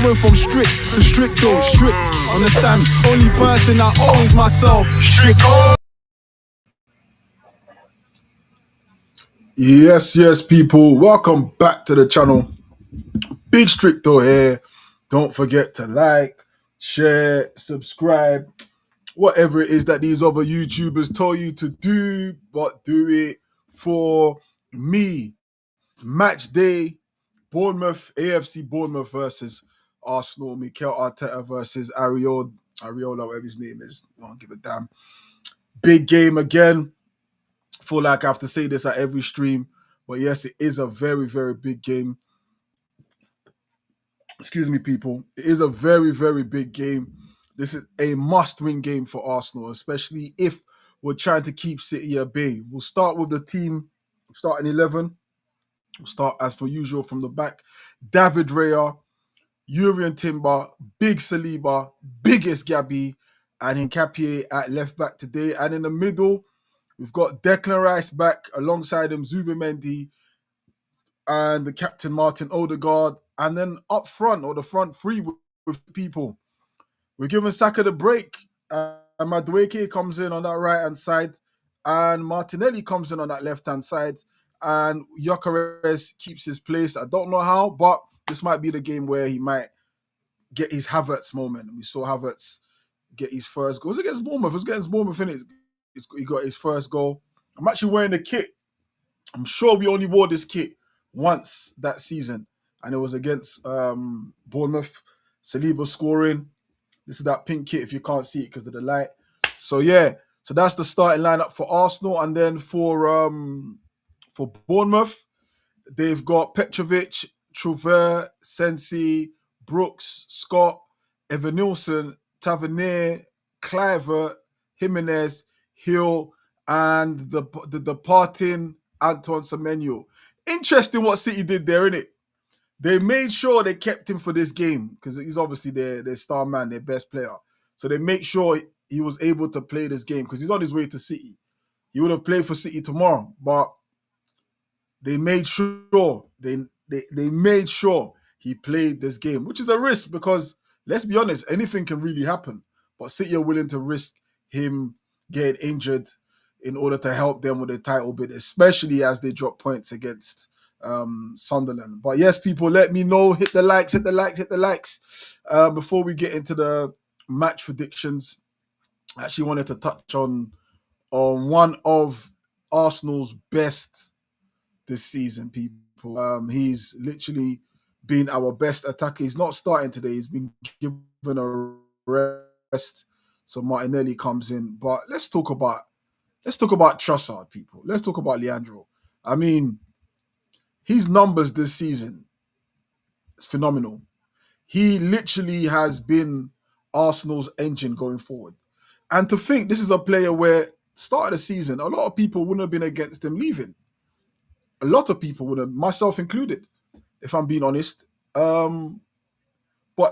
I went from strict to stricto, strict. Understand? Only person I owe is myself. Stricto. Yes, people. Welcome back to the channel. Big Stricto here. Don't forget to like, share, subscribe, whatever it is that these other YouTubers tell you to do, but do it for me. Match day, Bournemouth, AFC Bournemouth versus Arsenal, Mikel Arteta versus Ariola, whatever his name is. I don't give a damn. Big game again. Feel like I have to say this at every stream, but yes, it is a very, very big game. Excuse me, people. It is a very, very big game. This is a must-win game for Arsenal, especially if we're trying to keep City at bay. We'll start with the team, starting 11. We'll start, as per usual, from the back. David Raya, Urian Timber, Big Saliba, biggest Gabby, and Nketiah at left back today. And in the middle, we've got Declan Rice back alongside him, Zubimendi, and the captain Martin Odegaard. And then up front, or the front three with people, we're giving Saka the break. And Madueke comes in on that right-hand side. And Martinelli comes in on that left-hand side. And Gyökeres keeps his place. I don't know how, but this might be the game where he might get his Havertz moment. We saw Havertz get his first goal. It was against Bournemouth. It was against Bournemouth, innit? He got his first goal. I'm actually wearing the kit. I'm sure we only wore this kit once that season, and it was against Bournemouth. Saliba scoring. This is that pink kit if you can't see it because of the light. So yeah, so that's the starting lineup for Arsenal, and then for Bournemouth, they've got Petrovic, Trouvert, Sensi, Brooks, Scott, Evan Nilsson, Tavernier, Cliver, Jimenez, Hill, and the departing Antoine Semenyo. Interesting what City did there, innit? They made sure they kept him for this game because he's obviously their star man, their best player. So they make sure he was able to play this game because he's on his way to City. He would have played for City tomorrow, but they made sure they made sure he played this game, which is a risk because let's be honest, anything can really happen. But City are willing to risk him getting injured in order to help them with the title bid, especially as they drop points against Sunderland. But yes, people, let me know. Hit the likes. Before we get into the match predictions, I actually wanted to touch on one of Arsenal's best this season, people. He's literally been our best attacker. He's not starting today. He's been given a rest. So Martinelli comes in. But let's talk about Trossard, people. Let's talk about Leandro. I mean, his numbers this season is phenomenal. He literally has been Arsenal's engine going forward. And to think this is a player where start of the season, a lot of people wouldn't have been against him leaving. A lot of people would have, myself included, if I'm being honest. But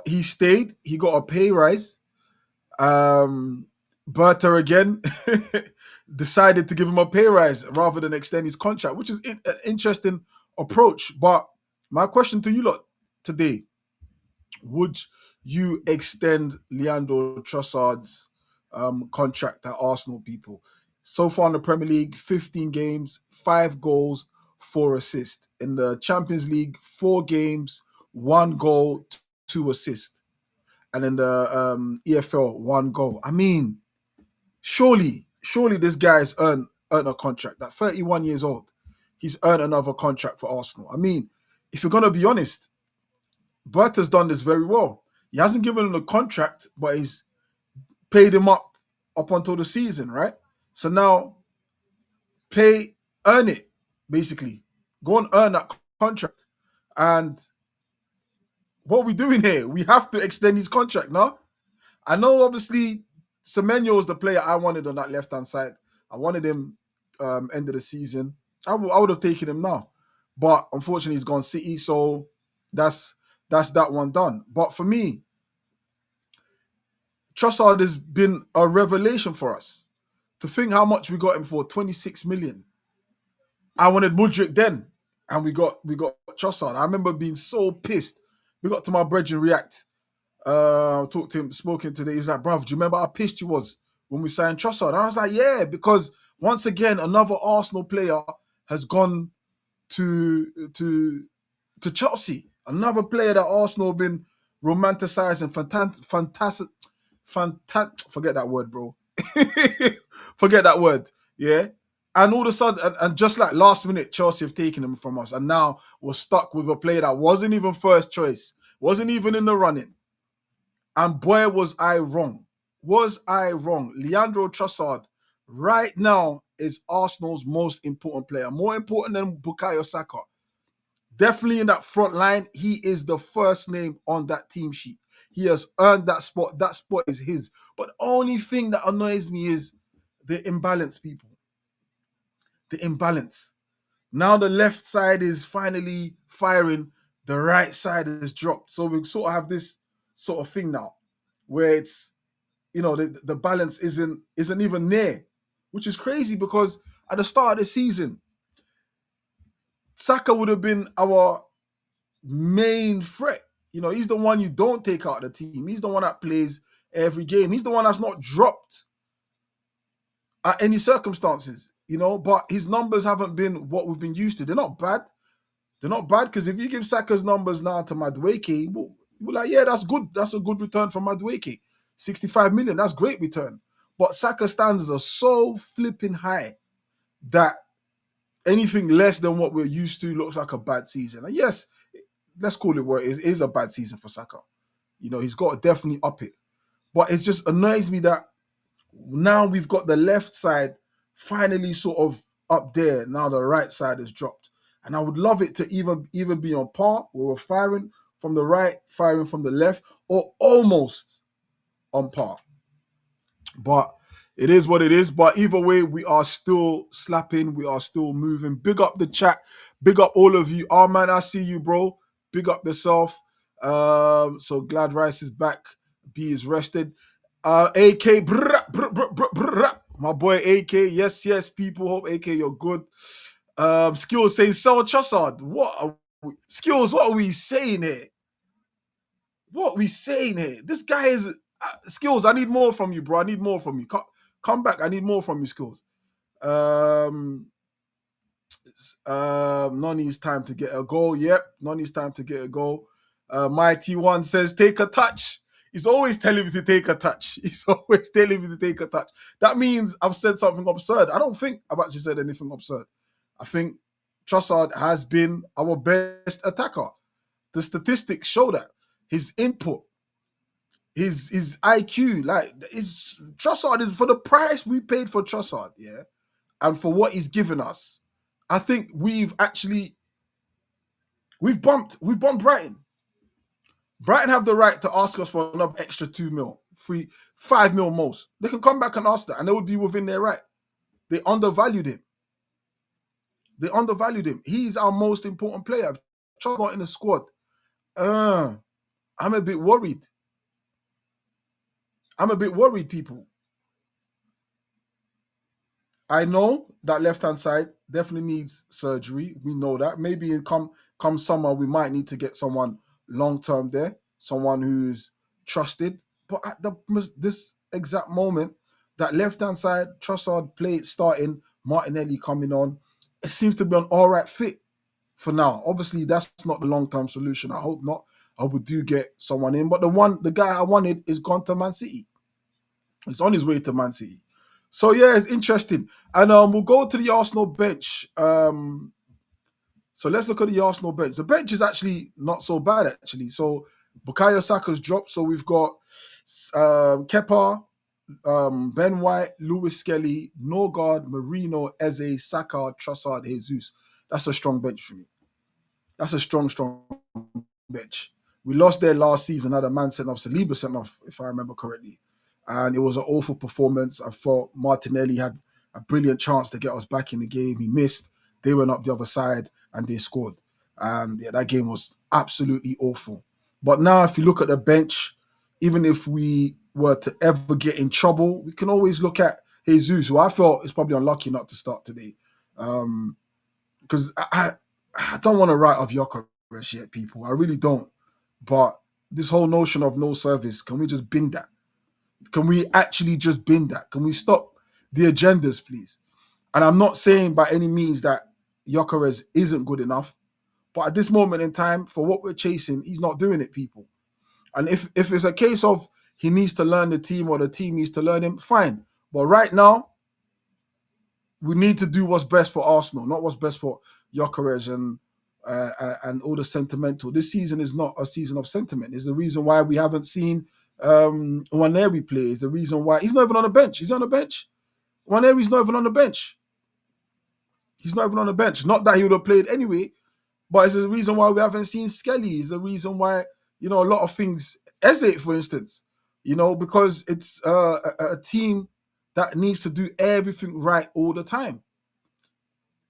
he stayed. He got a pay rise. Berta again decided to give him a pay rise rather than extend his contract, which is an interesting approach. But my question to you lot today, would you extend Leandro Trossard's contract at Arsenal, people? So far in the Premier League, 15 games, 5 goals, 4 assists. In the Champions League, 4 games, 1 goal, 2 assists. And in the EFL, 1 goal. I mean, surely this guy's earned a contract. At 31 years old, he's earned another contract for Arsenal. I mean, if you're going to be honest, Berta's done this very well. He hasn't given him a contract, but he's paid him up until the season, right? So now, earn it, basically. Go and earn that contract. And what are we doing here? We have to extend his contract, no? I know, obviously, Semenyo is the player I wanted on that left-hand side. I wanted him end of the season. I would have taken him now. But unfortunately, he's gone City, so that's that one done. But for me, Trossard has been a revelation for us. To think how much we got him for, 26 million. I wanted Mudryk then, and we got Trossard. I remember being so pissed We got to my brethren react. Talked to him, spoken today. He's like, bruv, do you remember how pissed you was when we signed Trossard? And I was like, yeah, because once again, another Arsenal player has gone to Chelsea. Another player that Arsenal have been romanticizing, fantastic. Forget that word, bro. Forget that word. Yeah. And all of a sudden, and just like last minute, Chelsea have taken him from us. And now we're stuck with a player that wasn't even first choice, wasn't even in the running. And boy, was I wrong. Was I wrong? Leandro Trossard right now is Arsenal's most important player, more important than Bukayo Saka. Definitely in that front line, he is the first name on that team sheet. He has earned that spot. That spot is his. But the only thing that annoys me is the imbalance, people. The imbalance. Now the left side is finally firing. The right side has dropped. So we sort of have this sort of thing now where it's, the balance isn't even near, which is crazy because at the start of the season, Saka would have been our main threat. He's the one you don't take out of the team. He's the one that plays every game. He's the one that's not dropped at any circumstances, but his numbers haven't been what we've been used to. They're not bad. They're not bad because if you give Saka's numbers now to Madueke, we're like, yeah, that's good. That's a good return from Madueke. 65 million, that's great return. But Saka's standards are so flipping high that anything less than what we're used to looks like a bad season. And yes, let's call it what it is. It is a bad season for Saka. He's got to definitely up it. But it just annoys me that now we've got the left side finally sort of up there. Now the right side has dropped. And I would love it to even be on par where we're firing from the right, firing from the left, or almost on par. But it is what it is. But either way, we are still slapping. We are still moving. Big up the chat. Big up all of you. Oh, man, I see you, bro. Big up yourself. So glad Rice is back. B is rested. AK, my boy AK. Yes, people. Hope AK, you're good. Skills saying, sell Trossard. Skills, what are we saying here? What are we saying here? This guy is... Skills, I need more from you, bro. I need more from you. Come back. I need more from you, Skills. Noni's time to get a goal. Yep, Noni's time to get a goal. Mighty One says, take a touch. He's always telling me to take a touch. He's always telling me to take a touch. That means I've said something absurd. I don't think I've actually said anything absurd. I think Trossard has been our best attacker. The statistics show that. His input, his IQ, Trossard is for the price we paid for Trossard, yeah, and for what he's given us. I think we've bumped Brighton. Brighton have the right to ask us for another extra 2 mil, 5 mil most. They can come back and ask that, and they would be within their right. They undervalued him. He's our most important player. Trossard not in the squad. I'm a bit worried. People. I know that left-hand side definitely needs surgery. We know that. Maybe come summer, we might need to get someone long-term there, someone who's trusted. But at this exact moment, that left-hand side, Trossard starting, Martinelli coming on, it seems to be an all right fit for now. Obviously, that's not the long-term solution. I hope not. I would do get someone in. But the guy I wanted is gone to Man City. He's on his way to Man City. So yeah, it's interesting. And we'll go to the Arsenal bench. So let's look at the Arsenal bench. The bench is actually not so bad, actually. So Bukayo Saka's dropped. So we've got Kepa, Ben White, Lewis Skelly, Norgard, Marino, Eze, Saka, Trossard, Jesus. That's a strong bench for me. That's a strong bench. We lost there last season. Had a man sent off, Saliba sent off, if I remember correctly. And it was an awful performance. I thought Martinelli had a brilliant chance to get us back in the game. He missed. They went up the other side and they scored. And yeah, that game was absolutely awful. But now if you look at the bench, even if we were to ever get in trouble, we can always look at Jesus, who I felt is probably unlucky not to start today. Because I don't want to write off Gyökeres yet, people. I really don't. But this whole notion of no service, can we just bin that? Can we actually just bin that? Can we stop the agendas, please? And I'm not saying by any means that Gyökeres isn't good enough, but at this moment in time, for what we're chasing, he's not doing it, people. And if it's a case of he needs to learn the team or the team needs to learn him, fine. But right now, we need to do what's best for Arsenal, not what's best for Gyökeres and all the sentimental. This season is not a season of sentiment. It's the reason why we haven't seen Waneri play. It's the reason why he's not even on the bench. He's on the bench. Waneri's not even on the bench. He's not even on the bench. Not that he would have played anyway, but it's the reason why we haven't seen Skelly. It's the reason why, a lot of things. Eze, for instance, because it's a team that needs to do everything right all the time.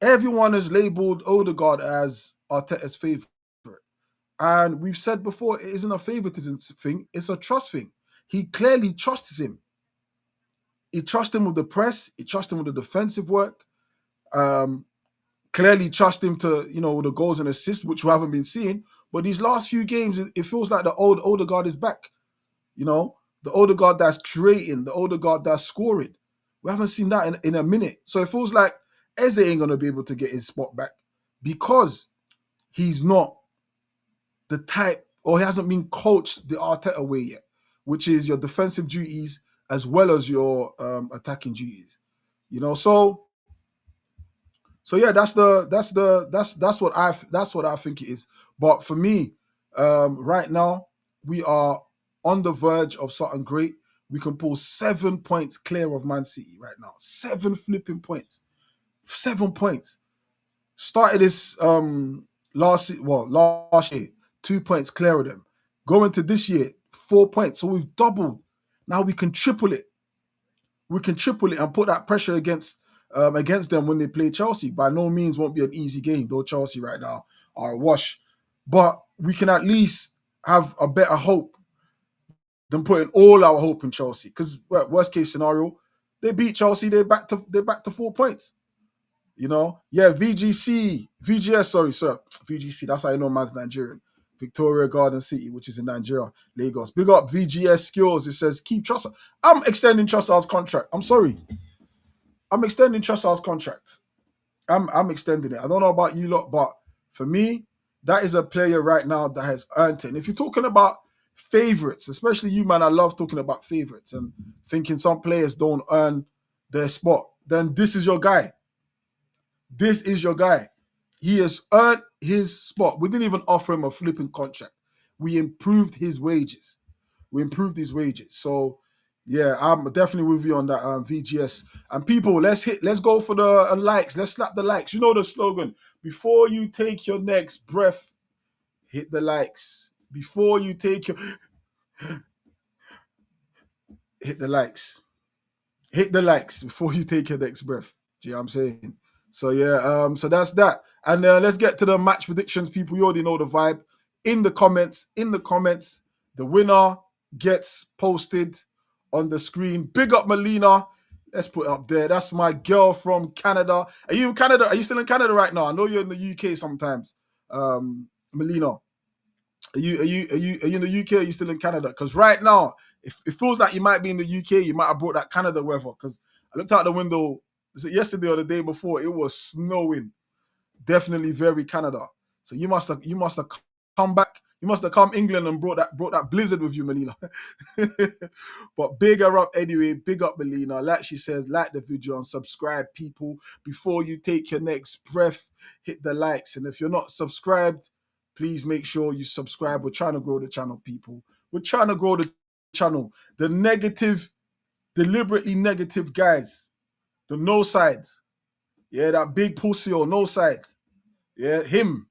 Everyone has labeled Odegaard as Arteta's favourite. And we've said before, it isn't a favouritism thing, it's a trust thing. He clearly trusts him. He trusts him with the press, he trusts him with the defensive work. Clearly trust him to, the goals and assists, which we haven't been seeing. But these last few games, it feels like the old Odegaard is back. The Odegaard that's creating, the Odegaard that's scoring. We haven't seen that in a minute. So it feels like Eze ain't going to be able to get his spot back because he's not the type, or he hasn't been coached the Arteta way yet, which is your defensive duties as well as your attacking duties. So yeah, that's what I think it is. But for me, right now we are on the verge of something great. We can pull 7 points clear of Man City right now. 7 flipping points. 7 points. Started this last year, 2 points clear of them. Going to this year, 4 points. So we've doubled. Now we can triple it. We can triple it and put that pressure against them when they play Chelsea. By no means won't be an easy game, though Chelsea right now are a wash. But we can at least have a better hope than putting all our hope in Chelsea. Because worst case scenario, they beat Chelsea, they're back to 4 points. Yeah, VGS, sorry, sir. VGC, that's how you know man's Nigerian. Victoria Garden City, which is in Nigeria, Lagos. Big up VGS Skills. It says, keep Trossard. I'm extending Trossard's contract. I'm sorry. I'm extending Trossard's contract. I'm extending it. I don't know about you lot, but for me, that is a player right now that has earned it. And if you're talking about favorites, especially you, man, I love talking about favorites and thinking some players don't earn their spot, then this is your guy. This is your guy. He has earned his spot. We didn't even offer him a flipping contract. We improved his wages. So, yeah, I'm definitely with you on that VGS. And people, let's go for the likes. Let's slap the likes. You know the slogan. Before you take your next breath, hit the likes. Before you take your... hit the likes. Hit the likes before you take your next breath. Do you know what I'm saying? So yeah, so that's that. And let's get to the match predictions, people. You already know the vibe. In the comments, the winner gets posted on the screen. Big up Melina. Let's put it up there. That's my girl from Canada. Are you in Canada? Are you still in Canada right now? I know you're in the UK sometimes. Melina. Are you in the UK? Or are you still in Canada? Because right now, it feels like you might be in the UK. You might have brought that Canada weather. Because I looked out the window, was it yesterday or the day before? It was snowing. Definitely very Canada. So you must have come back. You must have come England and brought that blizzard with you, Melina. But big her up anyway. Big up Melina. Like she says, like the video and subscribe, people. Before you take your next breath, hit the likes. And if you're not subscribed, please make sure you subscribe. We're trying to grow the channel, people. We're trying to grow the channel. The negative, deliberately negative guys. The no side. Yeah, that big pussy or no side. Yeah, him.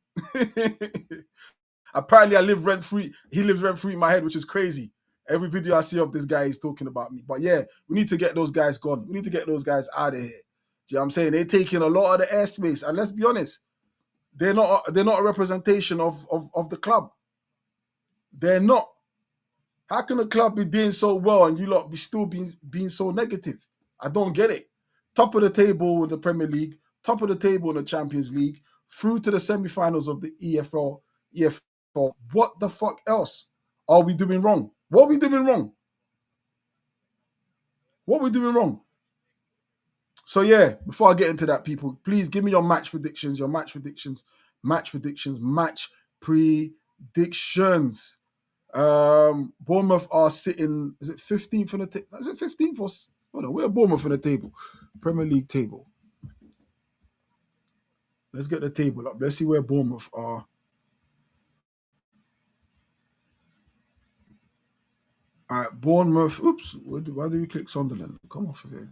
Apparently, I live rent-free. He lives rent-free in my head, which is crazy. Every video I see of this guy is talking about me. But yeah, we need to get those guys gone. We need to get those guys out of here. Do you know what I'm saying? They're taking a lot of the airspace. And let's be honest, they're not a representation of the club. They're not. How can the club be doing so well and you lot be still being so negative? I don't get it. Top of the table in the Premier League, top of the table in the Champions League, through to the semi-finals of the EFL What the fuck else are we doing wrong? What are we doing wrong? What are we doing wrong? So yeah, before I get into that, people, please give me your match predictions, match predictions. Bournemouth are sitting, is it 15th on the table? Is it 15th or hold on, where Bournemouth on the table? Premier League table. Let's get the table up. Let's see where Bournemouth are. All right, Bournemouth. Oops, why did we click Sunderland? Come off of it.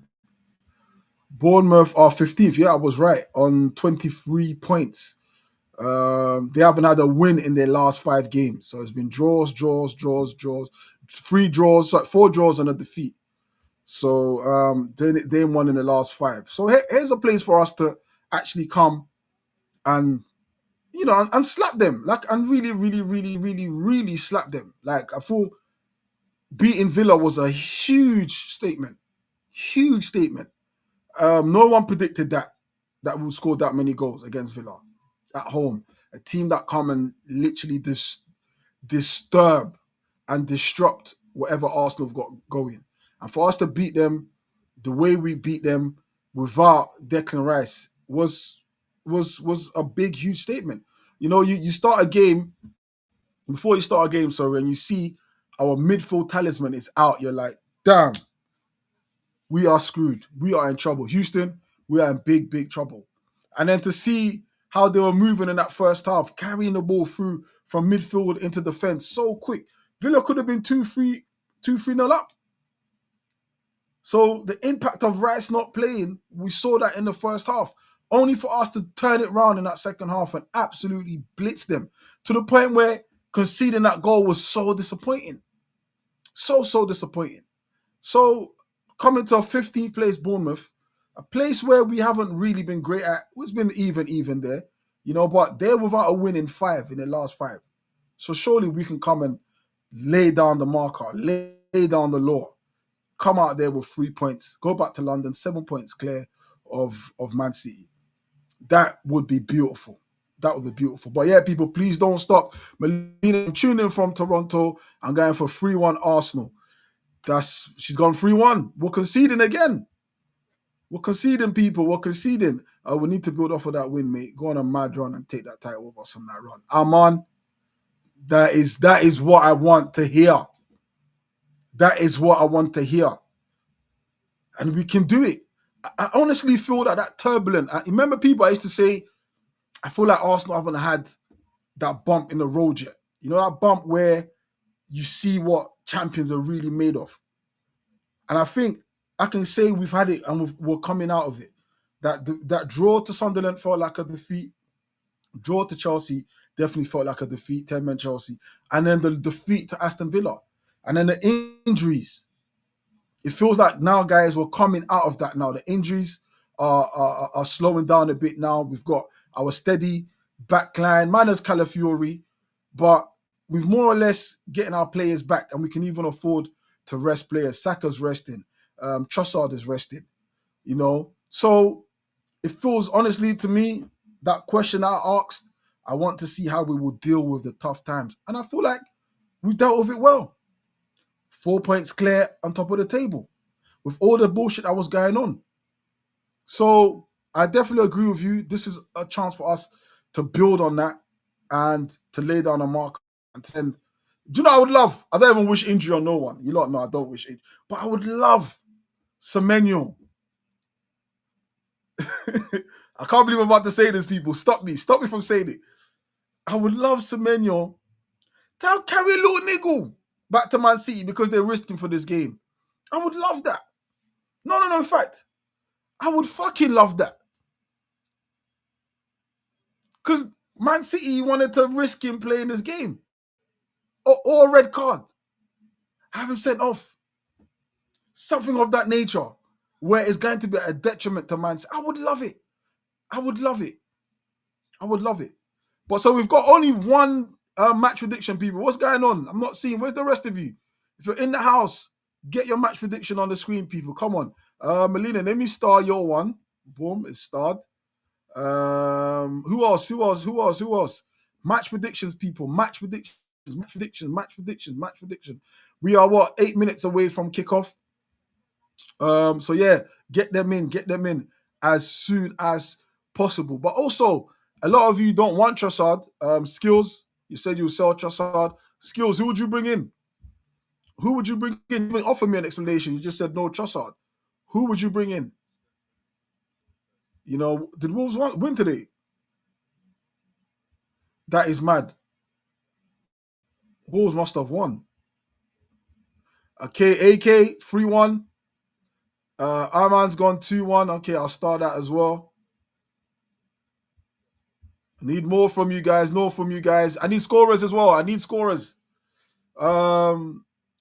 Bournemouth are 15th. Yeah, I was right, on 23 points. They haven't had a win in their last 5 games. So it's been draws. 3 draws, sorry, 4 draws and a defeat. So they won in the last 5. So here's a place for us to actually come and and slap them, and really slap them. Like, I thought beating Villa was a huge statement. Huge statement. No one predicted that we'll score that many goals against Villa at home. A team that come and literally disturb and disrupt whatever Arsenal have got going. And for us to beat them the way we beat them without Declan Rice was a big, huge statement. You start a game, before you start a game, sorry, and you see our midfield talisman is out, you're like, damn, we are screwed. We are in trouble. Houston, we are in big, big trouble. And then to see how they were moving in that first half, carrying the ball through from midfield into defense so quick. Villa could have been 2-3 nil up. So the impact of Rice not playing, we saw that in the first half, only for us to turn it around in that second half and absolutely blitz them to the point where conceding that goal was so disappointing. So disappointing. So coming to a 15th place Bournemouth, a place where we haven't really been great at. It's been even there, but they're without a win in 5 in the last 5. So surely we can come and lay down the marker, lay down the law, come out there with 3 points, go back to London, 7 points clear of Man City. That would be beautiful. That would be beautiful. But yeah, people, please don't stop. Melina, I'm tuning in from Toronto. I'm going for 3-1 Arsenal. She's gone 3-1. We're conceding again. We're conceding, people. We're conceding. We need to build off of that win, mate. Go on a mad run and take that title with us on that run. Aman, that is what I want to hear. That is what I want to hear. And we can do it. I honestly feel that turbulent. I remember people I used to say, I feel like Arsenal haven't had that bump in the road yet. You know, that bump where you see what champions are really made of. And I think I can say we've had it and we're coming out of it. That draw to Sunderland felt like a defeat. Draw to Chelsea definitely felt like a defeat, 10-man Chelsea. And then the defeat to Aston Villa. And then the injuries. It feels like now, guys, we're coming out of that now. The injuries are slowing down a bit now. We've got our steady backline, minus Calafiori, but we've more or less getting our players back, and we can even afford to rest players. Saka's resting. Trossard is resting. So it feels, honestly, to me, that question I asked, I want to see how we will deal with the tough times. And I feel like we've dealt with it well. 4 points clear on top of the table with all the bullshit that was going on. So I definitely agree with you. This is a chance for us to build on that and to lay down a mark and send. Do you know what I would love? I don't even wish injury on no one. You lot know I don't wish injury. But I would love Semenyo. I can't believe I'm about to say this, people. Stop me from saying it. I would love Semenyo to carry a little niggle back to Man City because they're risking for this game. I would love that. No, in fact, I would fucking love that. Because Man City wanted to risk him playing this game. Or a red card. Have him sent off. Something of that nature. Where it's going to be a detriment to Man City. I would love it. But so we've got only one match prediction, people. What's going on? I'm not seeing. Where's the rest of you? If you're in the house, get your match prediction on the screen, people. Come on. Melina, let me star your one. Boom, it's starred. Who else? Match predictions, people. Match predictions. Match predictions. Match predictions. Match prediction. We are 8 minutes away from kickoff. So yeah, get them in as soon as possible. But also, a lot of you don't want Trossard. Skills, you said you sell Trossard. Skills, who would you bring in? Who would you bring in? You didn't offer me an explanation. You just said no Trossard. Who would you bring in? You know, did Wolves win today? That is mad. Wolves must have won. Okay, AK 3-1. Arman's gone 2-1. Okay, I'll start that as well. Need more from you guys. No from you guys. I need scorers as well. I need scorers.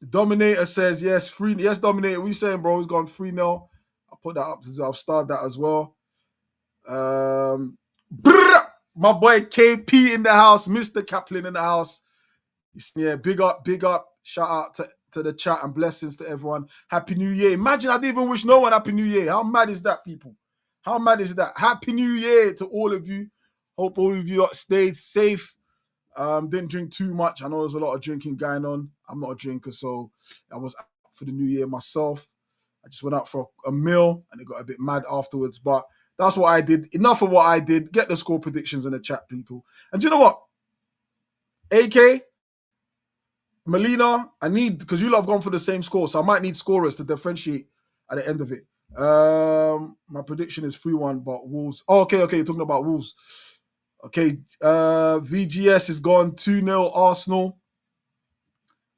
Dominator says yes. Yes, Dominator. What you saying, bro? He's gone 3-0. I'll put that up. I'll start that as well. My boy KP in the house. Mr. Kaplan in the house. Yeah, big up. Shout out to the chat and blessings to everyone. Happy New Year. Imagine I didn't even wish no one Happy New Year. How mad is that, people? How mad is that? Happy New Year to all of you. Hope all of you stayed safe. Didn't drink too much. I know there's a lot of drinking going on. I'm not a drinker, so I was out for the New Year myself. I just went out for a meal and it got a bit mad afterwards. But that's what I did. Enough of what I did. Get the score predictions in the chat, people. And do you know what? AK, Melina, I need, because you lot have gone for the same score, so I might need scorers to differentiate at the end of it. My prediction is 3-1, but Wolves. Oh, okay, you're talking about Wolves. Okay, VGS is gone 2-0 Arsenal.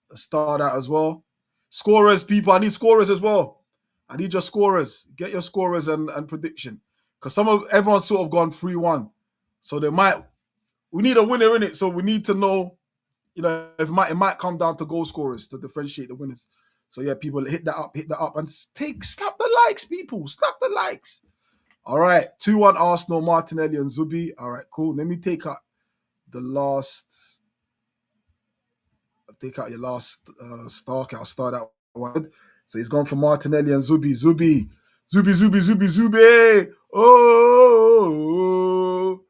Let's start that as well. Scorers, people. I need scorers as well. I need your scorers. Get your scorers and prediction. Because everyone's sort of gone 3-1. So we need a winner in it. So we need to know, it might come down to goal scorers to differentiate the winners. So yeah, people hit that up and slap the likes, people. Slap the likes. All right, 2-1 Arsenal, Martinelli and Zubi. All right, cool. Let me take out the last. I'll take out your last star. Okay, I'll start that one. So he's gone for Martinelli and Zubi. Zubi. Oh.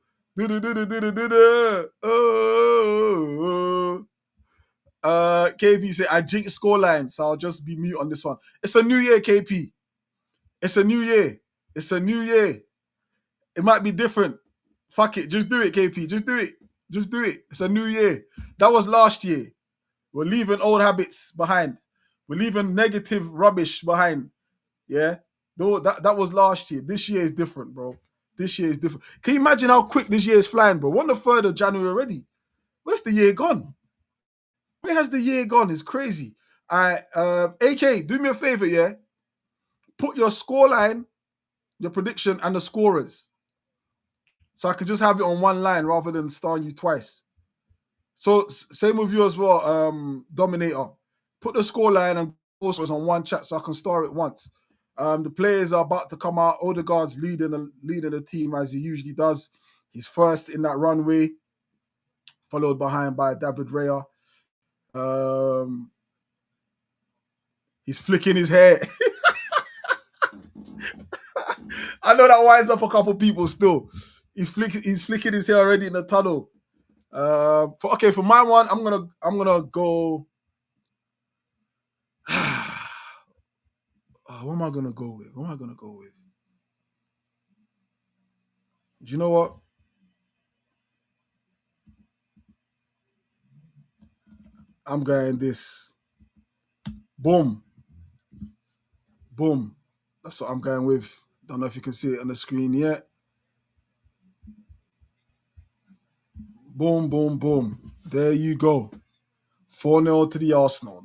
KP said, I jinx scoreline, so I'll just be mute on this one. It's a new year, KP. It's a new year. It might be different. Fuck it. Just do it, KP. Just do it. It's a new year. That was last year. We're leaving old habits behind. We're leaving negative rubbish behind. Yeah? That was last year. This year is different, bro. This year is different. Can you imagine how quick this year is flying, bro? We're on the 3rd of January already. Where's the year gone? Where has the year gone? It's crazy. AK, do me a favor, yeah? Put your scoreline, your prediction, and the scorers. So I can just have it on one line rather than starring you twice. So same with you as well, Dominator. Put the scoreline and scores on one chat so I can star it once. The players are about to come out. Odegaard's leading the team as he usually does. He's first in that runway, followed behind by David Raya. He's flicking his hair. I know that winds up a couple people still. He's flicking his hair already in the tunnel. For my one, I'm gonna go. What am I gonna go with? Do you know what? I'm going this. Boom. That's what I'm going with. Don't know if you can see it on the screen yet. Boom. There you go. 4-0 to the Arsenal.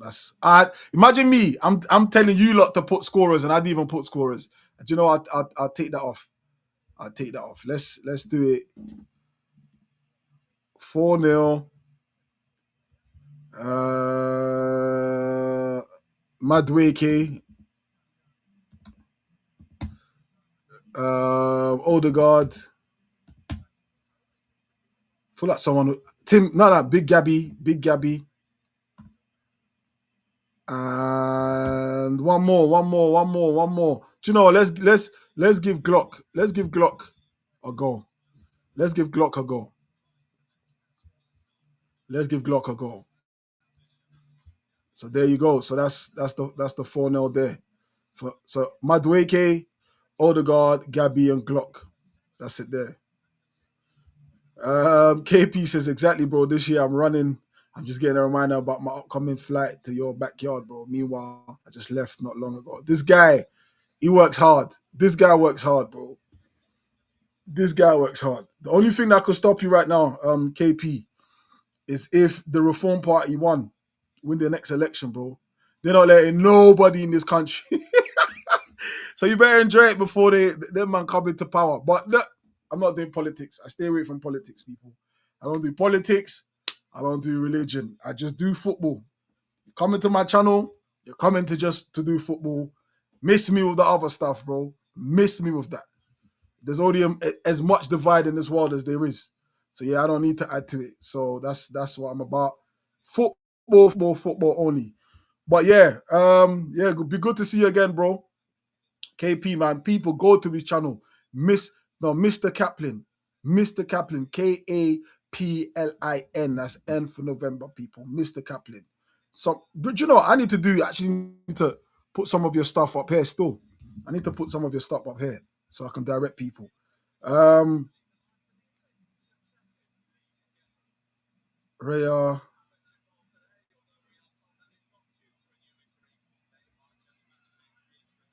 Imagine me. I'm telling you lot to put scorers, and I didn't even put scorers. Do you know? I'll take that off. Let's do it. 4-0. Madueke. Odegaard. Feel like someone. Big Gabby. And one more. Do you know? Let's give Glock a go. Let's give Glock a go. So there you go. So that's the 4-0 there. So Madueke, Odegaard, Gabby, and Glock. That's it there. KP says exactly, bro. This year I'm running. I'm just getting a reminder about my upcoming flight to your backyard, bro. Meanwhile, I just left not long ago. This guy, he works hard. This guy works hard, bro. This guy works hard. The only thing that could stop you right now, KP, is if the Reform Party win the next election, bro. They're not letting nobody in this country. So you better enjoy it before them man come into power. But look, I'm not doing politics. I stay away from politics, people. I don't do politics. I don't do religion. I just do football. You come into my channel, you're coming to just to do football. Miss me with the other stuff, bro. Miss me with that. There's only as much divide in this world as there is. So yeah, I don't need to add to it. So that's what I'm about. Football only. But yeah, it'd be good to see you again, bro. KP, man. People go to his channel. Mr. Kaplan. Mr. Kaplan. Kaplin. That's N for November, people. Mr. Kaplan. So, but you know what I need to do? Actually need to put some of your stuff up here still. I need to put some of your stuff up here so I can direct people. Raya.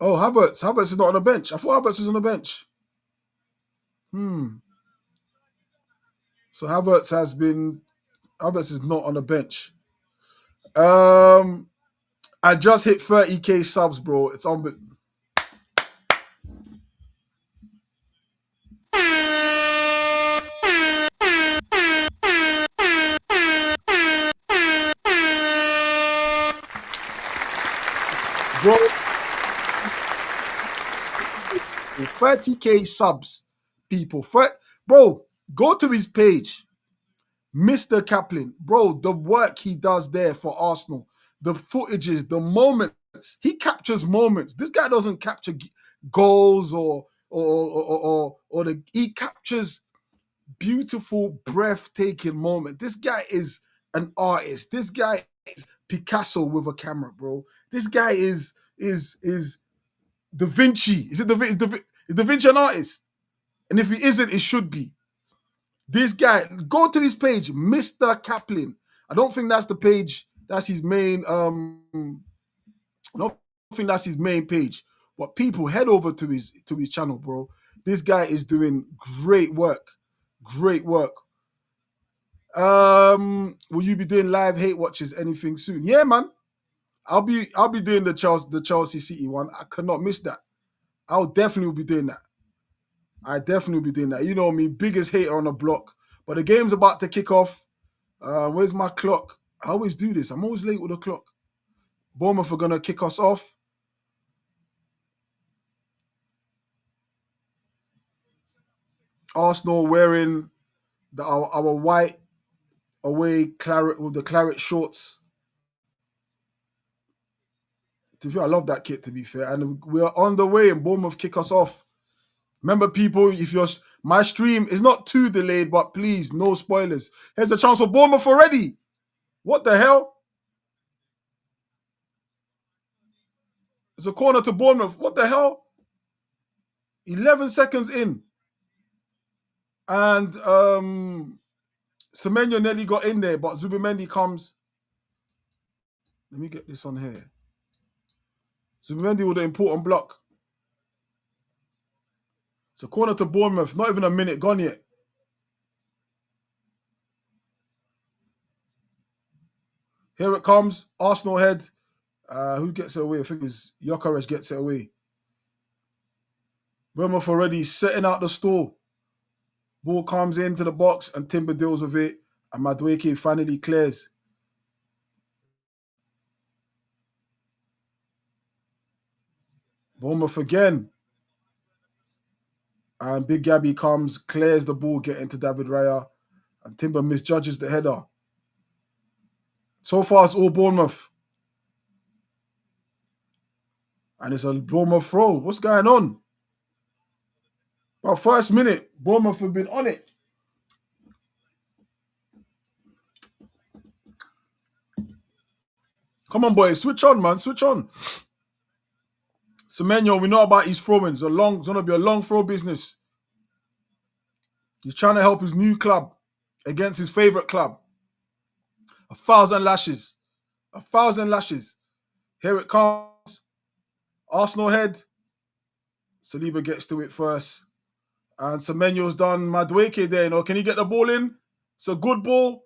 Oh, Havertz. Havertz is not on the bench. I thought Havertz was on the bench. So Havertz is not on the bench. I just hit 30k subs, bro. It's unbelievable. Bro, 30k subs, people. Bro, go to his page. Mr. Kaplan, bro, the work he does there for Arsenal, the footages, the moments, he captures moments. This guy doesn't capture goals he captures beautiful, breathtaking moment. This guy is an artist. This guy is Picasso with a camera, bro. This guy is Da Vinci. Is Da Vinci an artist? And if he isn't, it should be. This guy, go to his page, Mr. Kaplan. I don't think that's the page. That's his main. I don't think that's his main page. But people, head over to his channel, bro. This guy is doing great work. Great work. Will you be doing live hate watches anything soon? Yeah, man. I'll be doing the Chelsea City one. I cannot miss that. I'll definitely be doing that. I definitely will be doing that. You know me, biggest hater on the block. But the game's about to kick off. Where's my clock? I always do this. I'm always late with the clock. Bournemouth are going to kick us off. Arsenal wearing our white away claret with the claret shorts. I love that kit, to be fair. And we're on the way and Bournemouth kick us off. Remember, people, if my stream is not too delayed, but please, no spoilers. Here's a chance for Bournemouth already. What the hell? It's a corner to Bournemouth. What the hell? 11 seconds in. And Semenyo nearly got in there, but Zubimendi comes. Let me get this on here. Zubimendi with an important block. It's a corner to Bournemouth. Not even a minute gone yet. Here it comes. Arsenal head. Who gets it away? I think it's Gyökeres gets it away. Bournemouth already setting out the stall. Ball comes into the box and Timber deals with it. And Madueke finally clears. Bournemouth again. And Big Gabby comes, clears the ball, getting to David Raya. And Timber misjudges the header. So far, it's all Bournemouth. And it's a Bournemouth throw. What's going on? About first minute, Bournemouth have been on it. Come on, boys. Switch on, man. Switch on. Semenyo, we know about his throwing. It's going to be a long throw business. He's trying to help his new club against his favourite club. 1,000 lashes. 1,000 lashes. Here it comes. Arsenal head. Saliba gets to it first. And Semenyo's done Madueke there. You know, can he get the ball in? It's a good ball.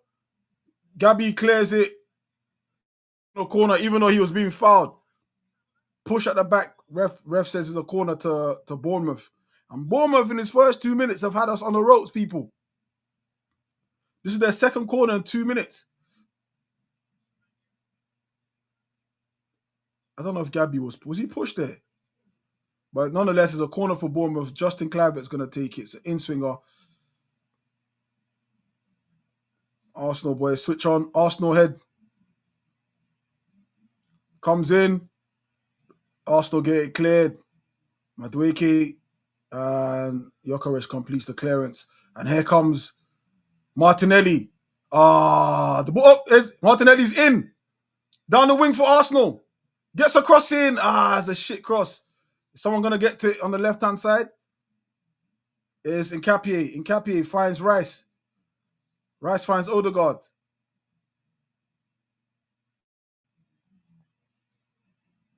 Gabby clears it. No corner, even though he was being fouled. Push at the back. Ref says it's a corner to Bournemouth. And Bournemouth in his first 2 minutes have had us on the ropes, people. This is their second corner in 2 minutes. I don't know if Gabby was he pushed there? But nonetheless, it's a corner for Bournemouth. Justin Kluivert's going to take it. It's an in-swinger. Arsenal boys, switch on. Arsenal head. Comes in. Arsenal get it cleared. Madueke and Gyökeres completes the clearance. And here comes Martinelli. The ball Martinelli's in. Down the wing for Arsenal. Gets a cross in. It's a shit cross. Is someone going to get to it on the left-hand side? It's Nketiah. Nketiah finds Rice. Rice finds Odegaard.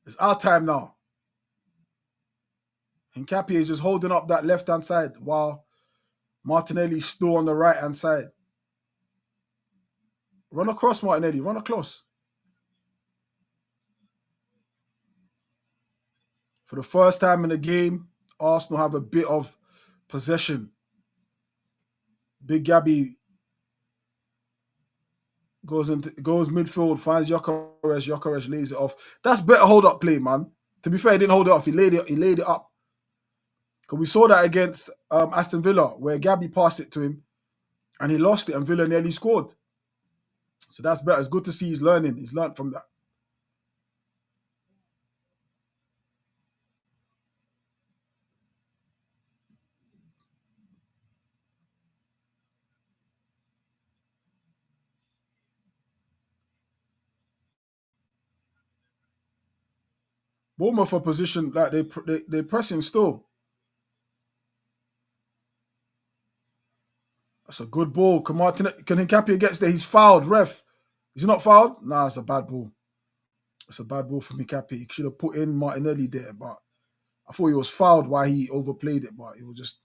It's our time now. Nketiah is just holding up that left-hand side while Martinelli's still on the right-hand side. Run across, Martinelli. Run across. For the first time in the game, Arsenal have a bit of possession. Big Gabby goes midfield, finds Gyökeres. Gyökeres lays it off. That's better hold-up play, man. To be fair, he didn't hold it off. He laid it up. Because we saw that against Aston Villa, where Gabby passed it to him, and he lost it, and Villa nearly scored. So that's better. It's good to see he's learning. He's learned from that. Bournemouth for position, like they're pressing still. That's a good ball. Can Nketiah gets there? He's fouled. Ref, is he not fouled? Nah, it's a bad ball. It's a bad ball for Nketiah. He should have put in Martinelli there, but I thought he was fouled while he overplayed it, but it was just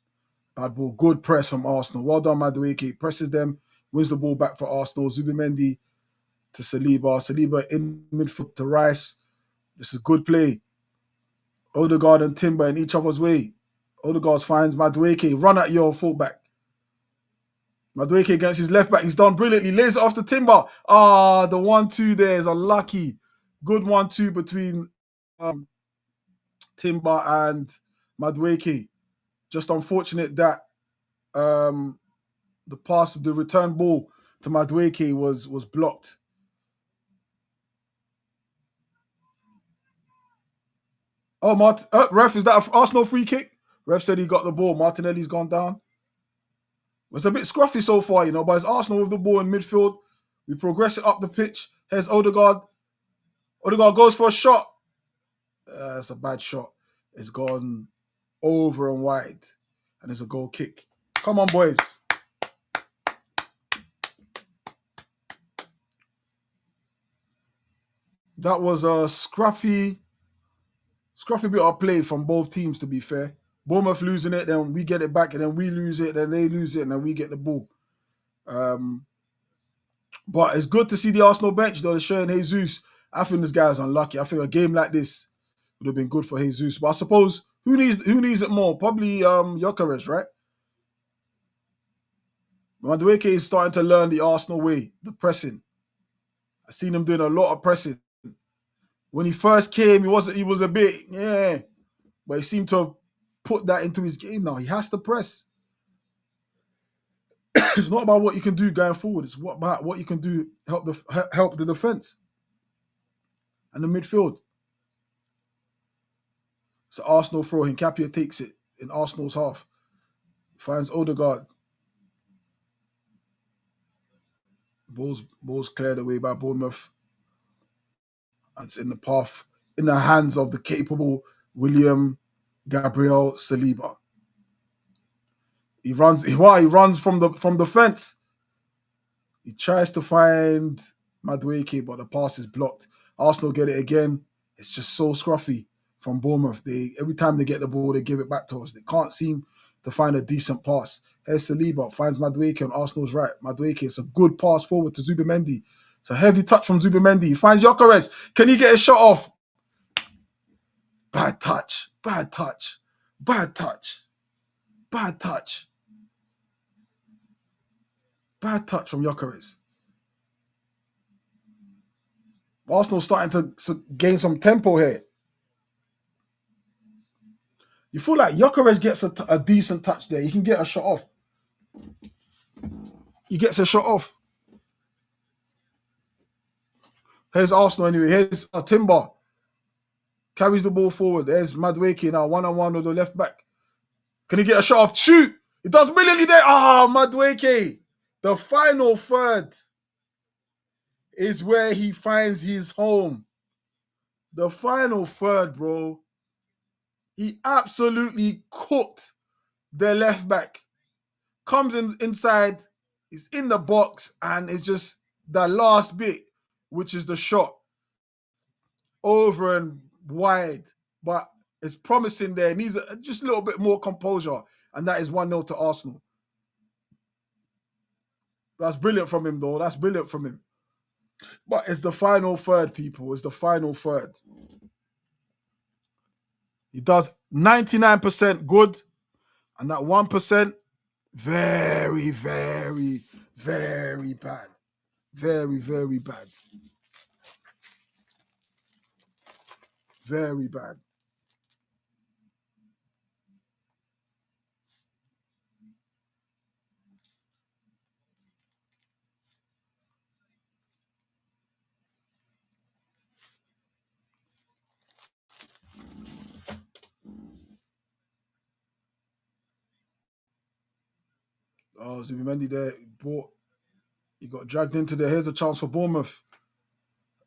bad ball. Good press from Arsenal. Well done, Madueke. Presses them, wins the ball back for Arsenal. Zubimendi to Saliba. Saliba in midfield to Rice. This is good play. Odegaard and Timber in each other's way. Odegaard finds Madueke. Run at your fullback. Madueke against his left back. He's done brilliantly. Lays it off to Timber. The 1-2 there is unlucky. Good 1-2 between Timber and Madueke. Just unfortunate that the pass of the return ball to Madueke was blocked. Ref, is that an Arsenal free kick? Ref said he got the ball. Martinelli's gone down. It's a bit scruffy so far, you know, but it's Arsenal with the ball in midfield. We progress it up the pitch. Here's Odegaard. Odegaard goes for a shot. It's a bad shot. It's gone over and wide. And it's a goal kick. Come on, boys. That was a scruffy bit of play from both teams, to be fair. Bournemouth losing it, then we get it back, and then we lose it, then they lose it, and then we get the ball. But it's good to see the Arsenal bench, though. They're showing Jesus. I think this guy is unlucky. I think a game like this would have been good for Jesus. But I suppose who needs it more? Probably Gyökeres, right? Madueke is starting to learn the Arsenal way, the pressing. I've seen him doing a lot of pressing. When he first came, he was a bit, but he seemed to have put that into his game now. He has to press. It's not about what you can do going forward. It's about what you can do help the defense and the midfield. So Arsenal throw. Nketiah takes it in Arsenal's half. Finds Odegaard. Ball's cleared away by Bournemouth. And it's in the path, in the hands of the capable William Gabriel Saliba. He runs. He runs from the fence. He tries to find Madueke, but the pass is blocked. Arsenal get it again. It's just so scruffy from Bournemouth. They every time they get the ball, they give it back to us. They can't seem to find a decent pass. Here's Saliba, finds Madueke on Arsenal's right. Madueke, it's a good pass forward to Zubimendi. It's a heavy touch from Zubimendi. He finds Gyökeres. Can he get a shot off? Bad touch. Bad touch. Bad touch. Bad touch. Bad touch from Gyökeres. Arsenal starting to gain some tempo here. You feel like Gyökeres gets a decent touch there. He can get a shot off. He gets a shot off. Here's Arsenal anyway. Here's Timber. Carries the ball forward. There's Madueke now, one-on-one with the left back. Can he get a shot off? Shoot! It does brilliantly there. Madueke. The final third is where he finds his home. The final third, bro. He absolutely cooked the left back. Comes inside, is in the box, and it's just the last bit, which is the shot. Over and wide, but it's promising there. Needs just a little bit more composure, and that is 1-0 to Arsenal. That's brilliant from him, though. That's brilliant from him. But it's the final third, people. It's the final third. He does 99% good, and that 1%, very, very, very bad. Very, very bad. Very bad. Oh, Zubimendi there. He got dragged into there. Here's a chance for Bournemouth.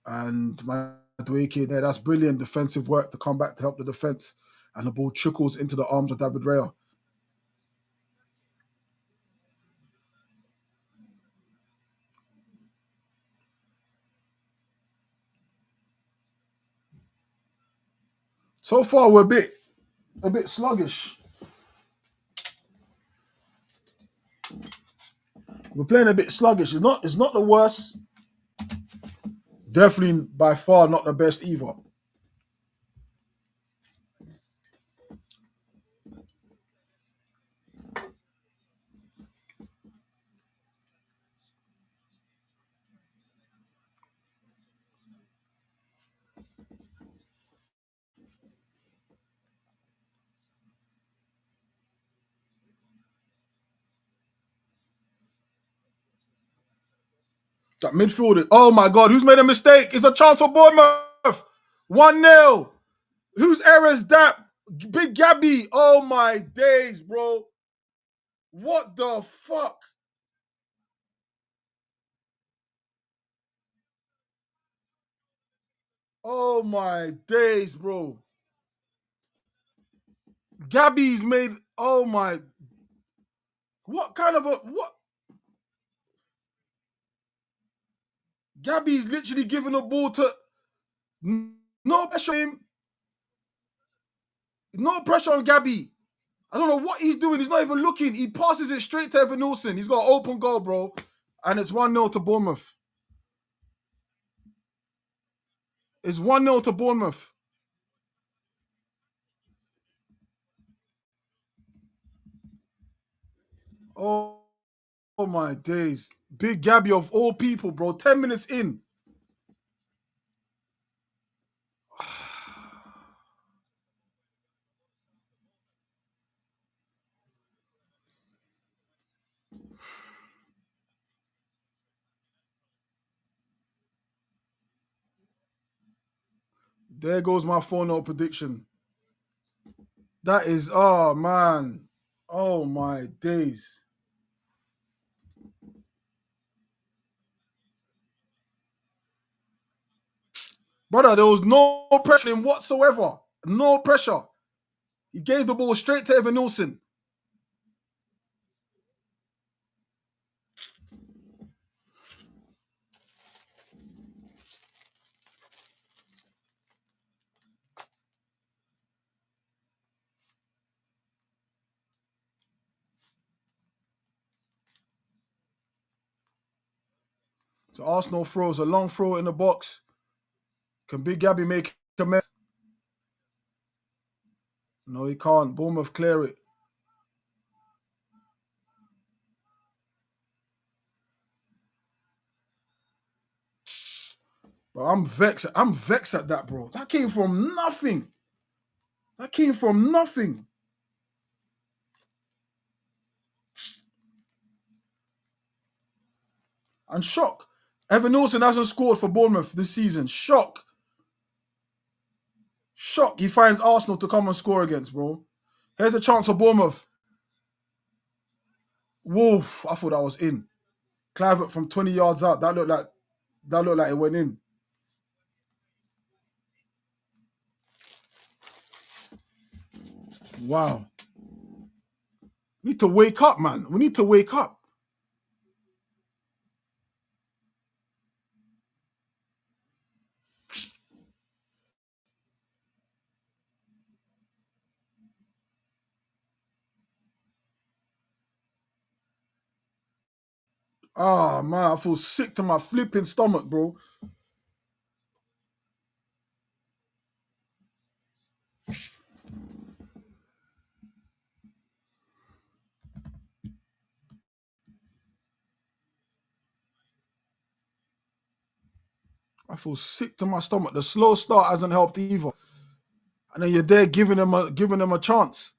And Madueke there. That's brilliant defensive work to come back to help the defense. And the ball trickles into the arms of David Raya. So far, we're a bit sluggish. We're playing a bit sluggish. It's not the worst. Definitely by far not the best either. That midfield. Oh my God, who's made a mistake? It's a chance for Bournemouth. 1-0. Whose error is that? Big Gabby. Oh my days, bro. What the fuck? Oh my days, bro. Gabby's made. Oh my. What kind of a. What? Gabby's literally giving the ball to. No pressure on him. No pressure on Gabby. I don't know what he's doing. He's not even looking. He passes it straight to Evan Nielsen. He's got an open goal, bro. And it's 1-0 to Bournemouth. It's 1-0 to Bournemouth. Oh, oh my days. Big Gabby of all people, bro. 10 minutes in. There goes my 4-0 prediction. That is, oh man. Oh my days. Brother, there was no pressure in whatsoever. No pressure. He gave the ball straight to Evan Nielsen. So Arsenal throws a long throw in the box. Can Big Gabby make a mess? No, he can't. Bournemouth clear it. But I'm vexed. I'm vexed at that, bro. That came from nothing. That came from nothing. And shock. Evan Nielsen hasn't scored for Bournemouth this season. Shock. Shock. He finds Arsenal to come and score against, bro. Here's a chance for Bournemouth. Whoa, I thought that was in. Clivert from 20 yards out. That looked like it went in. Wow. We need to wake up, man. We need to wake up. Ah, man, I feel sick to my flipping stomach, bro. I feel sick to my stomach. The slow start hasn't helped either. And then you're there giving them a chance.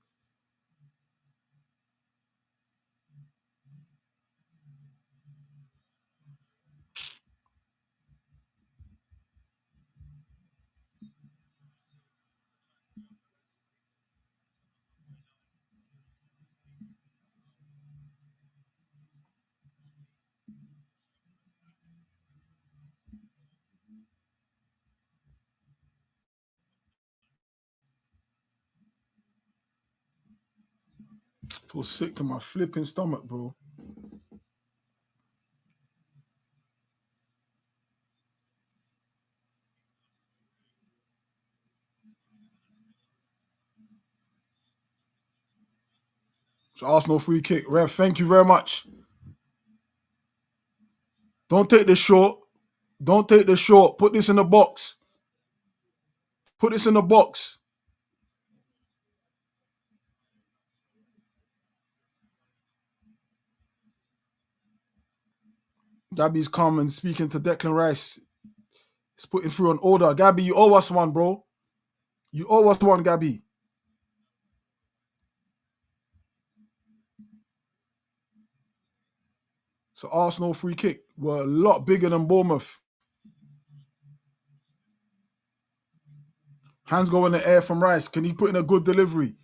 I feel sick to my flipping stomach, bro. So Arsenal free kick. Rev, thank you very much. Don't take this short. Don't take this short. Put this in the box. Put this in the box. Gabby's come and speaking to Declan Rice. He's putting through an order. Gabby, you owe us one, bro. You owe us one, Gabby. So Arsenal free kick were a lot bigger than Bournemouth. Hands go in the air from Rice. Can he put in a good delivery?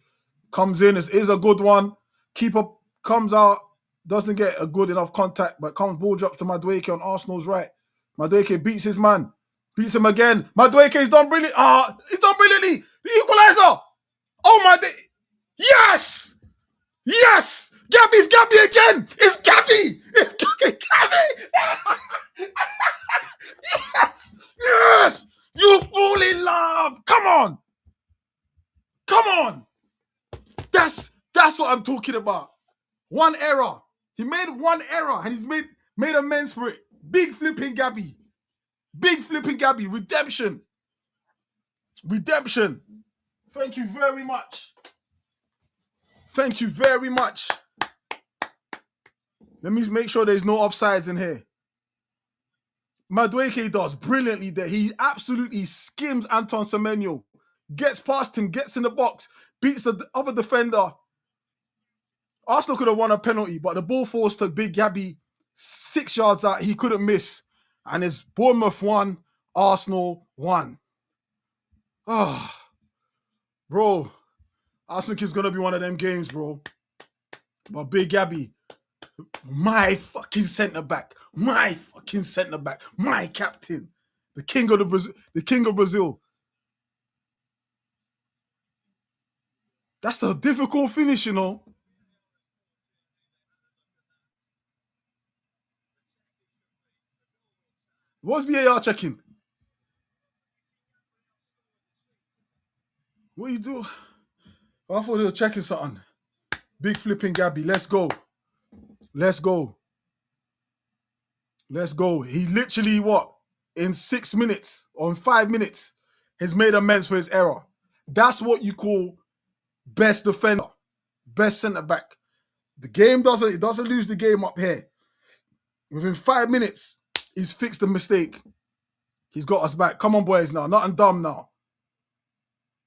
Comes in, is a good one. Keeper comes out, doesn't get a good enough contact, but ball drops to Madueke on Arsenal's right. Madueke beats his man. Beats him again. Madueke's done brilliant. He's done brilliantly. The equalizer. Oh my day. Yes! Yes! Gabby's Gabby again! It's Gabby! It's Gabby! Yes! Yes! You fall in love! Come on! Come on! That's what I'm talking about. One error. He made one error and he's made amends for it. Big flipping Gabby. Big flipping Gabby. Redemption. Redemption. Thank you very much. Thank you very much. Let me make sure there's no offsides in here. Madueke does brilliantly there. He absolutely skims Antoine Semenyo. Gets past him, gets in the box, beats the other defender. Arsenal could have won a penalty, but the ball falls to Big Gabby 6 yards out. He couldn't miss. And it's Bournemouth 1, Arsenal 1. Oh, bro. Arsenal is going to be one of them games, bro. But Big Gabby, my fucking centre-back, my captain, The king of the king of Brazil. That's a difficult finish, you know. What's VAR checking? What you do? I thought they were checking something. Big flipping Gabby. Let's go. Let's go. Let's go. He literally what? In 6 minutes or in 5 minutes has made amends for his error. That's what you call best defender, best centre back. The game doesn't lose the game up here. Within 5 minutes, he's fixed the mistake. He's got us back. Come on, boys, now. Nothing dumb now.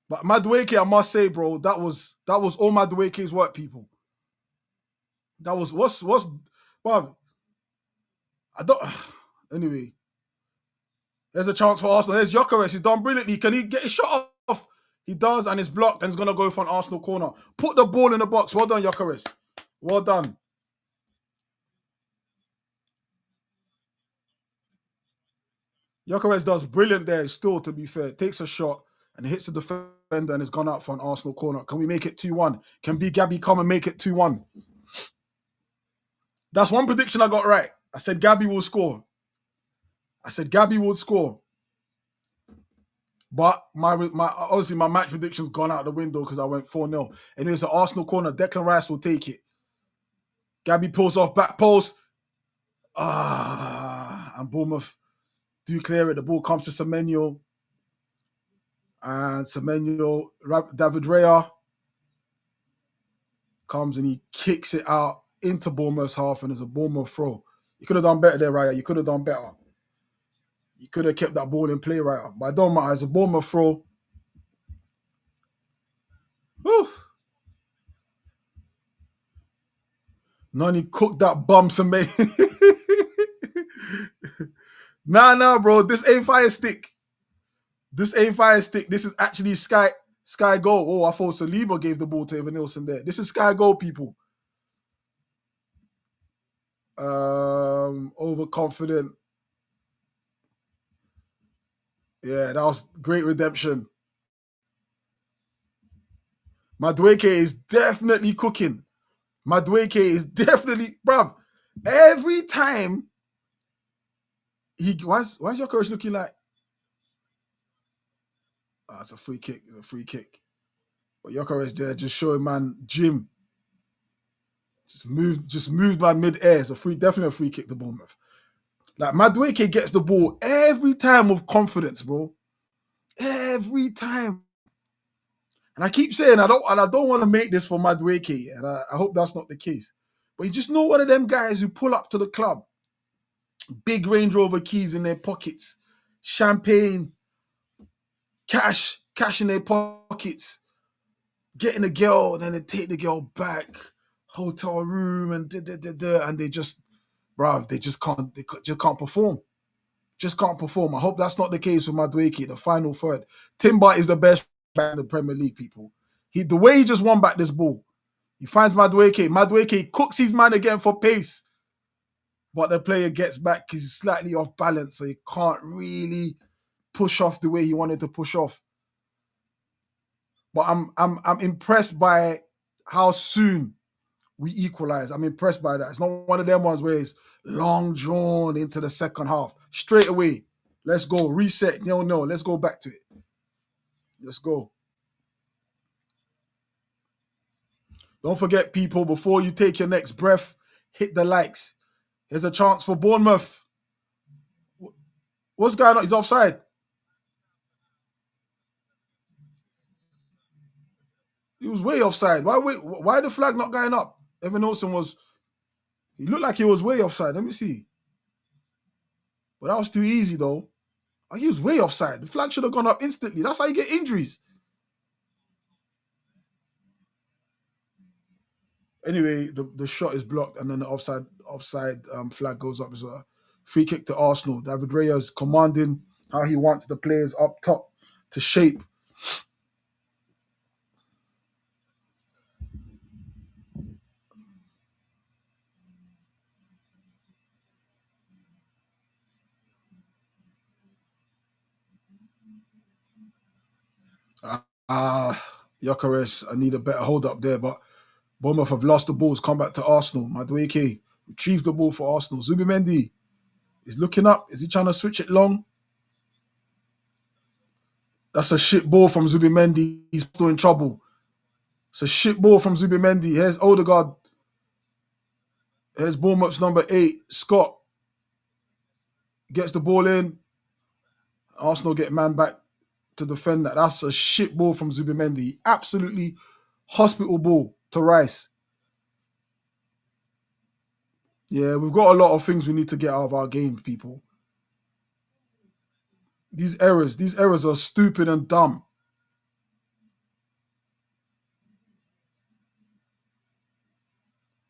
But Madueke, I must say, bro, that was all Madueke's work, people. That was well, I don't anyway. There's a chance for Arsenal. There's Gyökeres. He's done brilliantly. Can he get his shot off? He does, and it's blocked, and it's gonna go for an Arsenal corner. Put the ball in the box. Well done, Gyökeres. Well done. Gyökeres does brilliant there. Still, to be fair, takes a shot and hits the defender, and it's gone out for an Arsenal corner. Can we make it 2-1? Can B Gabby come and make it 2-1? That's one prediction I got right. I said Gabby will score. I said Gabby would score. But my obviously my match prediction's gone out the window because I went 4-0. Anyway, it's an Arsenal corner. Declan Rice will take it. Gabby pulls off back post. And Bournemouth do clear it. The ball comes to Semenyo. And Semenyo, David Raya comes and he kicks it out into Bournemouth's half, and there's a Bournemouth throw. You could have done better there, Raya. You could have done better. You could have kept that ball in play, Raya. But it don't matter. It's a Bournemouth throw. Whew. Nani cooked that bum, Semenyo. Nah, bro. This ain't Fire Stick. This ain't Fire Stick. This is actually Sky Goal. Oh, I thought Saliba gave the ball to Evan Nilsson there. This is Sky Goal, people. Overconfident. Yeah, that was great redemption. Madueke is definitely cooking. Madueke is definitely, bruv. Every time why's your coach looking like? It's a free kick. It's a free kick. But Gyökeres there just showing man Jim. Just moved by mid-air. It's definitely a free kick to Bournemouth. Like Madueke gets the ball every time with confidence, bro. Every time. And I keep saying I don't want to make this for Madueke, and I hope that's not the case. But you just know one of them guys who pull up to the club, big Range Rover keys in their pockets, champagne, cash in their pockets, getting a girl, and then they take the girl back, hotel room, and and they just, bruv, they just can't perform. Just can't perform. I hope that's not the case with Madueke, the final third. Timber is the best back in the Premier League, people. The way he just won back this ball, he finds Madueke. Madueke cooks his man again for pace, but the player gets back because he's slightly off balance, so he can't really push off the way he wanted to push off. But I'm impressed by how soon we equalize. I'm impressed by that. It's not one of them ones where it's long drawn into the second half. Straight away, let's go. Reset. 0-0. Let's go back to it. Let's go. Don't forget, people, before you take your next breath, hit the likes. There's a chance for Bournemouth. What's going on? He's offside. He was way offside. Why the flag not going up? Evan Olsen he looked like he was way offside. Let me see. But that was too easy, though. Oh, he was way offside. The flag should have gone up instantly. That's how you get injuries. Anyway, the shot is blocked, and then the offside flag goes up as a free kick to Arsenal. David Raya is commanding how he wants the players up top to shape. Gyökeres, I need a better hold up there, but Bournemouth have lost the balls, come back to Arsenal. Madueke retrieves the ball for Arsenal. Zubimendi is looking up. Is he trying to switch it long? That's a shit ball from Zubimendi. He's still in trouble. It's a shit ball from Zubimendi. Here's Odegaard. Here's Bournemouth's number 8. Scott gets the ball in. Arsenal get man back to defend that. That's a shit ball from Zubimendi. Absolutely hospital ball to Rice. Yeah, we've got a lot of things we need to get out of our game, people. These errors are stupid and dumb.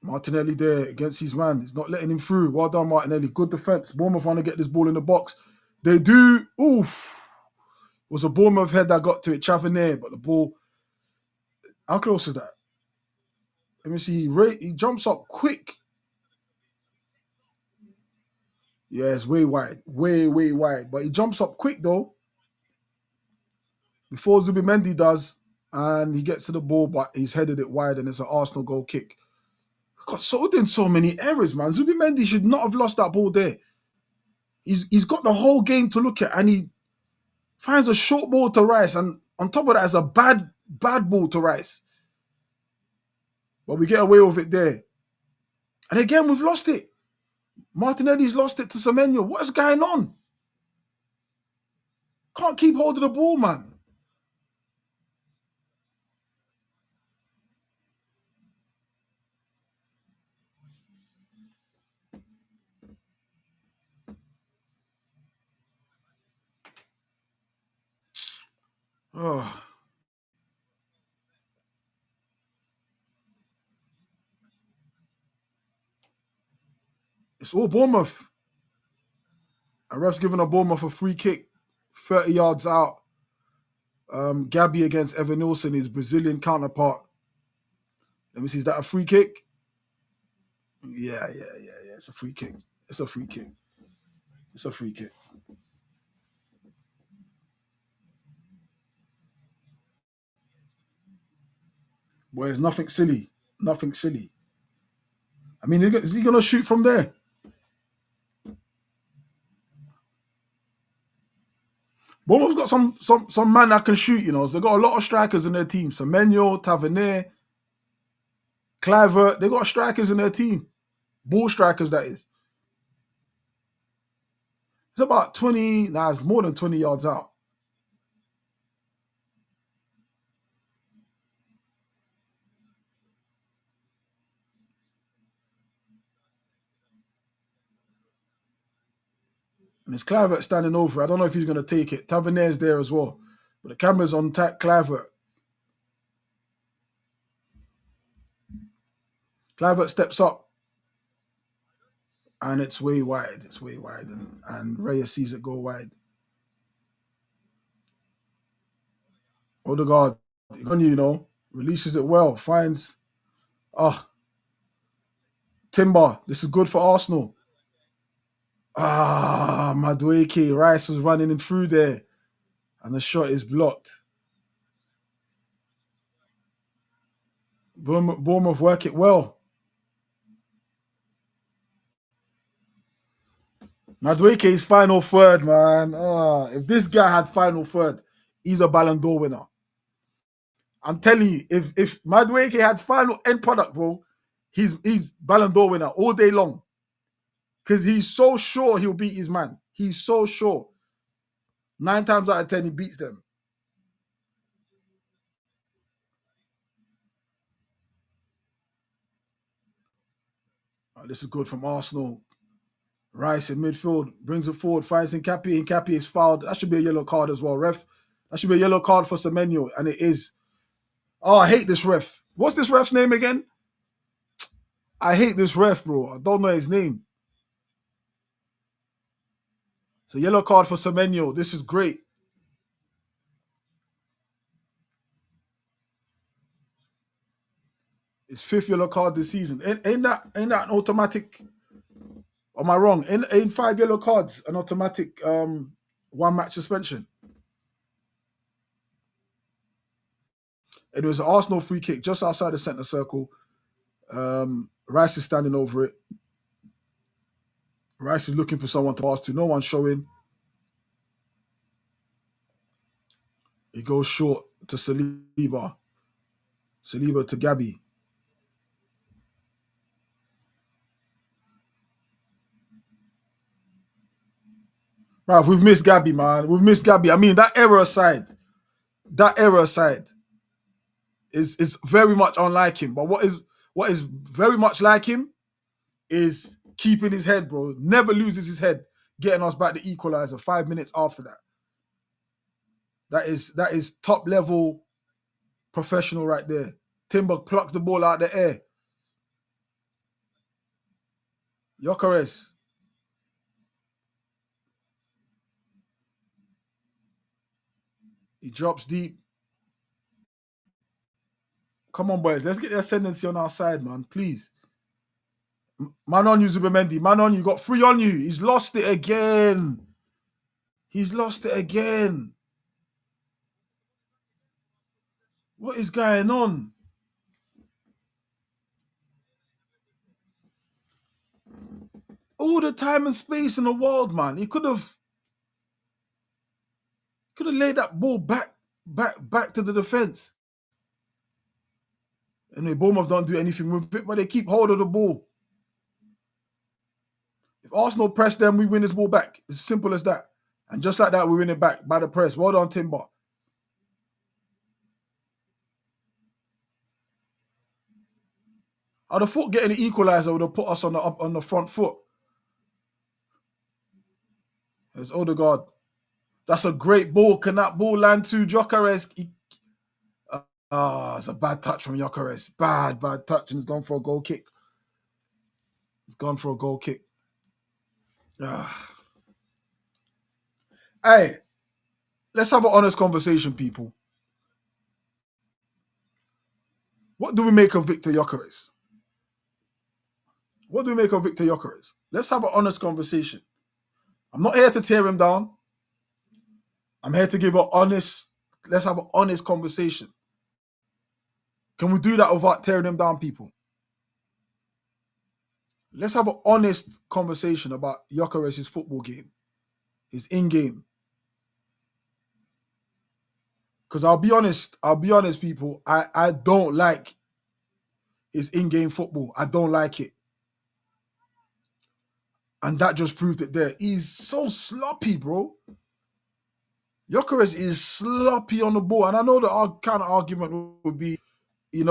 Martinelli there against his man. He's not letting him through. Well done, Martinelli. Good defense. Bournemouth want to get this ball in the box. They do. Oof. It was a Bournemouth head that got to it. Tavernier, but the ball. How close is that? Let me see. He jumps up quick. Yeah, it's way wide. Way, way wide. But he jumps up quick, though. Before Zubimendi does. And he gets to the ball, but he's headed it wide, and it's an Arsenal goal kick. Got so many errors, man. Zubimendi should not have lost that ball there. He's got the whole game to look at, and he finds a short ball to Rice, and on top of that, it's a bad ball to Rice. But we get away with it there. And again, we've lost it. Martinelli's lost it to Semenyo. What is going on? Can't keep hold of the ball, man. Oh. It's all Bournemouth. A ref's giving a Bournemouth a free kick, 30 yards out. Gabby against Evan Nilsson, his Brazilian counterpart. Let me see, is that a free kick? Yeah. It's a free kick. It's a free kick. Boy, it's nothing silly. Nothing silly. I mean, is he going to shoot from there? Bournemouth's got some man that can shoot, you know. So they've got a lot of strikers in their team. Semenyo, Tavernier, Clivert. They've got strikers in their team. Ball strikers, that is. It's about 20, it's more than 20 yards out. And it's Clivert standing over. I don't know if he's going to take it. Tavernier's there as well. But the camera's on Clivert. Clivert steps up. And it's way wide. And Reyes sees it go wide. Odegaard, releases it well. Finds Timber. This is good for Arsenal. Madueke. Rice was running him through there. And the shot is blocked. Bournemouth work it well. Madueke's final third, man. If this guy had final third, he's a Ballon d'Or winner. I'm telling you, if Madueke had final end product, bro, he's Ballon d'Or winner all day long. Because he's so sure he'll beat his man. He's so sure. 9 times out of 10, he beats them. This is good from Arsenal. Rice in midfield, brings it forward, finds Scrappy. Scrappy is fouled. That should be a yellow card as well, ref. That should be a yellow card for Semenyo, and it is. Oh, I hate this ref. What's this ref's name again? I hate this ref, bro. I don't know his name. It's a yellow card for Semenyo. This is great. His 5th yellow card this season. Ain't that an automatic? Am I wrong? Ain't 5 yellow cards an automatic 1 match suspension? And it was an Arsenal free kick just outside the centre circle. Rice is standing over it. Rice is looking for someone to pass to. No one's showing. He goes short to Saliba. Saliba to Gabby. Right, we've missed Gabby, man. We've missed Gabby. I mean, that error aside is very much unlike him. But what is very much like him is keeping his head, bro. Never loses his head, getting us back the equalizer 5 minutes after that. That is top level professional right there. Timber plucks the ball out of the air. Gyökeres. He drops deep. Come on, boys. Let's get the ascendancy on our side, man. Please. Man on you, Zubimendi. Man on you. Got 3 on you. He's lost it again. He's lost it again. What is going on? All the time and space in the world, man. He could have laid that ball back to the defense. And the Bournemouth don't do anything with it, but they keep hold of the ball. If Arsenal press them, we win this ball back. It's as simple as that. And just like that, we win it back by the press. Well done, Timber. I'd have thought getting the equaliser would have put us on the front foot. There's Odegaard. That's a great ball. Can that ball land to Gyökeres? It's a bad touch from Gyökeres. Bad touch, and it's gone for a goal kick. It's gone for a goal kick. Hey, let's have an honest conversation, people. What do we make of Victor Gyökeres? What do we make of Victor Gyökeres? Let's have an honest conversation. I'm not here to tear him down. I'm here to give let's have an honest conversation. Can we do that without tearing him down, people? Let's have an honest conversation about Gyökeres' football game, his in-game. Because I'll be honest, people, I don't like his in-game football. I don't like it. And that just proved it there. He's so sloppy, bro. Gyökeres is sloppy on the ball. And I know the kind of argument would be, he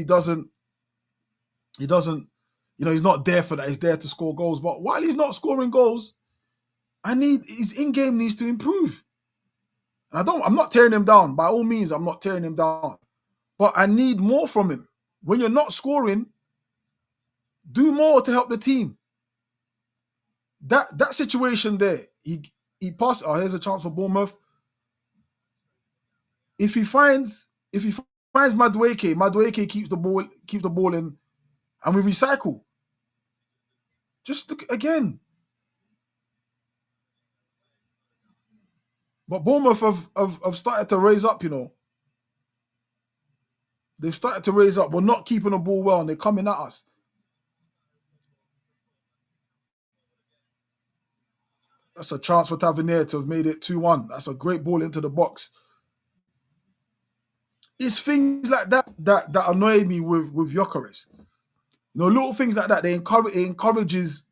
doesn't, he's not there for that. He's there to score goals. But while he's not scoring goals, his in-game needs to improve. And I'm not tearing him down. By all means, I'm not tearing him down. But I need more from him. When you're not scoring, do more to help the team. That situation there, he passed. Oh, here's a chance for Bournemouth. If he finds Madueke keeps the ball in, and we recycle. Just look again. But Bournemouth have started to raise up, They've started to raise up. We're not keeping the ball well, and they're coming at us. That's a chance for Tavernier to have made it 2-1. That's a great ball into the box. It's things like that annoy me with Gyökeres. Little things like that, it encourages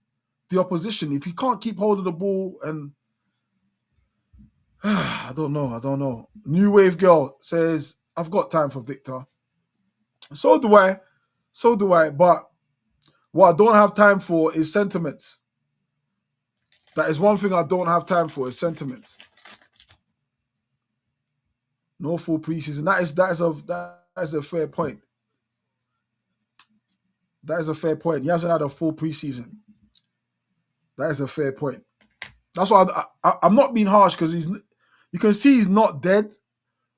the opposition. If you can't keep hold of the ball, and I don't know. New Wave Girl says, I've got time for Victor. So do I. But what I don't have time for is sentiments. That is one thing I don't have time for, is sentiments. No full preseason. That is a fair point. That is a fair point. He hasn't had a full preseason. That is a fair point. That's why I'm not being harsh, because you can see he's not dead,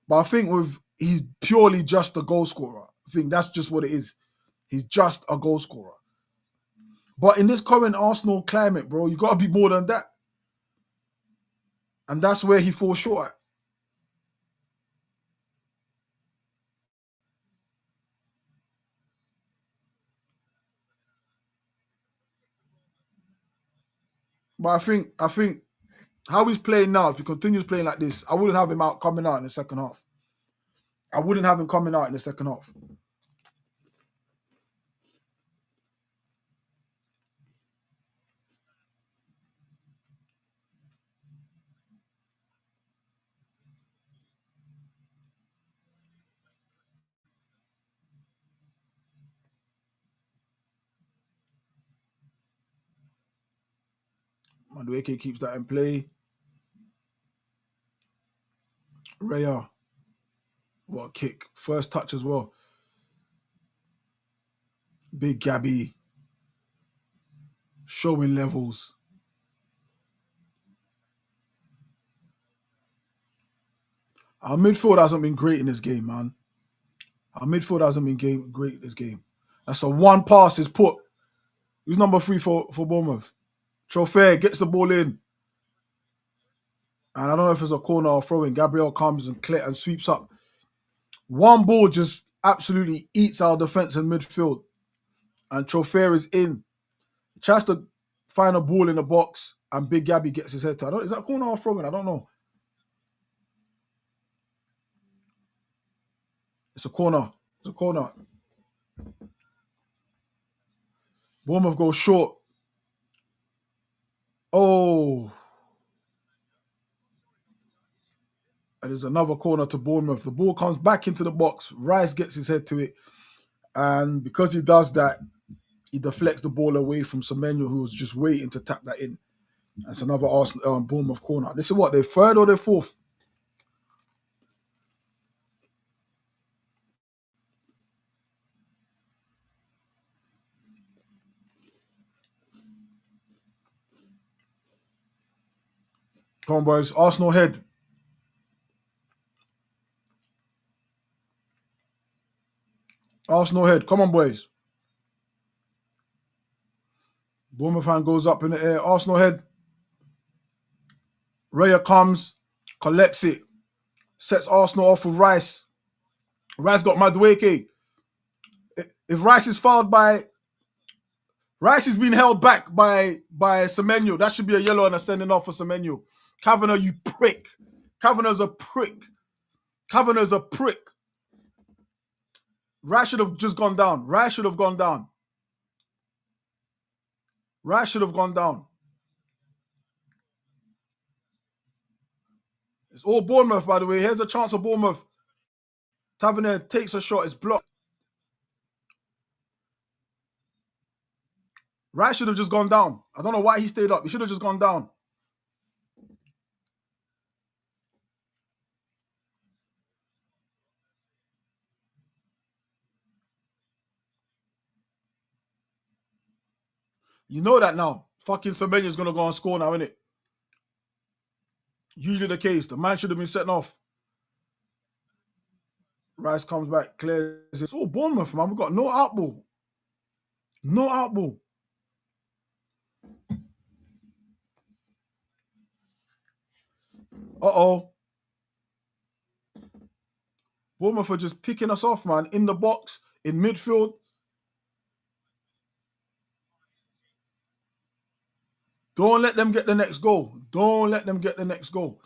but I think he's purely just a goal scorer. I think that's just what it is. He's just a goal scorer. But in this current Arsenal climate, bro, you got to be more than that. And that's where he falls short at. But I think how he's playing now, if he continues playing like this, I wouldn't have him coming out in the second half. I wouldn't have him coming out in the second half. Madueke keeps that in play. Raya, what a kick. First touch as well. Big Gabby, showing levels. Our midfield hasn't been great in this game, man. Our midfield hasn't been great in this game. That's a one pass is put. Who's number 3 for Bournemouth? Trossard gets the ball in. And I don't know if it's a corner or throw-in. Gabriel comes and sweeps up. One ball just absolutely eats our defence in midfield. And Trossard is in. He tries to find a ball in the box and Big Gabby gets his head to. Is that a corner or throw-in? I don't know. It's a corner. It's a corner. Bournemouth goes short. Oh. And there's another corner to Bournemouth. The ball comes back into the box. Rice gets his head to it. And because he does that, he deflects the ball away from Semenyo, who was just waiting to tap that in. That's another Bournemouth corner. This is what, their third or their fourth? Come on, boys. Arsenal head. Arsenal head. Come on, boys. Bournemouth hand goes up in the air. Arsenal head. Raya comes, collects it, sets Arsenal off with Rice. Rice got Madueke. If Rice is fouled by... Rice is being held back by Semenyo. That should be a yellow and a sending off for Semenyo. Kavanagh, you prick. Kavanagh's a prick. Kavanagh's a prick. Rice should have just gone down. Rice should have gone down. Rice should have gone down. It's all Bournemouth, by the way. Here's a chance for Bournemouth. Tavernier takes a shot. It's blocked. Rice should have just gone down. I don't know why he stayed up. He should have just gone down. You know that now. Fucking Semenyo's going to go and score now, innit? Usually the case. The man should have been setting off. Rice comes back, clears. It's all Bournemouth, man. We've got no outball. No outball. Uh-oh. Bournemouth are just picking us off, man. In the box, in midfield. Don't let them get the next goal. Don't let them get the next goal.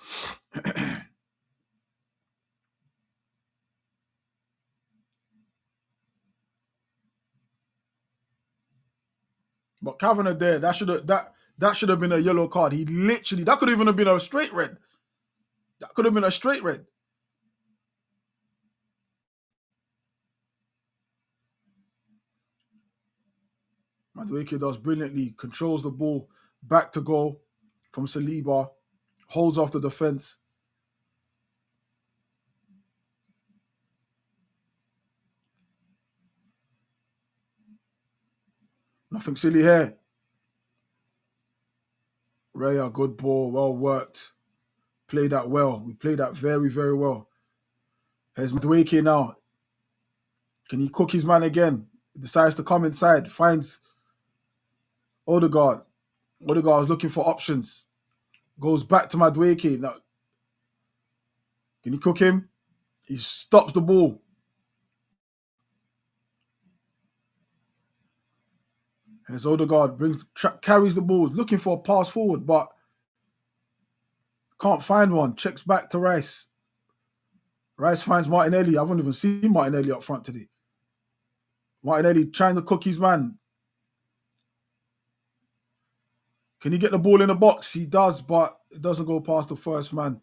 But Kavanagh there, that should have been a yellow card. He literally, that could even have been a straight red. That could have been a straight red. Madueke does brilliantly, controls the ball, back to goal from Saliba, holds off the defence. Nothing silly here. Raya, good ball, well worked. Played that well. We played that very, very well. Here's Madueke now. Can he cook his man again? He decides to come inside, finds Odegaard. Odegaard is looking for options. Goes back to Madueke. Now, can he cook him? He stops the ball. Here's Odegaard, carries the balls, looking for a pass forward, but can't find one. Checks back to Rice. Rice finds Martinelli. I haven't even seen Martinelli up front today. Martinelli trying to cook his man. Can he get the ball in the box? He does, but it doesn't go past the first man.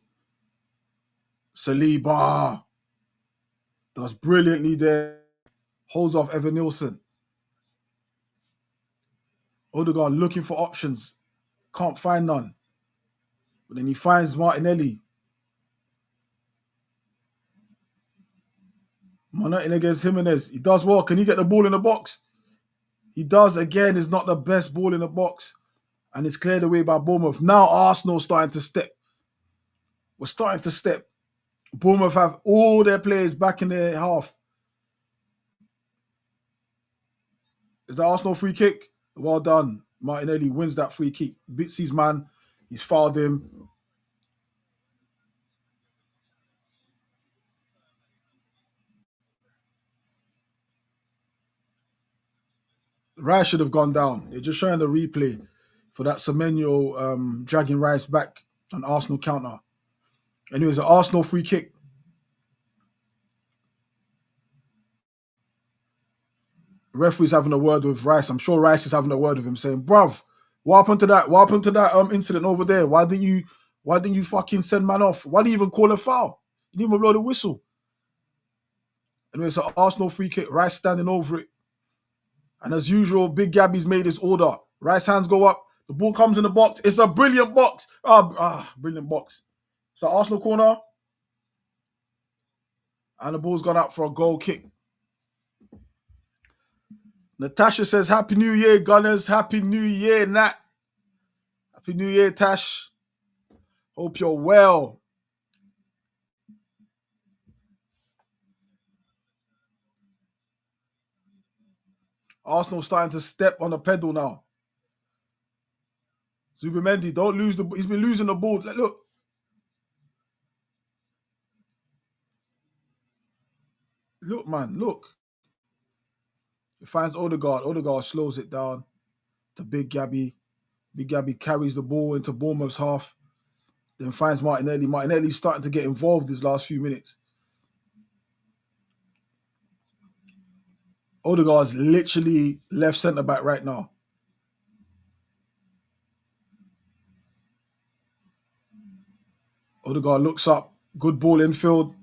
Saliba does brilliantly there. Holds off Evan Nielsen. Odegaard looking for options. Can't find none. But then he finds Martinelli. Monatin against Jimenez. He does well. Can he get the ball in the box? He does. Again, it's not the best ball in the box. And it's cleared away by Bournemouth. Now Arsenal starting to step. We're starting to step. Bournemouth have all their players back in their half. Is the Arsenal free kick? Well done. Martinelli wins that free kick. Beats his man. He's fouled him. Rice should have gone down. They're just showing the replay for that Semenyo dragging Rice back on Arsenal counter. Anyways, an Arsenal free kick. Referee's having a word with Rice. I'm sure Rice is having a word with him, saying, "Bruv, what happened to that? What happened to that incident over there? Why didn't you fucking send man off? Why didn't you even call a foul? You didn't even blow the whistle." Anyway, it's an Arsenal free kick. Rice standing over it. And as usual, Big Gabby's made his order. Rice hands go up. The ball comes in the box. It's a brilliant box. Brilliant box. It's an Arsenal corner. And the ball's gone out for a goal kick. Natasha says, "Happy New Year, Gunners. Happy New Year, Nat. Happy New Year, Tash. Hope you're well." Arsenal starting to step on the pedal now. Zubimendi, don't lose the. He's been losing the ball. Look. Look, man, look. He finds Odegaard. Odegaard slows it down to Big Gabby. Big Gabby carries the ball into Bournemouth's half. Then finds Martinelli. Martinelli's starting to get involved these last few minutes. Odegaard's literally left centre back right now. Odegaard looks up. Good ball infield.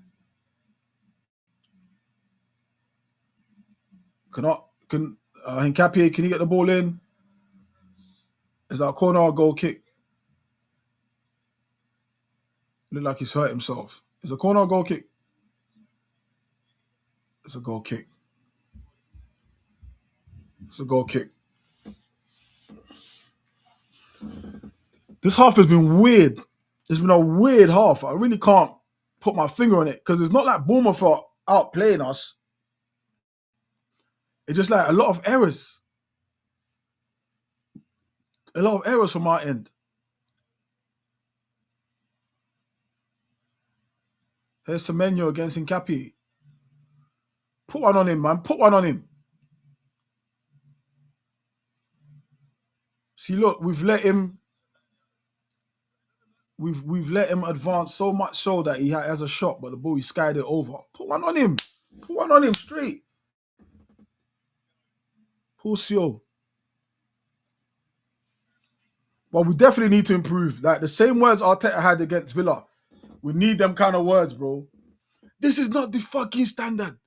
Hincapié, can he get the ball in? Is that a corner or a goal kick? Look like he's hurt himself. Is it a corner or a goal kick? It's a goal kick. It's a goal kick. This half has been weird. It's been a weird half. I really can't put my finger on it because it's not like Bournemouth are outplaying us. It's just like a lot of errors. A lot of errors from our end. Here's Semenyo against Hincapié. Put one on him, man. Put one on him. See, look, we've let him advance so much so that he has a shot, but the ball he skied it over. Put one on him. Put one on him straight. Pusio. Well, we definitely need to improve. Like the same words Arteta had against Villa. We need them kind of words, bro. This is not the fucking standard.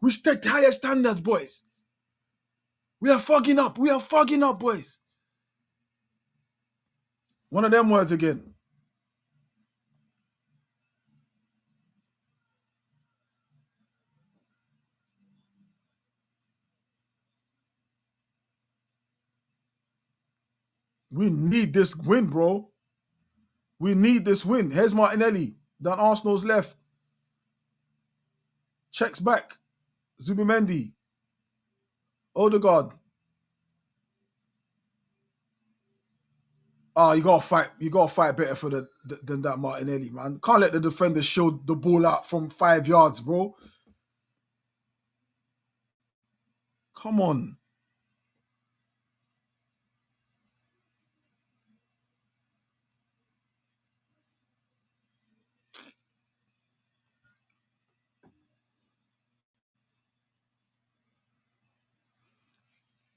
We set higher standards, boys. We are fogging up. We are fogging up, boys. One of them words again. We need this win, bro. We need this win. Here's Martinelli. Down Arsenal's left. Checks back. Zubimendi. Odegaard. You gotta fight. You gotta fight better for than that Martinelli, man. Can't let the defenders show the ball out from 5 yards, bro. Come on.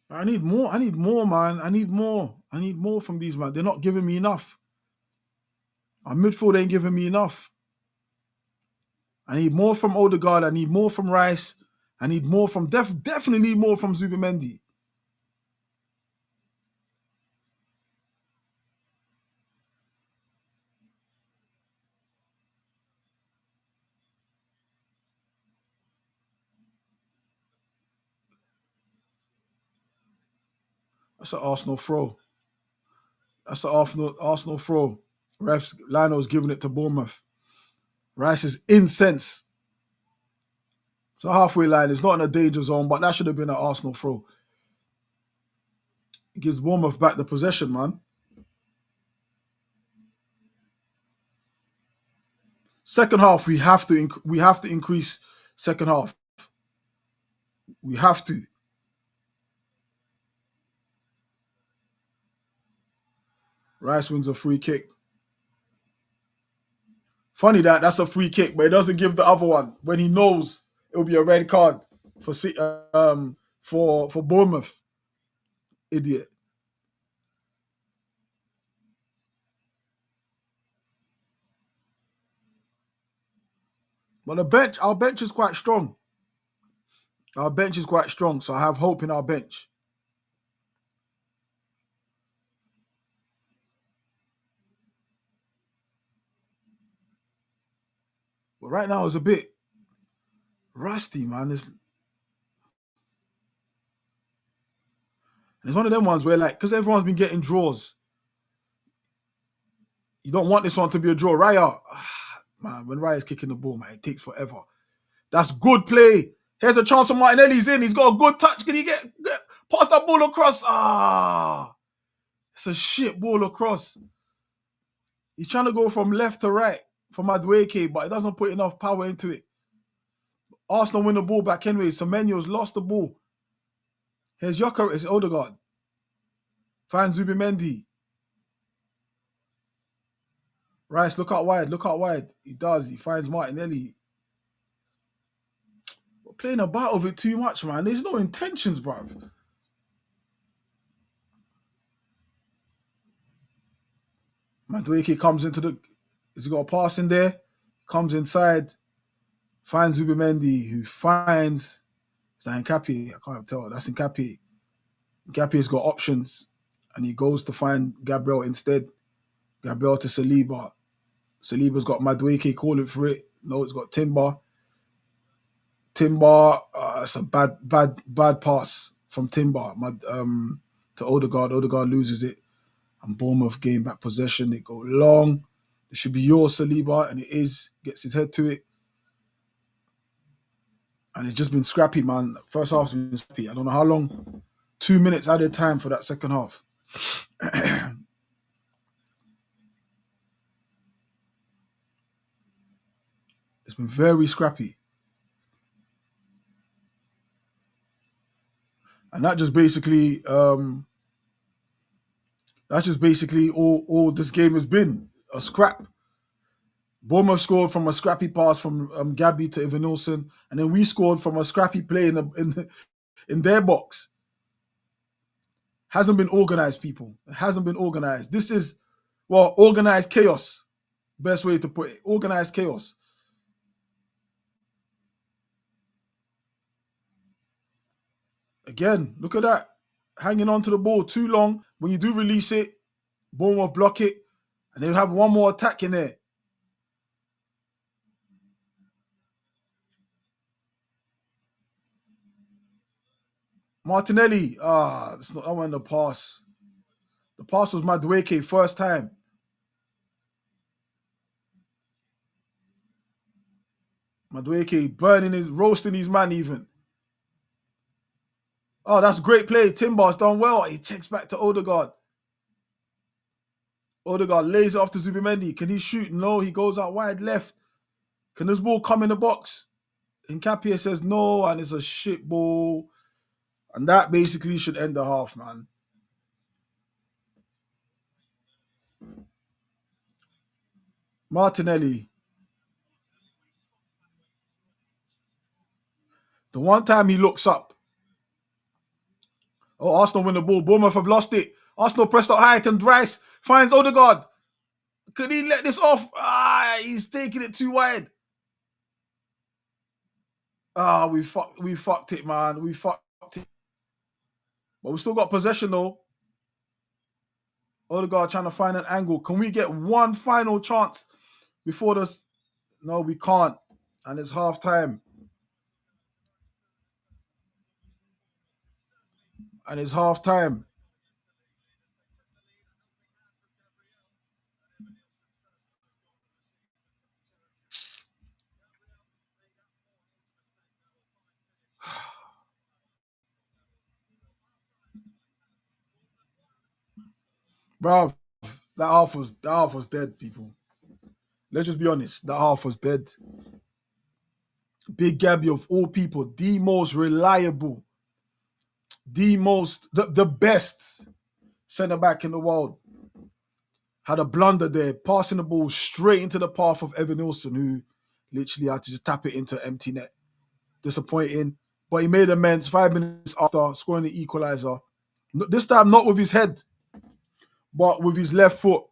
I need more. I need more, man. I need more. I need more from these man. They're not giving me enough. Our midfield ain't giving me enough. I need more from Odegaard. I need more from Rice. I need more from definitely more from Zubimendi. That's an Arsenal throw. That's an Arsenal throw. Refs Lionel's giving it to Bournemouth. Rice is incensed. So halfway line. It's not in a danger zone, but that should have been an Arsenal throw. It gives Bournemouth back the possession, man. Second half, we have to increase second half. We have to. Rice wins a free kick. Funny that's a free kick, but he doesn't give the other one when he knows it'll be a red card for for Bournemouth. Idiot. But our bench is quite strong. Our bench is quite strong, so I have hope in our bench. But right now it's a bit rusty, man. It's one of them ones where, like, because everyone's been getting draws, you don't want this one to be a draw. Raya, man, when Raya's kicking the ball, man, it takes forever. That's good play. Here's a chance for Martinelli's in. He's got a good touch. Can he get pass that ball across? It's a shit ball across. He's trying to go from left to right for Madueke, but it doesn't put enough power into it. Arsenal win the ball back anyway. Semenyo's lost the ball. Here's Yoka. It's Odegaard. Finds Zubimendi. Rice, look out wide. Look out wide. He does. He finds Martinelli. We're playing about with it too much, man. There's no intentions, bruv. Madueke comes into the... Has he got a pass in there? Comes inside. Finds Zubimendi, who finds... Is that Nkapie? I can't tell. That's Nkapie. Nkapie's got options, and he goes to find Gabriel instead. Gabriel to Saliba. Saliba's got Madueke calling for it. No, it's got Timber. It's a bad pass from Timber to Odegaard. Odegaard loses it. And Bournemouth gain back possession. They go long. It should be your Saliba, and it is. Gets his head to it. And it's just been scrappy, man. First half's been scrappy. I don't know how long. 2 minutes added time for that second half. It's been very scrappy. And that's just basically all this game has been. A scrap. Bournemouth scored from a scrappy pass from Gabby to Evan Nilsson, and then we scored from a scrappy play in their box. Hasn't been organized, people. It hasn't been organized. This is, well, organized chaos. Best way to put it. Organized chaos. Again, look at that. Hanging on to the ball too long. When you do release it, Bournemouth block it, and they have one more attack in there. Martinelli, that's not that one. The pass. The pass was Madueke first time. Madueke roasting his man even. Oh, that's great play. Timber's done well. He checks back to Odegaard. Odegaard lays it off to Zubimendi. Can he shoot? No, he goes out wide left. Can this ball come in the box? Nkapie says no, and it's a shit ball. And that basically should end the half, man. Martinelli. The one time he looks up, Oh, Arsenal win the ball. Bournemouth have lost it. Arsenal pressed up high. Can Rice finds Odegaard. Could he let this off? He's taking it too wide. We fucked it, man. We fucked it. But we still got possession though. Odegaard trying to find an angle. Can we get one final chance before this? No, we can't. And it's half time. And it's half time. Bruv, that half was dead, people. Let's just be honest. That half was dead. Big Gabby of all people, the most reliable, the best centre back in the world, had a blunder there, passing the ball straight into the path of Evan Nilsson, who literally had to just tap it into empty net. Disappointing. But he made amends 5 minutes after scoring the equaliser. This time not with his head, but with his left foot.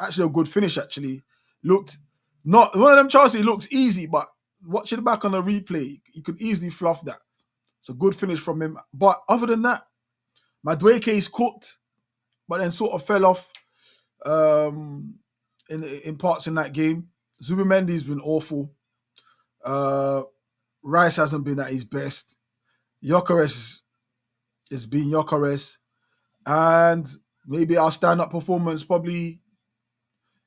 Actually a good finish, actually. Looked not one of them chances, it looks easy, but watching it back on the replay, he could easily fluff that. It's a good finish from him. But other than that, Madueke is cooked, but then sort of fell off in parts in that game. Zubimendi's been awful. Rice hasn't been at his best. Gyökeres is being Gyökeres. And maybe our stand-up performance probably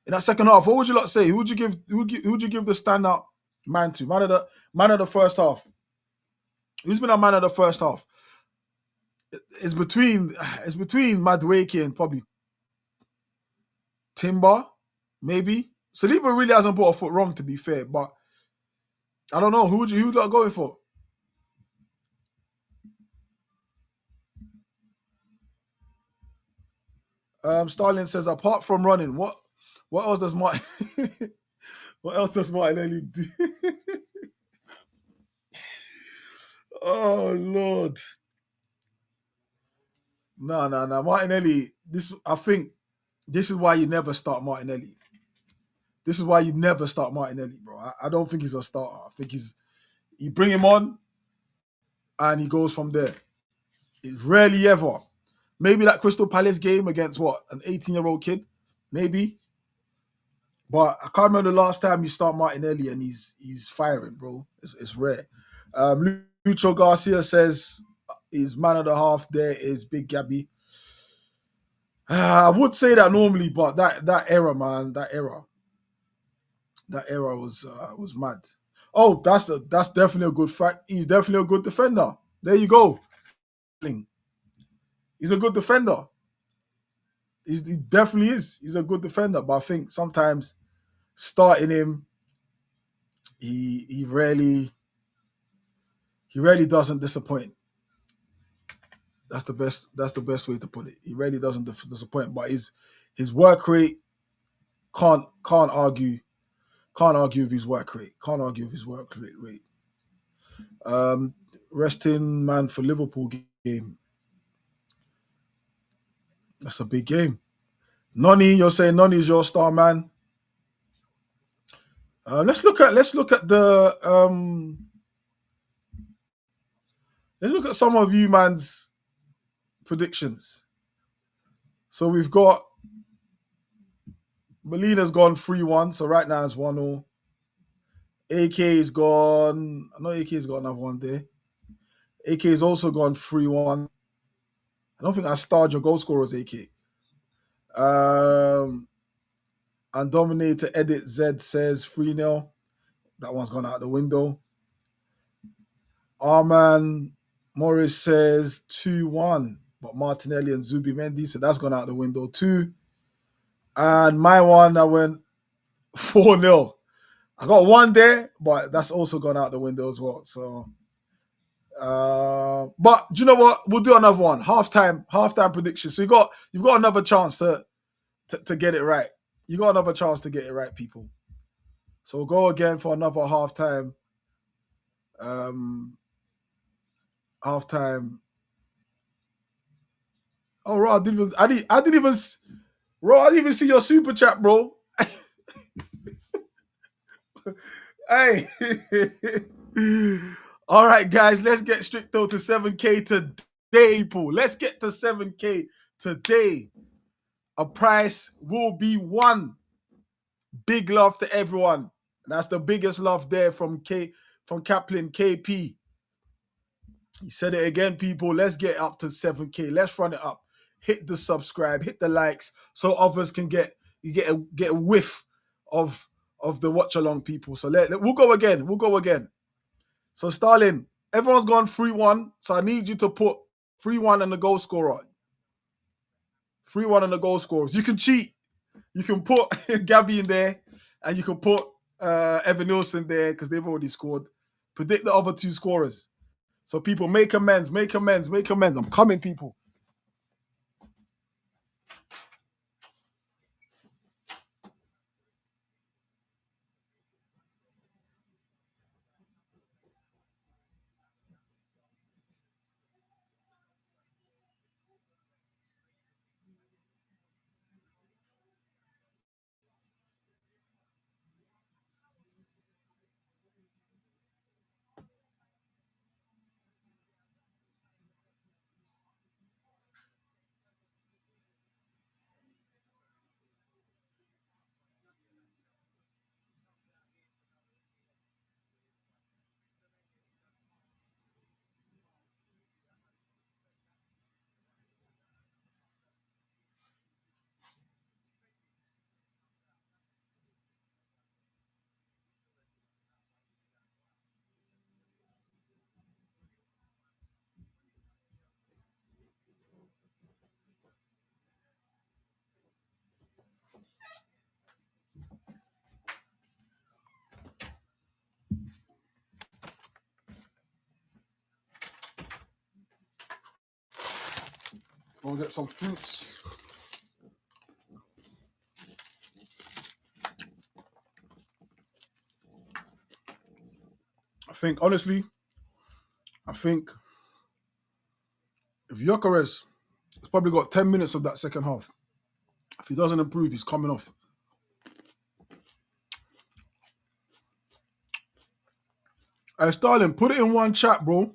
in that second half. What would you lot say? Who would you give the stand-up man to? Man of the first half. Who's been our man of the first half? It's between Madueke and probably Timber, maybe. Saliba really hasn't put a foot wrong, to be fair, but I don't know. Who would you going for? Starling says, apart from running, what else does Martin what else does Martinelli do? Oh Lord. No. Martinelli, I think this is why you never start Martinelli. This is why you never start Martinelli, bro. I don't think he's a starter. I think you bring him on and he goes from there. It's rarely ever. Maybe that Crystal Palace game against what? An 18-year-old kid? Maybe. But I can't remember the last time you start Martinelli and he's firing, bro. It's rare. Lucho Garcia says his man of the half there is Big Gabby. I would say that normally, but that era, man, that era was mad. Oh, that's definitely a good fact. He's definitely a good defender. There you go. He's a good defender. He definitely is. He's a good defender, but I think sometimes starting him, he rarely doesn't disappoint. That's the best way to put it. He really doesn't disappoint, but his work rate can't argue with his work rate. Can't argue with his work rate. Resting man for Liverpool game. That's a big game. Noni, you're saying Noni's your star man. Let's look at the let's look at some of you man's predictions. So we've got Molina's gone 3-1, so right now it's 1-0. AK's gone. I know AK's got another one there. AK's also gone 3-1. I don't think I starred your goal scorers, AK. And Dominator Edit Z says 3-0. That one's gone out the window. Arman Morris says 2-1. But Martinelli and Zubimendi, so that's gone out the window too. And my one, I went 4-0. I got one there, but that's also gone out the window as well. So, but do you know what? We'll do another one. Halftime prediction. So you've got another chance to get it right. You got another chance to get it right, people. So we'll go again for another halftime. Halftime Oh, Ro, I didn't even, Ro, I didn't even see your super chat, bro. Hey. All right, guys, let's get Stricto to 7K today, Paul. Let's get to 7K today. A price will be won. Big love to everyone. That's the biggest love there from Kaplan KP. He said it again, people. Let's get up to 7K. Let's run it up. Hit the subscribe, hit the likes, so others can get a whiff of the watch along, people. So we'll go again. We'll go again. So Starling, everyone's gone 3-1. So I need you to put 3-1 and the goal scorer. 3-1 and the goal scorers. You can cheat. You can put Gabby in there, and you can put Evan Nielsen there because they've already scored. Predict the other two scorers. So people, make amends, make amends, make amends. I'm coming, people. I'll get some fruits. Honestly, I think if Gyökeres has probably got 10 minutes of that second half, if he doesn't improve, he's coming off. Hey, Starling, put it in one chat, bro.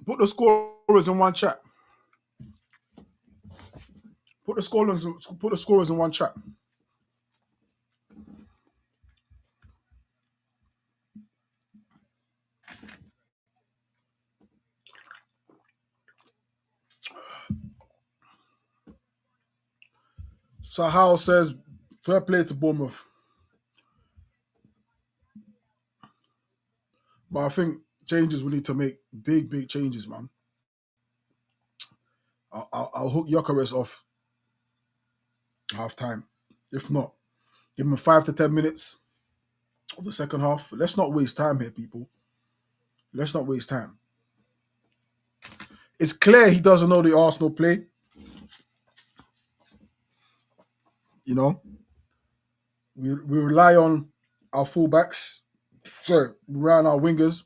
Put the scorers in one chat. Put the scorers in one chat. Sahal says, fair play to Bournemouth. But I think changes we need to make. Big changes, man. I'll hook Gyökeres off half time. If not, give him 5 to 10 minutes of the second half. Let's not waste time here, people. Let's not waste time. It's clear he doesn't know the Arsenal play. You know, we rely on our fullbacks. Sorry, we rely on our wingers.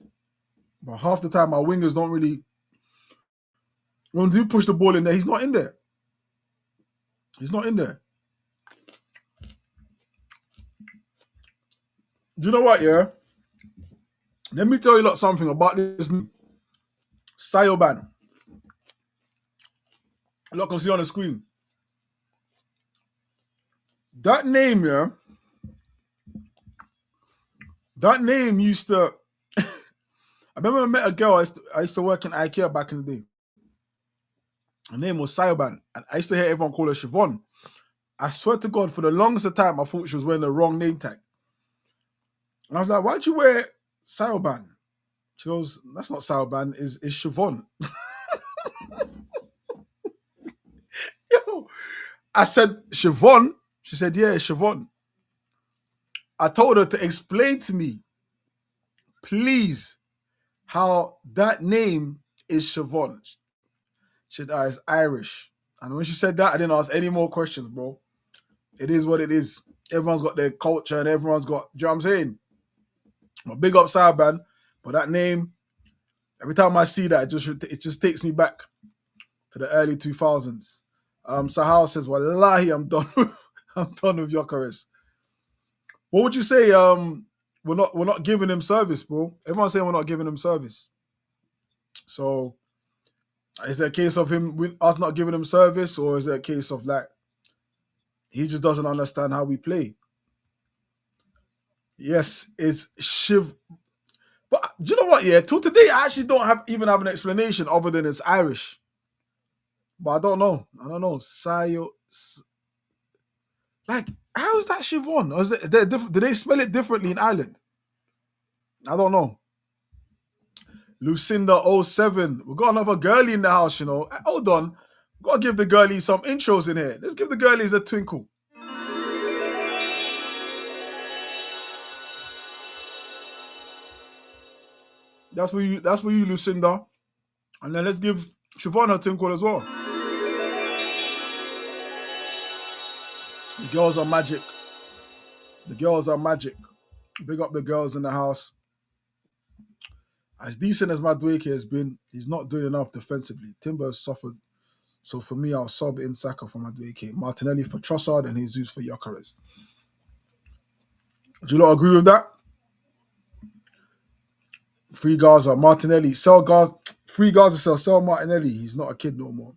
But half the time, our wingers don't really. When they push the ball in there, he's not in there. He's not in there. Do you know what, yeah? Let me tell you lot something about this Sayoban. A lot can see on the screen. That name, yeah. That name used to. I remember I met a girl. I used to work in IKEA back in the day. Her name was Sayoban, and I used to hear everyone call her Siobhan. I swear to God, for the longest time, I thought she was wearing the wrong name tag. And I was like, why'd you wear Sayoban? She goes, that's not Sayoban, it's Siobhan. Yo, I said, Siobhan? She said, yeah, Siobhan. I told her to explain to me, please, how that name is Siobhan. She said, it's Irish. And when she said that, I didn't ask any more questions, bro. It is what it is. Everyone's got their culture and everyone's got, do you know what I'm saying? Well, big up Sayoban, but that name, every time I see that, it just takes me back. to the early 2000s. Sahal says, "Wallahi, I'm done. I'm done with Gyökeres." What would you say? We're not giving him service, bro. Everyone's saying we're not giving him service. So, is it a case of us not giving him service, or is it a case of like he just doesn't understand how we play? Yes, it's Shiv. But do you know what? Yeah, till today, I actually don't even have an explanation other than it's Irish. But I don't know. Sayo. Like, how is that Siobhan? Or is there do they spell it differently in Ireland? I don't know. Lucinda07. We've got another girlie in the house, you know. Hold on. We've got to give the girlies some intros in here. Let's give the girlies a twinkle. That's for you, Lucinda. And then let's give Siobhan a twinkle as well. The girls are magic. The girls are magic. Big up the girls in the house. As decent as Madueke has been, he's not doing enough defensively. Timber has suffered. So for me, I'll sub in Saka for Madueke, Martinelli for Trossard, and Jesus for Gyökeres. Do you not agree with that? Free Gaza, Martinelli, sell Gaza. Free Gaza, sell Martinelli. He's not a kid no more.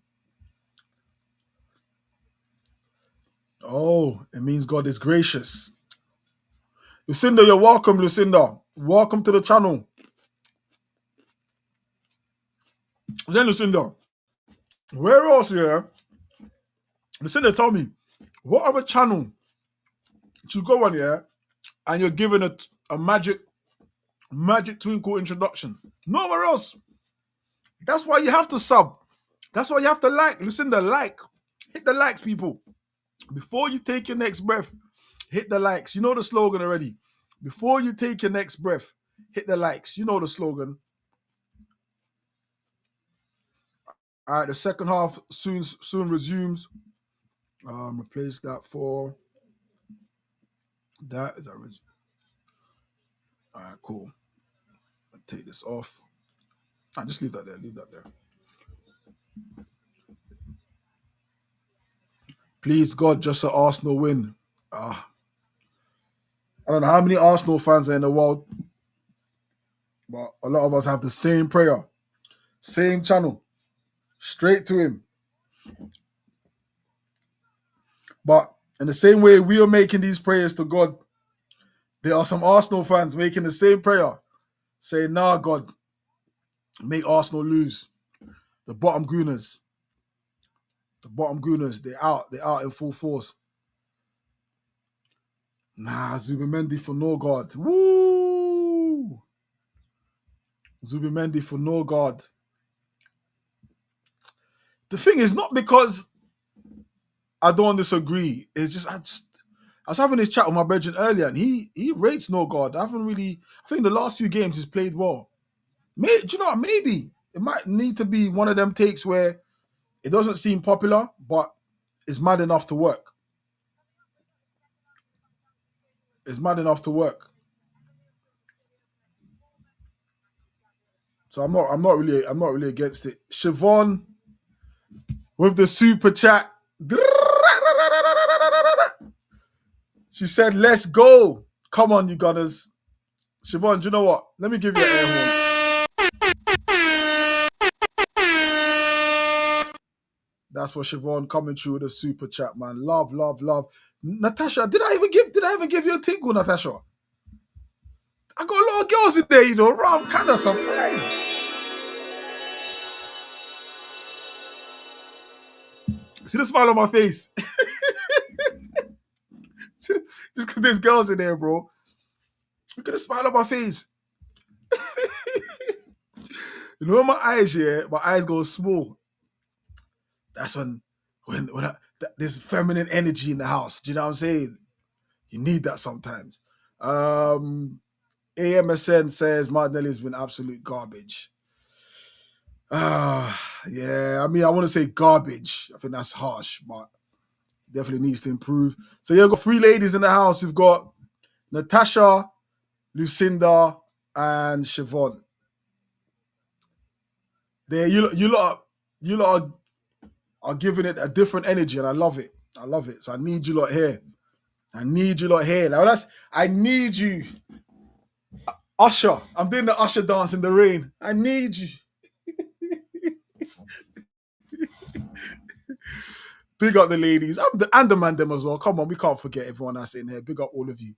Oh, it means God is gracious. Lucinda, you're welcome, Lucinda. Welcome to the channel. Then Lucinda, where else here? Lucinda, tell me, what other channel to go on here and you're given a magic twinkle introduction? Nowhere else. That's why you have to sub. That's why you have to like. Lucinda, like. Hit the likes, people. Before you take your next breath, hit the likes. You know the slogan already. Before you take your next breath, hit the likes. You know the slogan. All right, the second half soon resumes. Replace that for that. Is that all right? Cool. I'll take this off. Just leave that there. Leave that there. Please, God, just an Arsenal win. I don't know how many Arsenal fans are in the world, but a lot of us have the same prayer, same channel, straight to him. But in the same way we are making these prayers to God, there are some Arsenal fans making the same prayer, saying, "Nah, God, make Arsenal lose." The bottom gooners, they're out in full force. Nah, Zubimendi for no God. Woo! Zubimendi for no God. The thing is, not because I don't disagree. It's just I was having this chat with my brethren earlier, and he rates no God. I think the last few games he's played well. Do you know what? Maybe it might need to be one of them takes where it doesn't seem popular, but it's mad enough to work. It's mad enough to work. So I'm not really against it. Siobhan with the super chat. She said, "Let's go. Come on, you Gunners." Siobhan, do you know what? Let me give you an air horn. That's for Siobhan coming through with a super chat, man. Love, love, love. Natasha, did I even give you a tinkle, Natasha? I got a lot of girls in there, you know. I'm kind of surprised. See the smile on my face? Just because there's girls in there, bro. Look at the smile on my face. You know, my eyes go small. That's when there's feminine energy in the house. Do you know what I'm saying? You need that sometimes. AMSN says Martinelli's been absolute garbage. Yeah, I mean, I want to say garbage. I think that's harsh, but definitely needs to improve. So you've got three ladies in the house. You've got Natasha, Lucinda, and Siobhan. There, you lot are giving it a different energy, and I love it. I love it. So I need you lot here. I need you lot here. Now I need you. Usher. I'm doing the Usher dance in the rain. I need you. Big up the ladies. And the man them as well. Come on, we can't forget everyone that's in here. Big up all of you.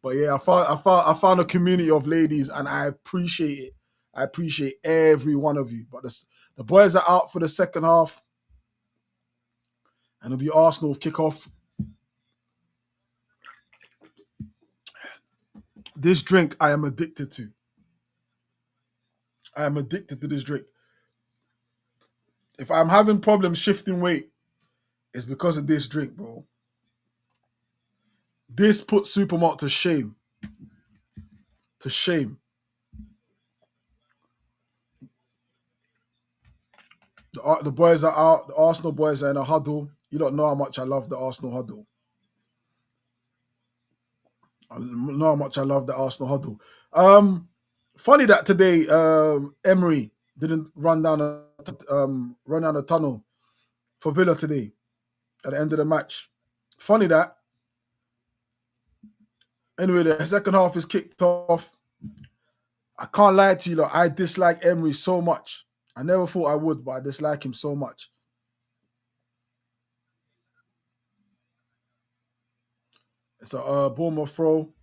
But yeah, I found a community of ladies, and I appreciate it. I appreciate every one of you. But the boys are out for the second half, and it'll be Arsenal kickoff. This drink I am addicted to. I am addicted to this drink. If I'm having problems shifting weight, it's because of this drink, bro. This puts Supermart to shame. To shame. The boys are out. The Arsenal boys are in a huddle. You don't know how much I love the Arsenal huddle. I know how much I love the Arsenal huddle. Funny that today Emery didn't run down a tunnel for Villa today at the end of the match. Funny that. Anyway, the second half is kicked off. I can't lie to you, look, I dislike Emery so much. I never thought I would, but I dislike him so much. It's a Bournemouth throw.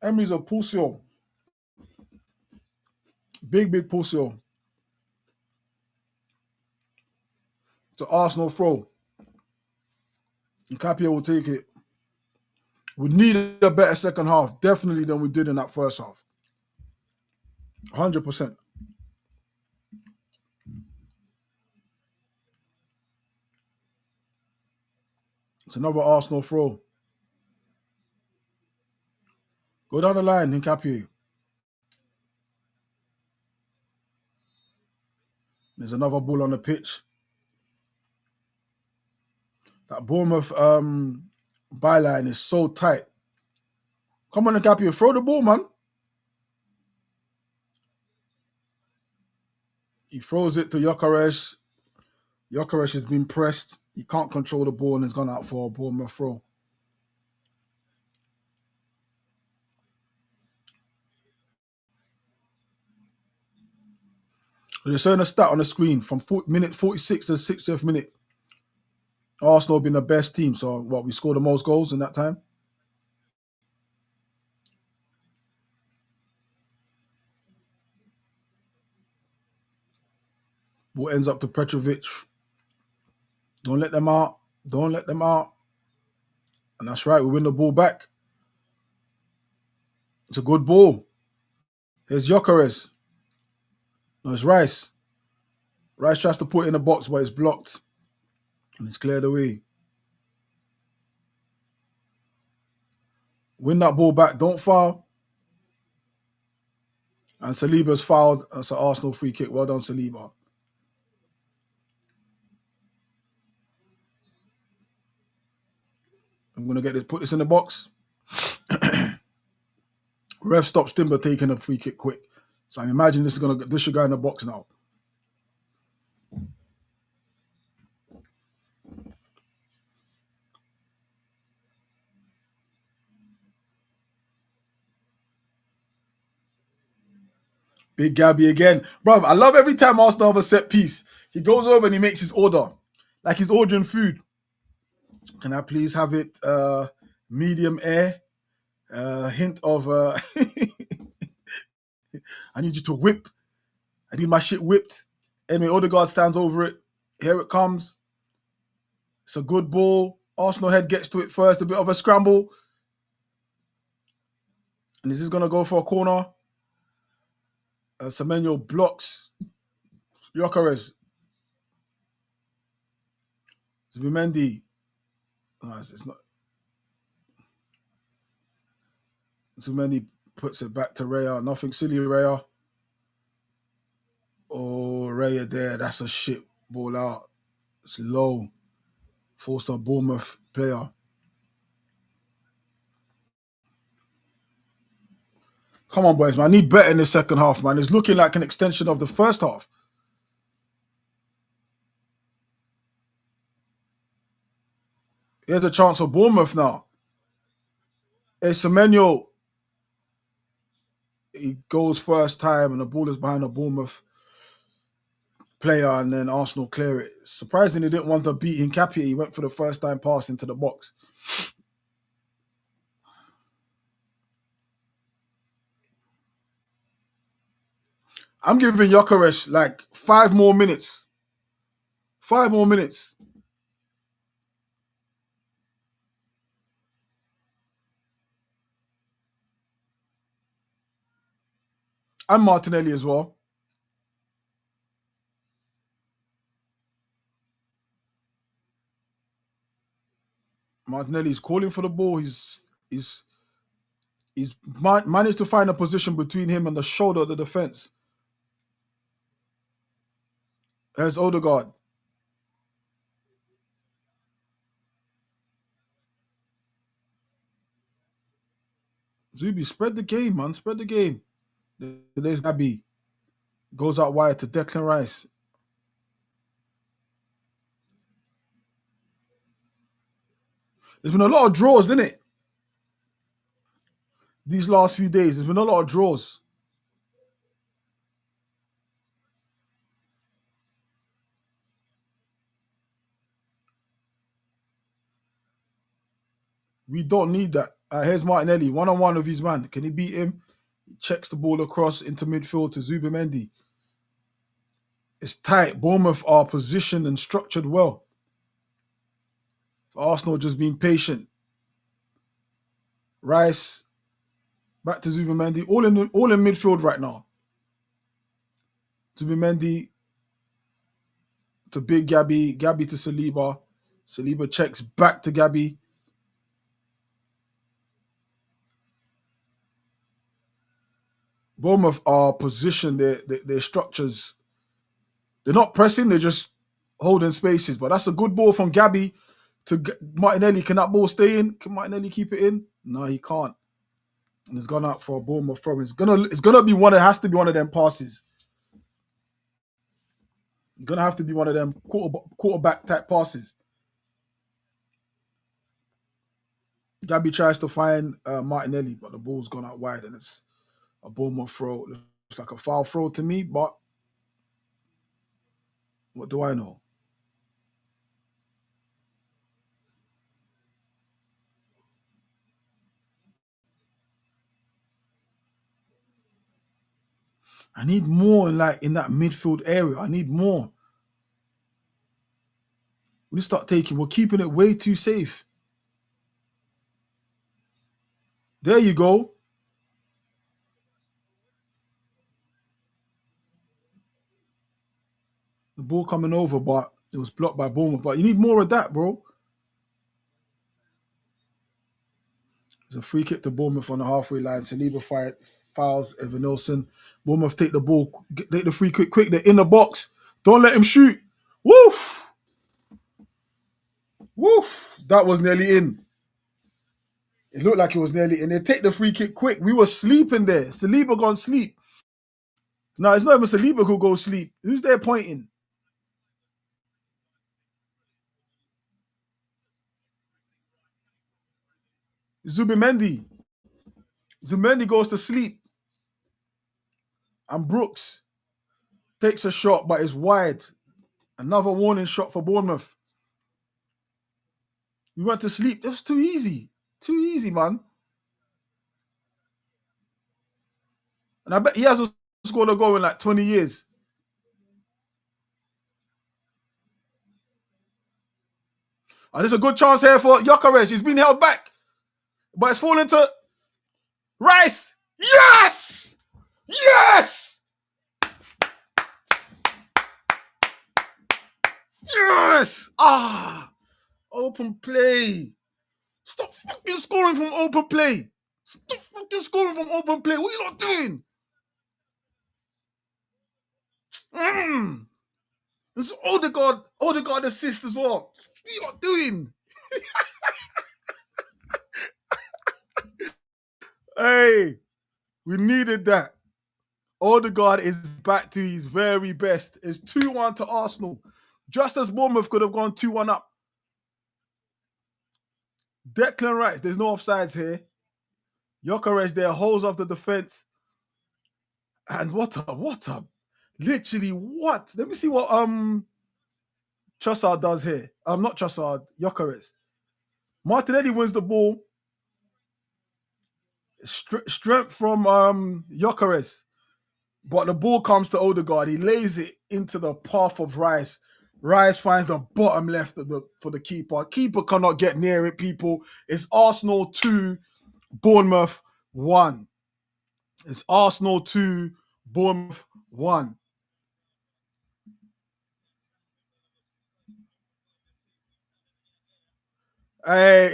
Emery's a Pusio. Big Pusio. It's an Arsenal throw. And Capia will take it. We need a better second half, definitely, than we did in that first half. 100%. It's another Arsenal throw. Go down the line, Hincapié. There's another ball on the pitch. That Bournemouth byline is so tight. Come on, Hincapié, throw the ball, man. He throws it to Gyökeres. Gyökeres has been pressed. He can't control the ball and has gone out for a Bournemouth throw. They're showing a stat on the screen from minute 46 to the 60th minute. Arsenal have been the best team. So, we scored the most goals in that time? Ball ends up to Petrovic. Don't let them out. Don't let them out. And that's right, we win the ball back. It's a good ball. Here's Gyökeres. No, it's Rice. Rice tries to put it in the box, but it's blocked. And it's cleared away. Win that ball back. Don't foul. And Saliba's fouled. That's an Arsenal free kick. Well done, Saliba. I'm going to put this in the box. Ref stops Timber taking a free kick quick. So I imagine this should go in the box now. Big Gabby again. Bro, I love every time Arsenal have a set piece. He goes over and he makes his order. Like he's ordering food. Can I please have it medium air? Hint of I need you to whip. I need my shit whipped. Anyway, Odegaard stands over it. Here it comes. It's a good ball. Arsenal head gets to it first. A bit of a scramble. And is this going to go for a corner? Semenyo blocks Gyökeres. Zubimendi. No, it's not. Zubimendi puts it back to Raya. Nothing silly, Raya. Oh, Raya there. That's a shit ball out. It's low. Forced a Bournemouth player. Come on, boys, man. I need better in the second half, man. It's looking like an extension of the first half. Here's a chance for Bournemouth now. Hey, Semenyo, he goes first time and the ball is behind the Bournemouth player and then Arsenal clear it. Surprisingly, they didn't want to beat Hincapié. He went for the first time pass into the box. I'm giving Gyökeres like 5 more minutes. 5 more minutes. And Martinelli as well. Martinelli's calling for the ball. He's managed to find a position between him and the shoulder of the defense. There's Odegaard. Zubi, spread the game, man. Spread the game. There's Gabi. Goes out wide to Declan Rice. There's been a lot of draws, isn't it? These last few days, there's been a lot of draws. We don't need that. Here's Martinelli, one-on-one with his man. Can he beat him? He checks the ball across into midfield to Zubimendi. It's tight. Bournemouth are positioned and structured well. Arsenal just being patient. Rice, back to Zubimendi. All in midfield right now. Zubimendi to Big Gabby. Gabby to Saliba. Saliba checks back to Gabby. Bournemouth are positioned, their structures. They're not pressing, they're just holding spaces. But that's a good ball from Gabby to Martinelli. Can that ball stay in? Can Martinelli keep it in? No, he can't. And it's gone out for a Bournemouth throw. It's gonna be one. It has to be one of them passes. It's gonna have to be one of them quarterback type passes. Gabby tries to find Martinelli, but the ball's gone out wide, and it's a Bournemouth throw. Looks like a foul throw to me, but what do I know? I need more in that midfield area. I need more. We start taking. We're keeping it way too safe. There you go. The ball coming over, but it was blocked by Bournemouth. But you need more of that, bro. There's a free kick to Bournemouth on the halfway line. Saliba fouls Evan Nelson. Bournemouth take the ball, take the free kick quick. They're in the box. Don't let him shoot. Woof! Woof! That was nearly in. It looked like it was nearly in. They take the free kick quick. We were sleeping there. Saliba gone sleep. No, it's not even Saliba who goes sleep. Who's there pointing? Zubimendi. Zubimendi goes to sleep. And Brooks takes a shot, but it's wide. Another warning shot for Bournemouth. We went to sleep. It was too easy. Too easy, man. And I bet he hasn't scored a goal in like 20 years. And there's a good chance here for Gyökeres. He's been held back. But it's fallen to Rice. Yes! Yes! Yes! Open play. Stop fucking scoring from open play. Stop fucking scoring from open play. What are you not doing? This is Odegaard assist as well. What are you not doing? Hey. We needed that. Odegaard is back to his very best. It's 2-1 to Arsenal. Just as Bournemouth could have gone 2-1 up. Declan Rice, there's no offsides here. Gyökeres there holds off the defense. And what a, literally what? Let me see what Trossard does here. Not Trossard, Gyökeres. Martinelli wins the ball. Strength from Gyökeres. But the ball comes to Odegaard. He lays it into the path of Rice. Rice finds the bottom left for the keeper. Keeper cannot get near it, people. It's Arsenal 2, Bournemouth 1. It's Arsenal 2, Bournemouth 1. Hey,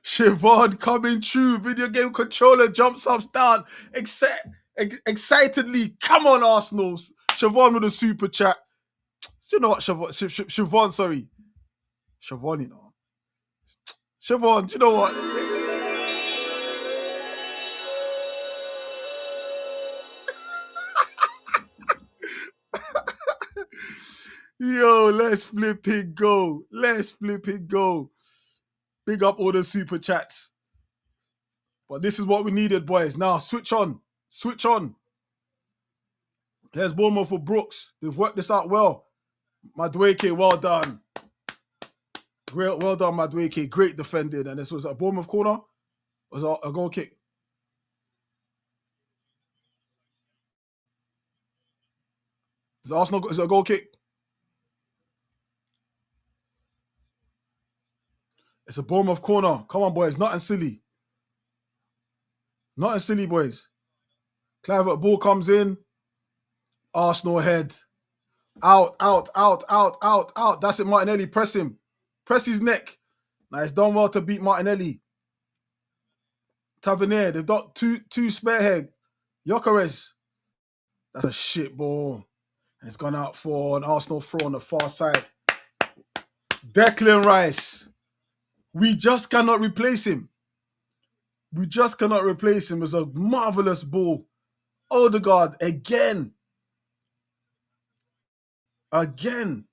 Siobhan coming through. Video game controller jumps up down excitedly. Come on, Arsenal. Siobhan with a super chat. You know what, Siobhan, sorry. Siobhan, you know. Siobhan, you know what? Yo, let's flip it go. Let's flip it go. Big up all the super chats. But this is what we needed, boys. Now, switch on. Switch on. Here's Bournemouth for Brooks. They've worked this out well. Madueke, well done. Well done, Madueke. Great defending. And this was a Bournemouth corner. Was a goal kick. Is Arsenal? Is it a goal kick? It's a Bournemouth corner. Come on, boys. Nothing silly. Nothing silly, boys. Clivert ball comes in. Arsenal head. Out. That's it, Martinelli. Press him. Press his neck. Now, it's done well to beat Martinelli. Tavernier, they've got two spare head. Gyökeres. That's a shit ball. And it's gone out for an Arsenal throw on the far side. Declan Rice. We just cannot replace him. We just cannot replace him. It's a marvelous ball. Odegaard again. Again.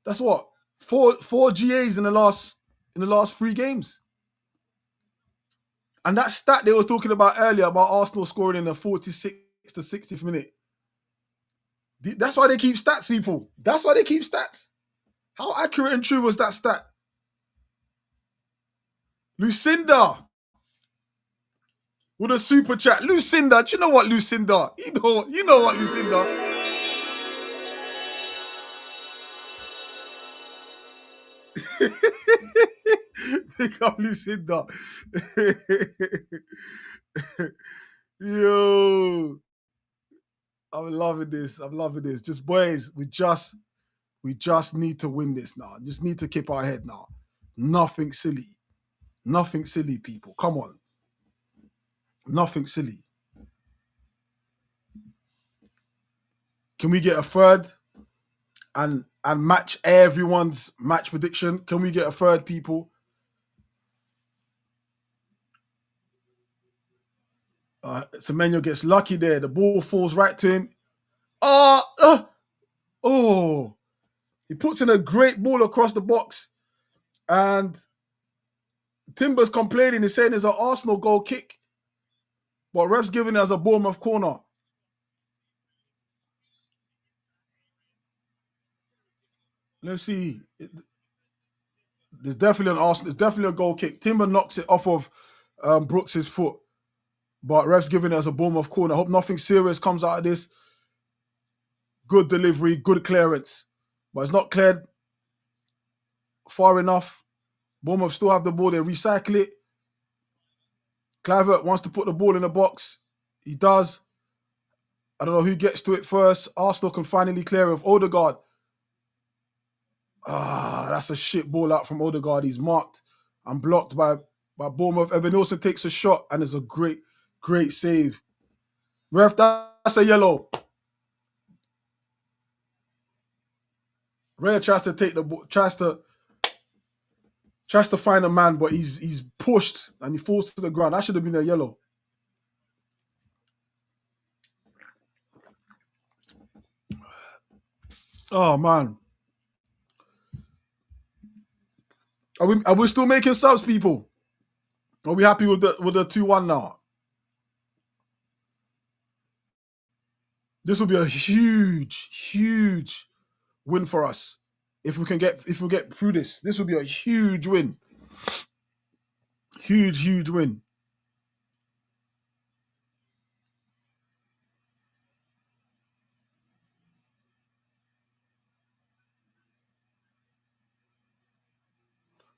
That's what? Four GAs in the last 3 games. And that stat they was talking about earlier about Arsenal scoring in the 46th to 60th minute. That's why they keep stats, people. That's why they keep stats. How accurate and true was that stat? Lucinda with a super chat. Lucinda, do you know what, Lucinda? You know what, Lucinda? Pick up Lucinda. Yo. I'm loving this. Just, boys, we just need to win this now. Just need to keep our head now. Nothing silly. Nothing silly, people. Come on. Nothing silly. Can we get a third and match everyone's match prediction? Can we get a third, people? Semenyo gets lucky there. The ball falls right to him. Oh! He puts in a great ball across the box. And Timber's complaining. He's saying it's an Arsenal goal kick. But ref's giving it as a Bournemouth corner. Let's see. There's definitely an Arsenal. There's definitely a goal kick. Timber knocks it off of Brooks' foot. But ref's giving it as a Bournemouth corner. I hope nothing serious comes out of this. Good delivery, good clearance. But it's not cleared far enough. Bournemouth still have the ball. They recycle it. Clivert wants to put the ball in the box. He does. I don't know who gets to it first. Arsenal can finally clear it with Odegaard. That's a shit ball out from Odegaard. He's marked and blocked by Bournemouth. Evan Nielsen takes a shot and it's a great save. Ref, that's a yellow. Raya tries to take the ball, tries to find a man, but he's pushed and he falls to the ground. That should have been a yellow. Oh man, are we still making subs, people? Are we happy with the 2-1 now? This will be a huge, huge win for us if we get through this. This will be a huge win, huge, huge win.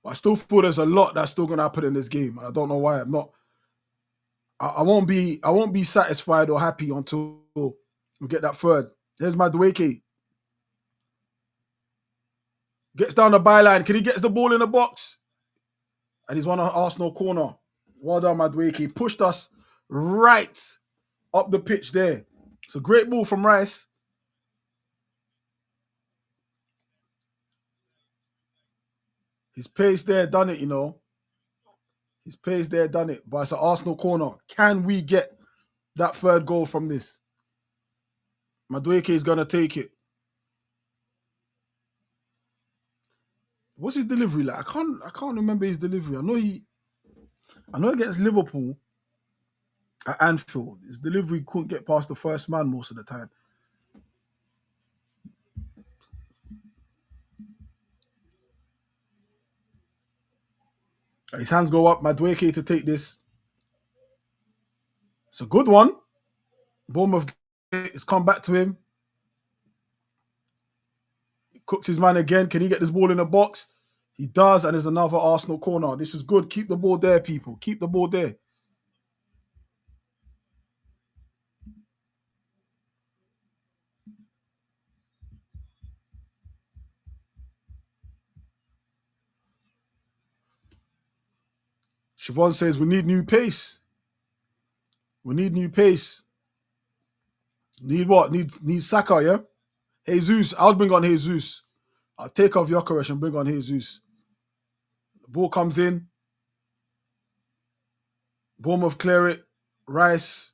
But I still feel there's a lot that's still gonna happen in this game, and I don't know why. I'm not. I won't be. I won't be satisfied or happy until we get that third. There's Madueke. Gets down the byline. Can he get the ball in the box? And he's one on Arsenal corner. Well done, Madueke. Pushed us right up the pitch there. It's a great ball from Rice. His pace there done it, you know. His pace there done it. But it's an Arsenal corner. Can we get that third goal from this? Madueke is gonna take it. What's his delivery like? I can't remember his delivery. I know against Liverpool at Anfield, his delivery couldn't get past the first man most of the time. His hands go up, Madueke to take this. It's a good one. Bournemouth it's come back to him. Cooks his man again. Can he get this ball in the box? He does, and there's another Arsenal corner. This is good. Keep the ball there, people. Keep the ball there. Siobhan says we need new pace. We need new pace. Need what? Need Saka, yeah? Jesus. I'll bring on Jesus. I'll take off Yokeresh and bring on Jesus. The ball comes in. Bournemouth clear it. Rice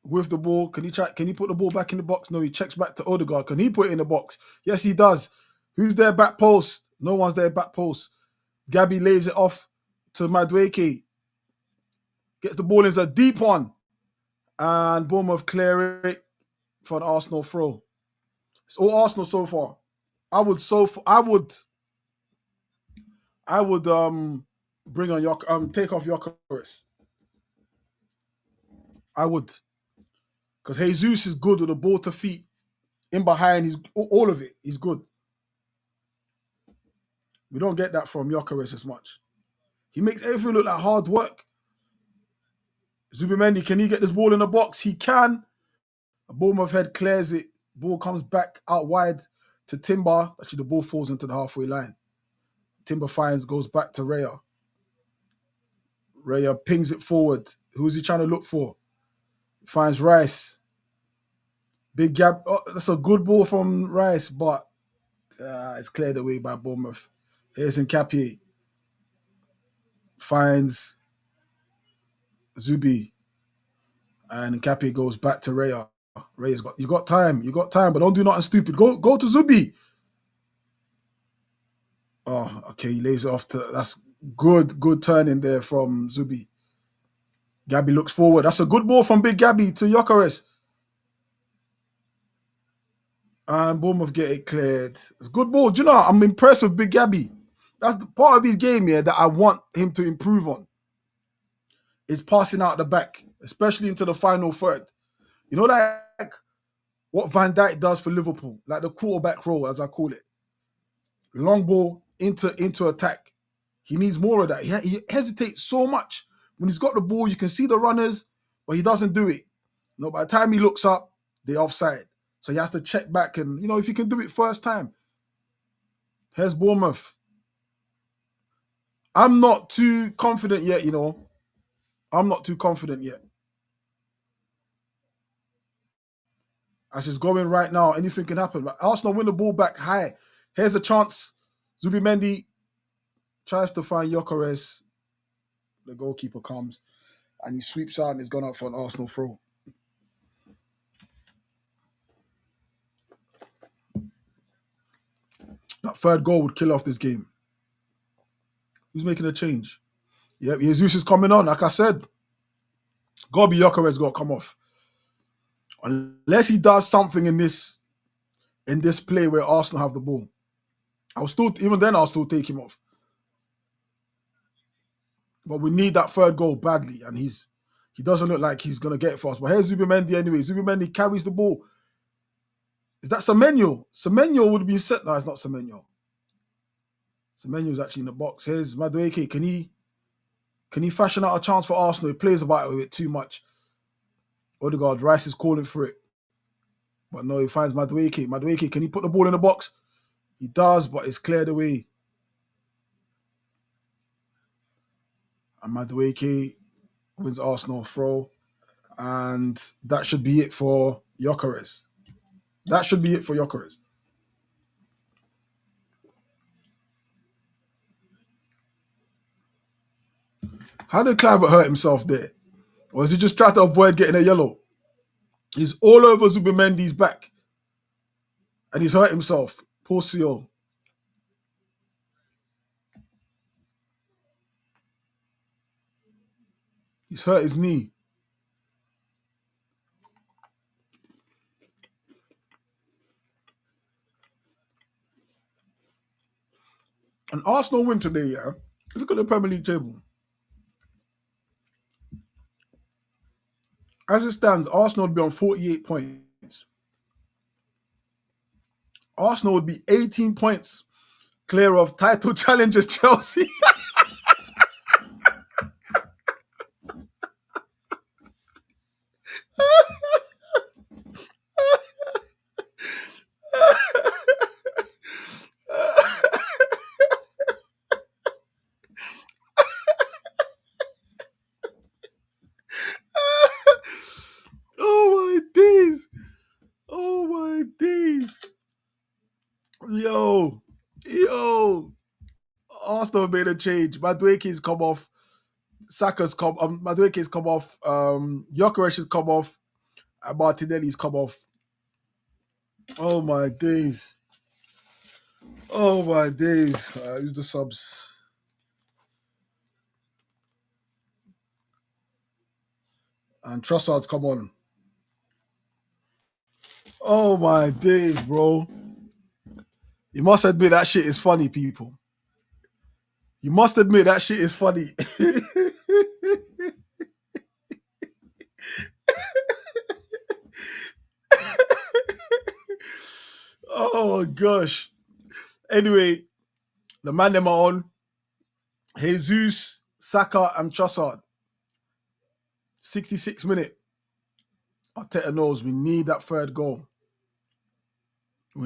with the ball. Can he put the ball back in the box? No, he checks back to Odegaard. Can he put it in the box? Yes, he does. Who's there back post? No one's there back post. Gabby lays it off to Madueke. Gets the ball in, it's a deep one. And Bournemouth clear it for an Arsenal throw. It's all Arsenal so far. I would bring on take off Jokeris. I would. Because Jesus is good with the ball to feet. In behind, he's all of it. He's good. We don't get that from Jokeris as much. He makes everything look like hard work. Zubimendi, can he get this ball in the box? He can. A Bournemouth head clears it. Ball comes back out wide to Timber. Actually, the ball falls into the halfway line. Timber goes back to Raya. Raya pings it forward. Who's he trying to look for? Finds Rice. Big gap. Oh, that's a good ball from Rice, but it's cleared away by Bournemouth. Here's Nkapie. Finds Zubi. And Nkapie goes back to Raya. Raya's got time, but don't do nothing stupid. Go to Zubi. Oh, okay, he lays it off to that's good turning there from Zubi. Gabby looks forward. That's a good ball from Big Gabby to Jokeris. And Bournemouth get it cleared. It's a good ball. Do you know, I'm impressed with Big Gabby. That's the part of his game here that I want him to improve on. Is passing out the back, especially into the final third. You know, like what Van Dijk does for Liverpool, like the quarterback role, as I call it. Long ball into attack. He needs more of that. He hesitates so much. When he's got the ball, you can see the runners, but he doesn't do it. By the time he looks up, they're offside. So he has to check back and, if he can do it first time. Here's Bournemouth. I'm not too confident yet, I'm not too confident yet. As it's going right now, anything can happen. But Arsenal win the ball back high. Here's a chance. Zubimendi tries to find Jokeres. The goalkeeper comes and he sweeps out and it's gone out for an Arsenal throw. That third goal would kill off this game. Who's making a change? Yep, Jesus is coming on. Like I said, gotta be Gyökeres got to come off. Unless he does something in this play where Arsenal have the ball. I'll still take him off. But we need that third goal badly, and he doesn't look like he's gonna get it for us. But here's Zubimendi anyway. Zubimendi carries the ball. Is that Semenyo? Semenyo would be set. No, it's not Semenyo. Semenyo's actually in the box. Here's Madueke. Can he fashion out a chance for Arsenal? He plays about it a bit too much. Odegaard, Rice is calling for it. But no, he finds Madueke. Madueke, can he put the ball in the box? He does, but it's cleared away. And Madueke wins Arsenal throw. And that should be it for Gyökeres. How did Clivert hurt himself there? Or is he just trying to avoid getting a yellow? He's all over Zubimendi's back. And he's hurt himself. Poor CO. He's hurt his knee. And Arsenal win today, yeah? Look at the Premier League table. As it stands, Arsenal would be on 48 points. Arsenal would be 18 points clear of title challengers Chelsea. Oh my days. Yo. Arsenal made a change. Madueke's come off. Madueke's come off. Gyökeres has come off. And Martinelli's come off. Oh my days. Who's the subs? And Trossard's come on. Oh my days, bro. You must admit that shit is funny, people. You must admit that shit is funny. Oh gosh. Anyway, the man them are on. Jesus, Saka, and Trossard. 66 minute. Arteta knows we need that third goal. Do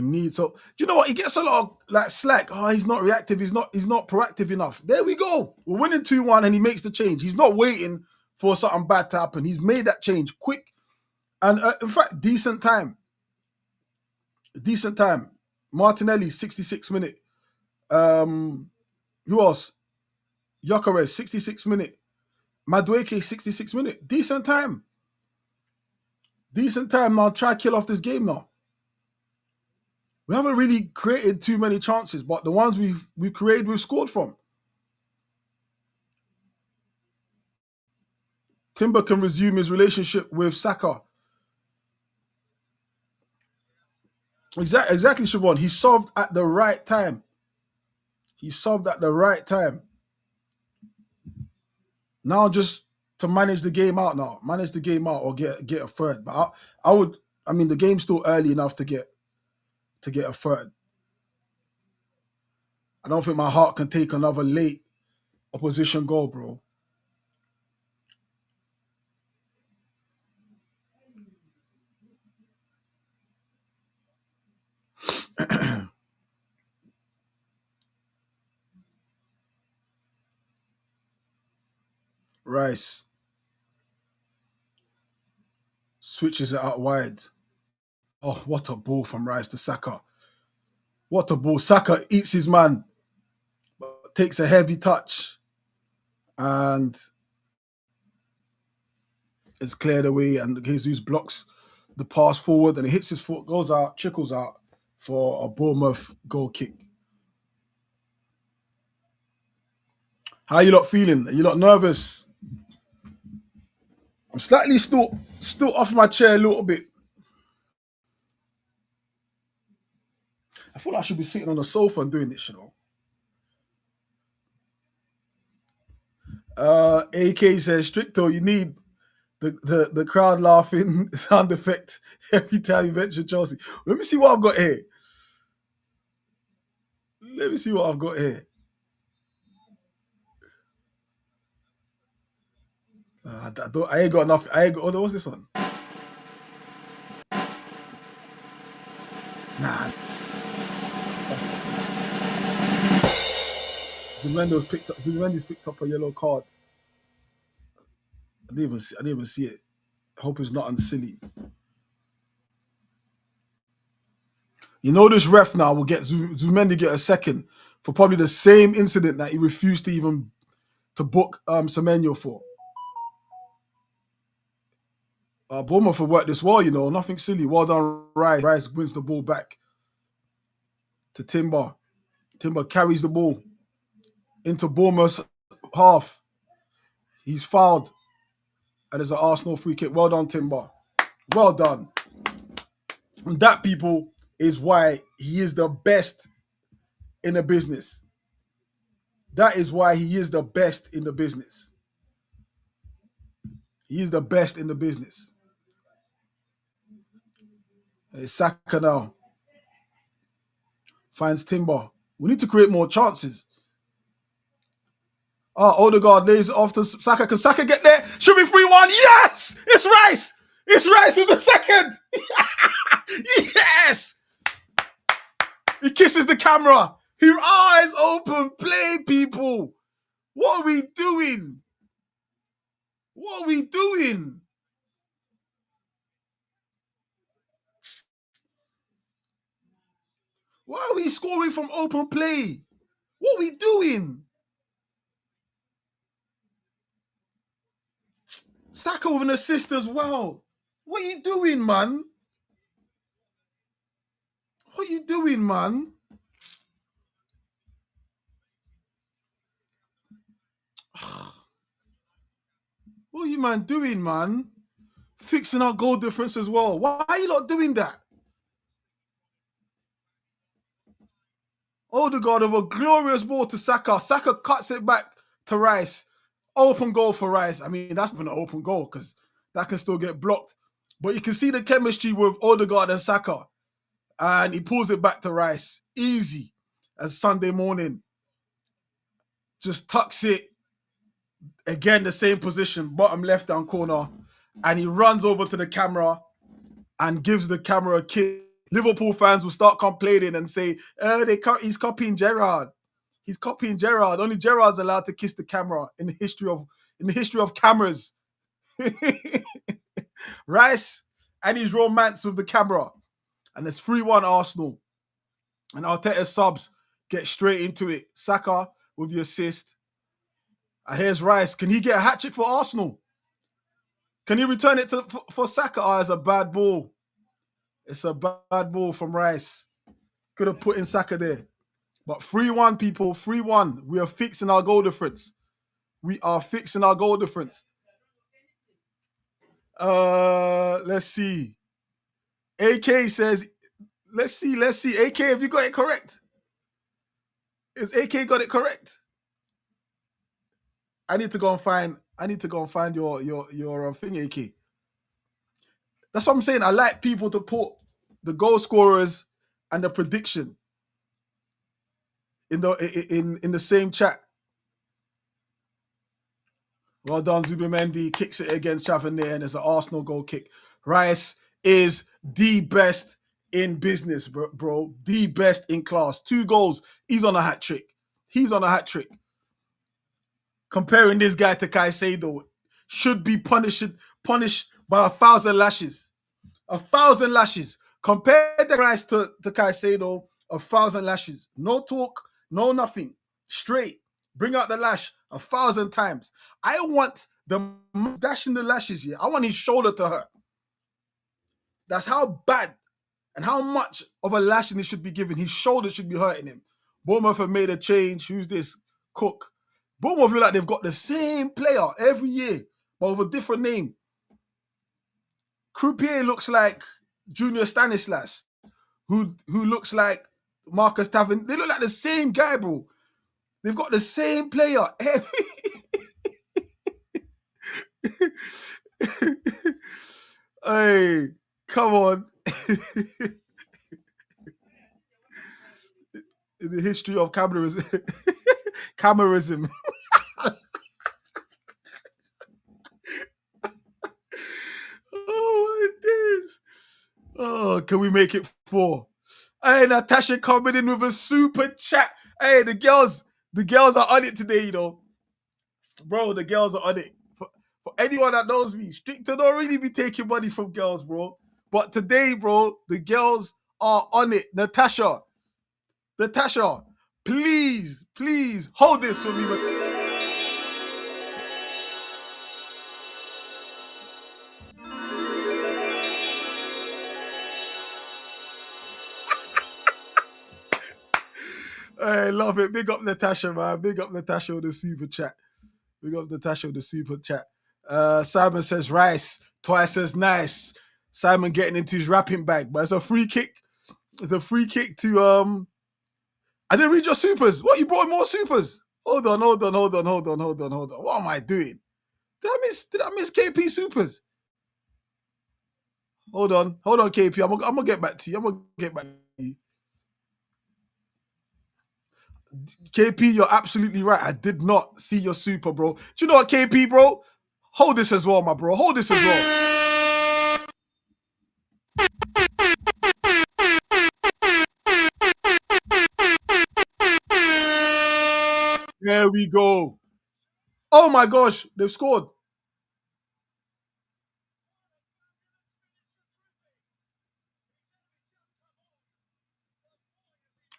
you know what? He gets a lot of slack. Oh, he's not reactive. He's not proactive enough. There we go. We're winning 2-1 and he makes the change. He's not waiting for something bad to happen. He's made that change quick. And in fact, decent time. Martinelli, 66 minute. Who else? Gyökeres, 66 minute. Madueke, 66 minute. Decent time. Now try kill off this game now. We haven't really created too many chances, but the ones we've created, we've scored from. Timber can resume his relationship with Saka. Exactly, Siobhan. He solved at the right time. Now just to manage the game out or get a third. But the game's still early enough to get a third. I don't think my heart can take another late opposition goal, bro. Rice switches it out wide. Oh, what a ball from Rice to Saka. What a ball. Saka eats his man, but takes a heavy touch. And it's cleared away. And Jesus blocks the pass forward and it hits his foot, goes out, trickles out for a Bournemouth goal kick. How you lot feeling? Are you lot nervous? I'm slightly still off my chair a little bit. I feel like I should be sitting on the sofa and doing this, you know. AK says, Stricto, you need the crowd laughing sound effect every time you mention Chelsea. Let me see what I've got here. Let me see what I've got here. I ain't got enough. I ain't got. Oh, what's this one? Nah. Zumendo's picked up a yellow card. I didn't even see it. I hope it's not unsilly. You know this ref now will get Zumendi get a second for probably the same incident that he refused to even to book Semenyo for. Bournemouth have worked this well, you know, nothing silly. Well done, Rice. Rice wins the ball back to Timber. Timber carries the ball into Bournemouth's half. He's fouled. And there's an Arsenal free kick. Well done, Timber. Well done. And that, people, is why he is the best in the business. That is why he is the best in the business. He is the best in the business. It's Saka now. Finds Timber. We need to create more chances. Odegaard lays it off to Saka. Can Saka get there? Should be 3-1. Yes! It's Rice! It's Rice with the second! Yes! He kisses the camera. His eyes open. Play, people. What are we doing? What are we doing? Why are we scoring from open play? What are we doing? Saka with an assist as well. What are you doing, man? What are you doing, man? What are you, man, doing, man? Fixing our goal difference as well. Why are you not doing that? Odegaard of a glorious ball to Saka. Saka cuts it back to Rice. Open goal for Rice. I mean, that's not an open goal because that can still get blocked. But you can see the chemistry with Odegaard and Saka. And he pulls it back to Rice. Easy as Sunday morning. Just tucks it. Again, the same position, bottom left-hand corner. And he runs over to the camera and gives the camera a kick. Liverpool fans will start complaining and say, he's copying Gerrard. He's copying Gerrard. Only Gerrard's allowed to kiss the camera in the history of cameras. Rice and his romance with the camera. And it's 3-1 Arsenal. And Arteta subs get straight into it. Saka with the assist. And here's Rice. Can he get a hat-trick for Arsenal? Can he return it for Saka? Oh, it's a bad ball. It's a bad ball from Rice. Could have put in Saka there. But 3-1, people. 3-1. We are fixing our goal difference. We are fixing our goal difference. Let's see. AK says, let's see. AK, have you got it correct? Is AK got it correct? I need to go and find your thing, AK. That's what I'm saying. I like people to put the goal scorers and the prediction in the same chat. Well done, Zubimendi. Kicks it against Tavernier, and it's an Arsenal goal kick. Rice is the best in business, bro. The best in class. 2 goals. He's on a hat-trick. Comparing this guy to Caicedo should be punished by 1,000 lashes. 1,000 lashes. Compare the Rice to Caicedo, 1,000 lashes. No talk, no nothing. Straight. Bring out the lash 1,000 times. I want the dashing the lashes here. I want his shoulder to hurt. That's how bad and how much of a lashing he should be given. His shoulder should be hurting him. Bournemouth have made a change. Who's this? Cook Bournemouth look like they've got the same player every year, but with a different name. Croupier looks like Junior Stanislas, who looks like Marcus Tavin. They look like the same guy, bro. They've got the same player. Hey, come on. In the history of camerism. Camerism. Oh my days. Oh, can we make it 4? Hey, Natasha coming in with a super chat. Hey, the girls are on it today, you know. Bro, the girls are on it. For anyone that knows me, Stricto don't really be taking money from girls, bro. But today, bro, the girls are on it. Natasha, please hold this for me. I love it. Big up Natasha, man. Big up Natasha with the super chat. Simon says rice. Twice says nice. Simon getting into his rapping bag, but it's a free kick. It's a free kick to I didn't read your supers. What, you brought more supers? Hold on. What am I doing? Did I miss KP supers? Hold on, KP. I'm gonna get back to you. KP, you're absolutely right. I did not see your super, bro. Do you know what, KP, bro? Hold this as well, my bro. Hold this as well. There we go. Oh my gosh, they've scored.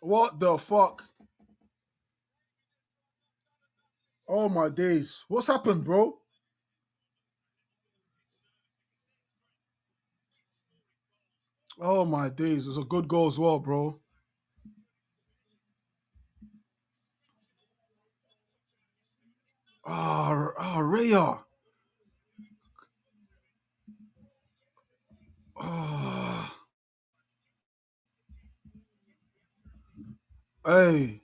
What the fuck? Oh my days. What's happened, bro? Oh my days. It was a good goal as well, bro. Raya. Oh, hey,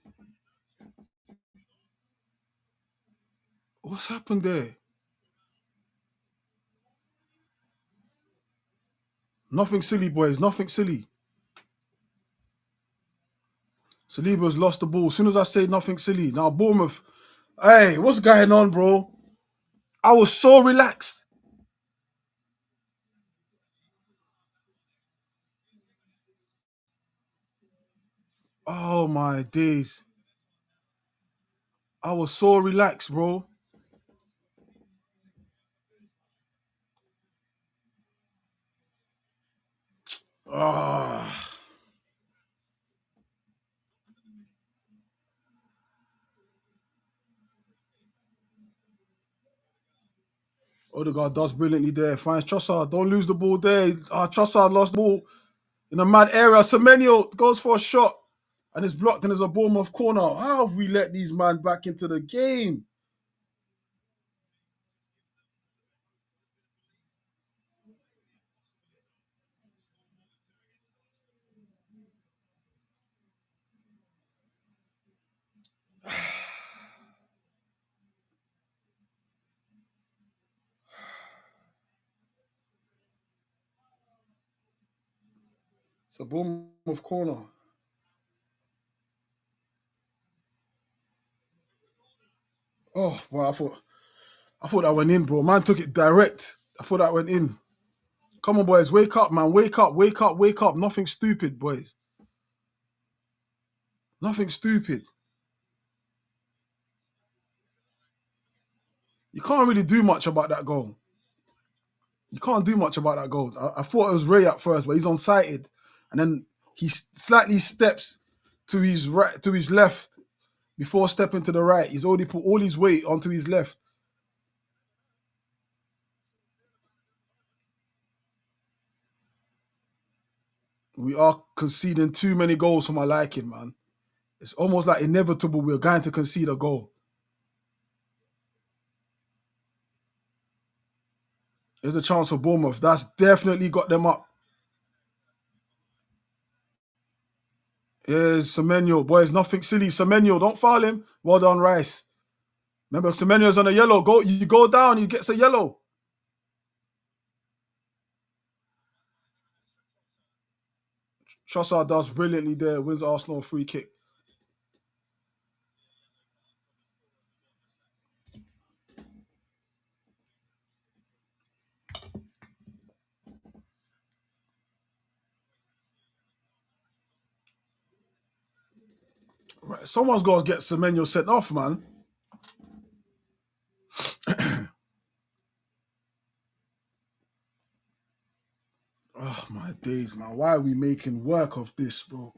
what's happened there? Nothing silly, boys. Nothing silly. Saliba's lost the ball. As soon as I say nothing silly, now Bournemouth. Hey, what's going on, bro? I was so relaxed. Oh my days. I was so relaxed, bro. Ah. Odegaard does brilliantly there. Finds Trossard. Don't lose the ball there. Trossard lost the ball in a mad area. Semenyo goes for a shot and it's blocked and there's a Bournemouth corner. How have we let these men back into the game? It's a Bournemouth corner. Oh, well, I thought that went in, bro. Man took it direct. I thought that went in. Come on, boys. Wake up, man. Wake up. Nothing stupid, boys. Nothing stupid. You can't really do much about that goal. You can't do much about that goal. I thought it was Ray at first, but he's unsighted. And then he slightly steps to his right, to his left before stepping to the right. He's already put all his weight onto his left. We are conceding too many goals for my liking, man. It's almost like inevitable we're going to concede a goal. There's a chance for Bournemouth. That's definitely got them up. Here's Semenyo. Boys, nothing silly. Semenyo, don't foul him. Well done, Rice. Remember, Semenyo's on a yellow. You go down, he gets a yellow. Trossard does brilliantly there. Wins Arsenal a free kick. Right, someone's got to get Semenyo sent off, man. Oh, my days, man. Why are we making work of this, bro?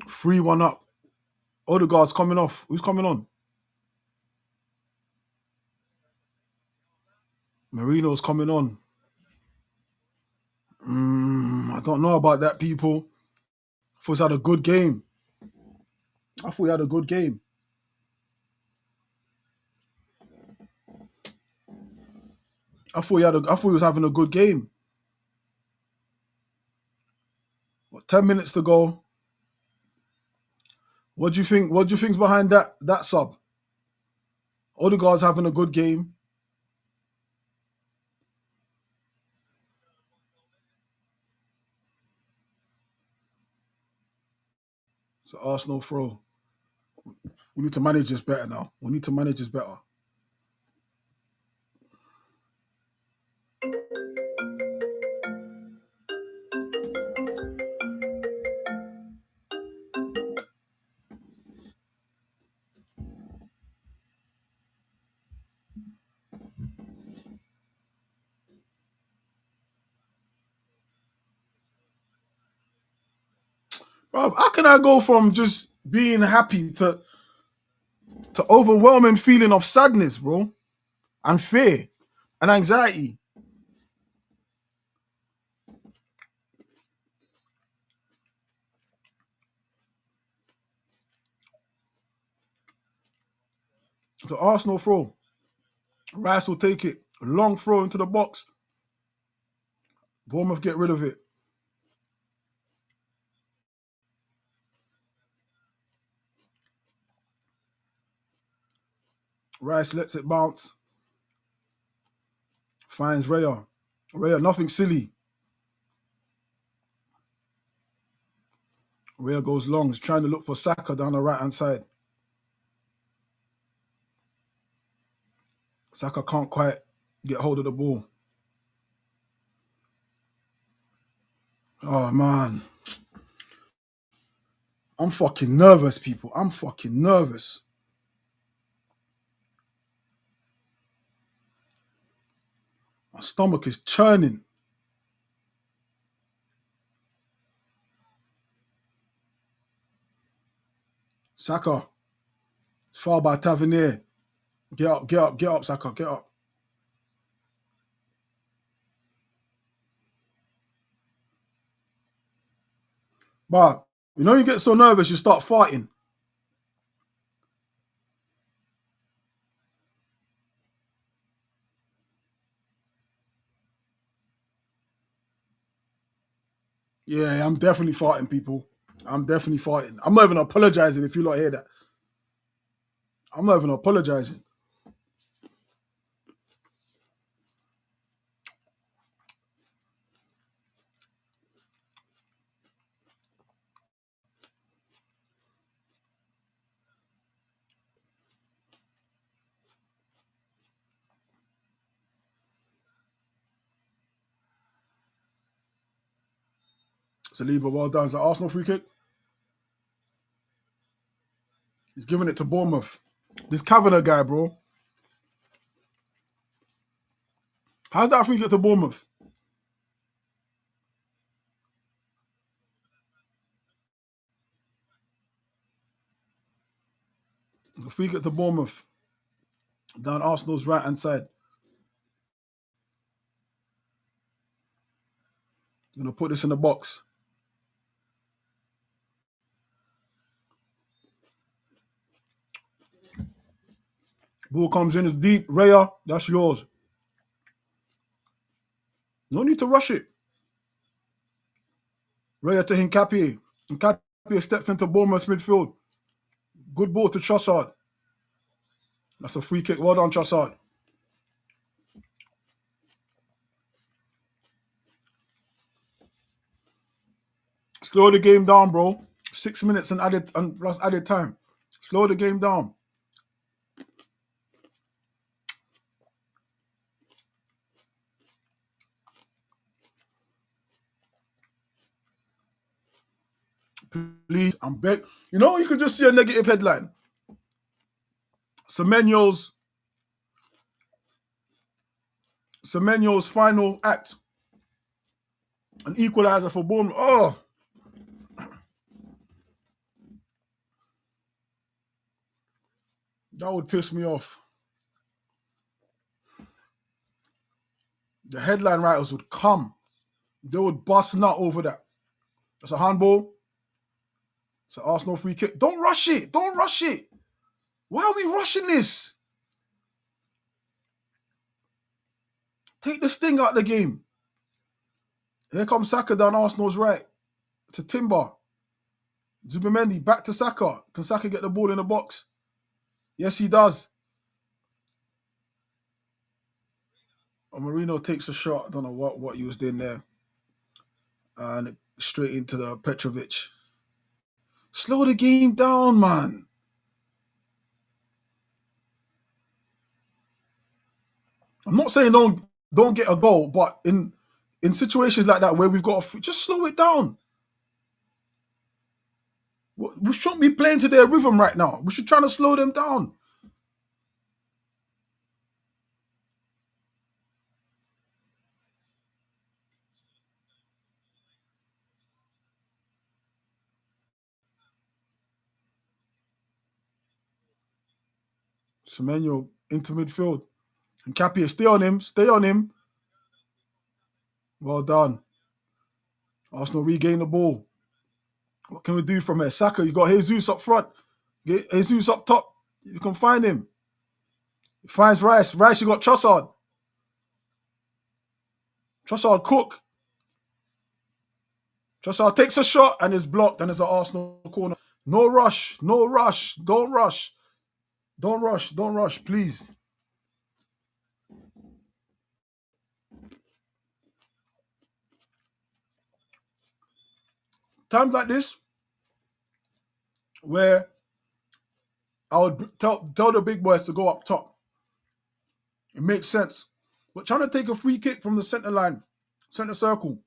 3-1 up. Odegaard's coming off. Who's coming on? Marino's coming on. I don't know about that, people. I thought he had a good game. I thought he had a good game. I thought he was having a good game. What, 10 minutes to go. What do you think? What do you think's behind that sub? Odegaard's having a good game. It's an Arsenal throw. We need to manage this better now. We need to manage this better. Bro, how can I go from just being happy to overwhelming feeling of sadness, bro, and fear and anxiety? It's an Arsenal throw. Rice will take it. Long throw into the box. Bournemouth get rid of it. Rice lets it bounce. Finds Raya. Raya, nothing silly. Raya goes long. He's trying to look for Saka down the right-hand side. Saka can't quite get hold of the ball. Oh, man. I'm fucking nervous, people. I'm fucking nervous. My stomach is churning. Saka. Foul by Tavernier. Get up, Saka, get up. But, you know, you get so nervous, you start farting. Yeah, I'm definitely farting, people. I'm definitely farting. I'm not even apologizing if you lot hear that. I'm not even apologizing. Saliba, well done. It's an Arsenal free kick. He's giving it to Bournemouth. This Kavanagh guy, bro. How's that free kick to Bournemouth? A free kick to Bournemouth. Down Arsenal's right-hand side. I'm going to put this in the box. Ball comes in, it's deep. Raya, that's yours. No need to rush it. Raya to Hincapié. Hincapié steps into Bournemouth midfield. Good ball to Trossard. That's a free kick. Well done, Trossard. Slow the game down, bro. 6 minutes and plus added time. Slow the game down. Please, I'm beg. You know, you could just see a negative headline. Semenyo's final act. An equalizer for Bournemouth. Oh, that would piss me off. The headline writers would come. They would bust nut over that. That's a handball. It's an Arsenal free kick. Don't rush it. Don't rush it. Why are we rushing this? Take the sting out of the game. Here comes Saka down Arsenal's right to Timber. Zubimendi back to Saka. Can Saka get the ball in the box? Yes, he does. Marino takes a shot. I don't know what he was doing there. And straight into the Petrovic. Slow the game down, man. I'm not saying don't get a goal, but in situations like that where we've got just slow it down. We shouldn't be playing to their rhythm right now. We should try to slow them down. Semenyo into midfield. And Capia, stay on him. Stay on him. Well done. Arsenal regain the ball. What can we do from here? Saka, you got Jesus up front. Get Jesus up top. You can find him. He finds Rice. Rice, you got Trossard. Trossard cook. Trossard takes a shot and is blocked and it's an Arsenal corner. No rush. No rush. Don't rush. Don't rush. Don't rush, please. Times like this, where I would tell the big boys to go up top. It makes sense. But trying to take a free kick from the center line, center circle,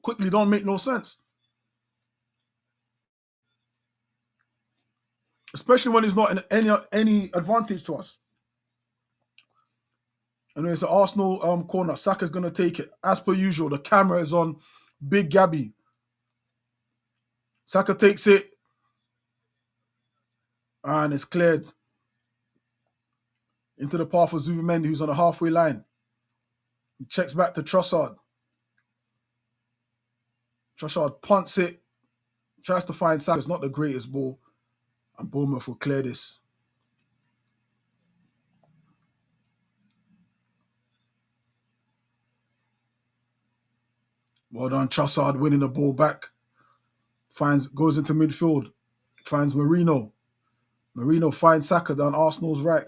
quickly don't make no sense. Especially when it's not in any advantage to us. And it's an Arsenal corner. Saka's going to take it. As per usual, the camera is on Big Gabby. Saka takes it. And it's cleared into the path of Zubimendi, who's on the halfway line. He checks back to Trossard. Trossard punts it. Tries to find Saka. It's not the greatest ball. And Bournemouth will clear this. Well done, Trossard winning the ball back. Goes into midfield. Finds Marino. Marino finds Saka down Arsenal's right.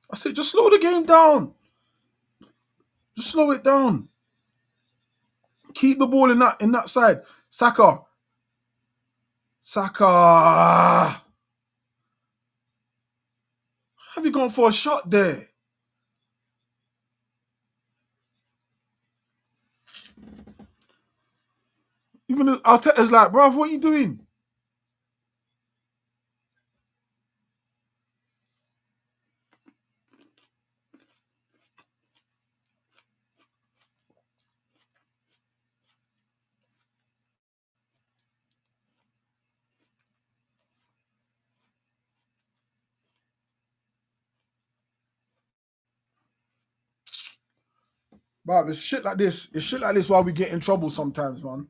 I said, just slow the game down. Just slow it down. Keep the ball in that side. Saka. Have you gone for a shot there? Even Arteta's like, bruv, what are you doing? Bruv, it's shit like this. It's shit like this why we get in trouble sometimes, man.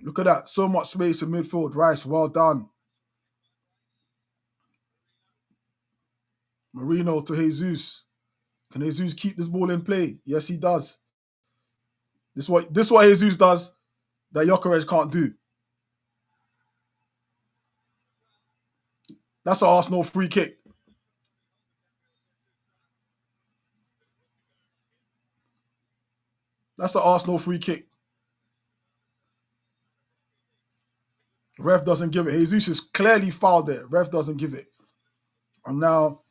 Look at that. So much space in midfield. Rice, well done. Marino to Jesus. Can Jesus keep this ball in play? Yes, he does. This what Jesus does that Gyökeres can't do. That's an Arsenal free kick. That's an Arsenal free kick. Ref doesn't give it. Jesus is clearly fouled there. Ref doesn't give it. And now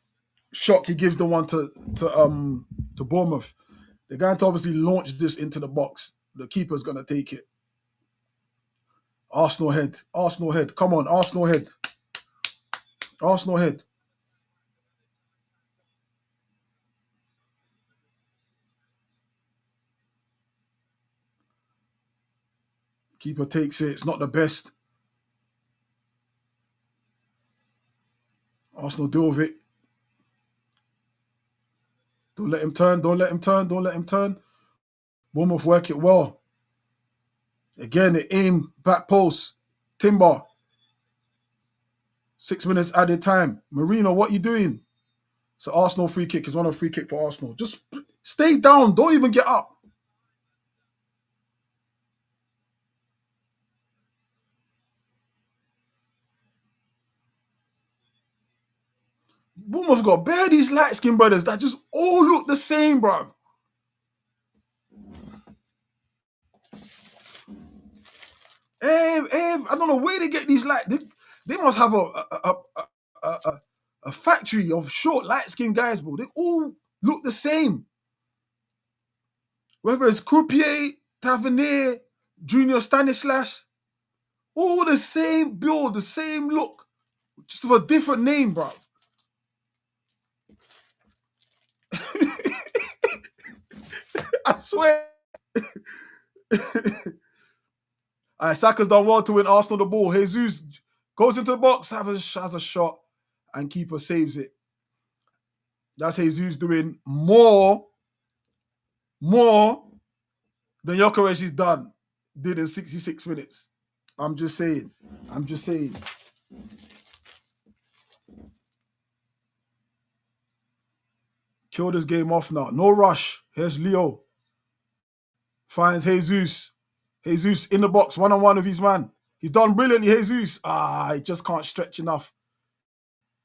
Shock, he gives the one to Bournemouth. They're going to obviously launch this into the box. The keeper's going to take it. Arsenal head. Arsenal head. Come on, Arsenal head. Arsenal head. Keeper takes it. It's not the best. Arsenal deal with it. Don't let him turn. Don't let him turn. Don't let him turn. Bournemouth work it well. Again, they aim back post. Timber. 6 minutes added time. Marino, what you doing? So Arsenal free kick is one of free kick for Arsenal. Just stay down. Don't even get up. Bournemouth got bare these light-skinned brothers that just all look the same, bro. I don't know where they get these they must have a factory of short light-skinned guys, bro. They all look the same. Whether it's Croupier, Tavernier, Junior Stanislas, all the same build, the same look, just with a different name, bro. I swear. All right, Saka's done well to win Arsenal the ball. Jesus goes into the box, has a shot, and keeper saves it. That's Jesus doing more than Gyökeres did in 66 minutes. I'm just saying. Kill this game off now. No rush. Here's Leo. Finds Jesus. Jesus in the box, one-on-one with his man. He's done brilliantly, Jesus. He just can't stretch enough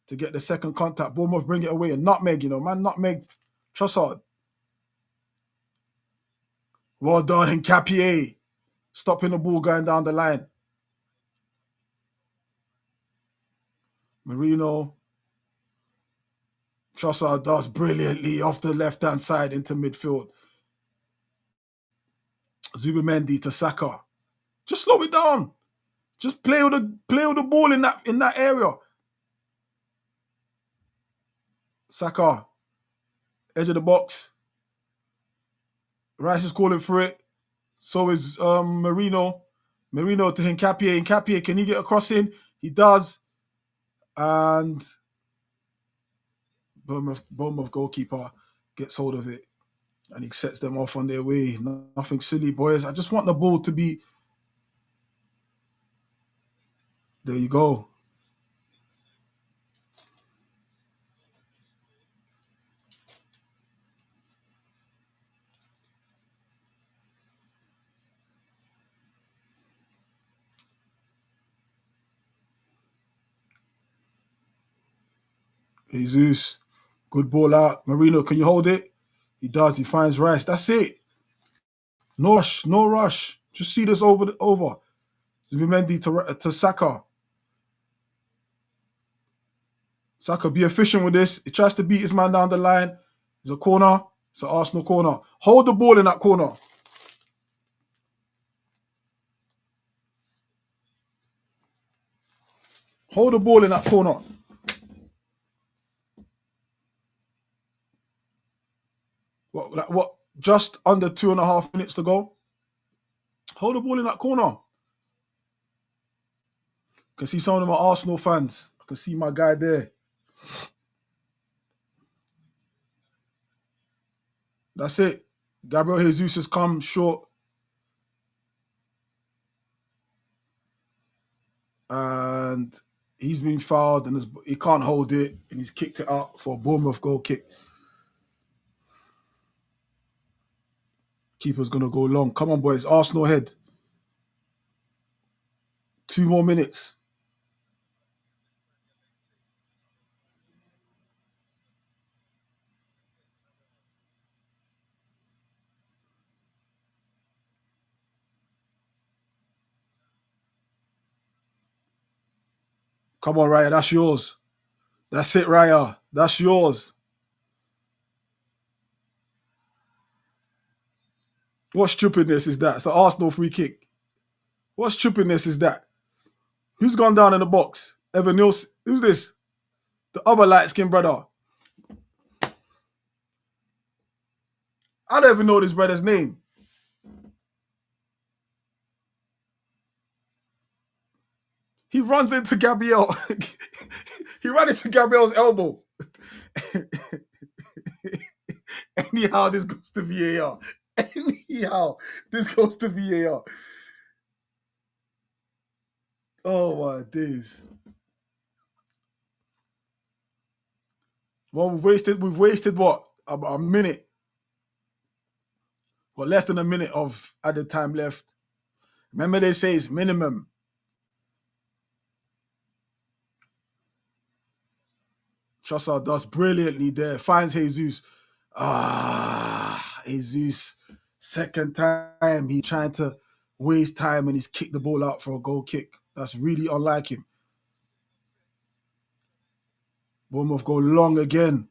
to get the second contact. Bournemouth bring it away. And nutmeg, man, nutmeg Trossard. Well done, and Capier. Stopping the ball going down the line. Marino. Trossard does brilliantly off the left-hand side into midfield. Zubimendi to Saka. Just slow it down. Just play with the ball in that area. Saka, edge of the box. Rice is calling for it. So is Marino. Marino to Hincapié. Hincapié, can he get a cross in? He does. And Bournemouth goalkeeper gets hold of it. And he sets them off on their way. Nothing silly, boys. I just want the ball to be... There you go. Jesus. Good ball out. Marino, can you hold it? He does. He finds Rice. That's it. No rush. No rush. Just see this over. Zubimendi to Saka. Saka, be efficient with this. He tries to beat his man down the line. It's a corner. It's an Arsenal corner. Hold the ball in that corner. Hold the ball in that corner. What? Just under 2.5 minutes to go. Hold the ball in that corner. I can see some of them are Arsenal fans. I can see my guy there. That's it. Gabriel Jesus has come short. And He's been fouled and he can't hold it, and he's kicked it out for a Bournemouth goal kick. Keeper's gonna go long. Come on, boys. Arsenal head. 2 more minutes. Come on, Raya. That's yours. That's it, Raya. That's yours. What stupidness is that? It's an Arsenal free kick. What stupidness is that? Who's gone down in the box? Evan Nielsen. Who's this? The other light-skinned brother. I don't even know this brother's name. He runs into Gabriel. He ran into Gabriel's elbow. Anyhow, this goes to VAR. Anyhow, this goes to VAR. Oh my days. Well, we've wasted what? About a minute. Got less than a minute of added time left. Remember they say it's minimum. Trossard does brilliantly there. Finds Jesus. Jesus. Second time he trying to waste time and he's kicked the ball out for a goal kick. That's really unlike him. Bournemouth go long again.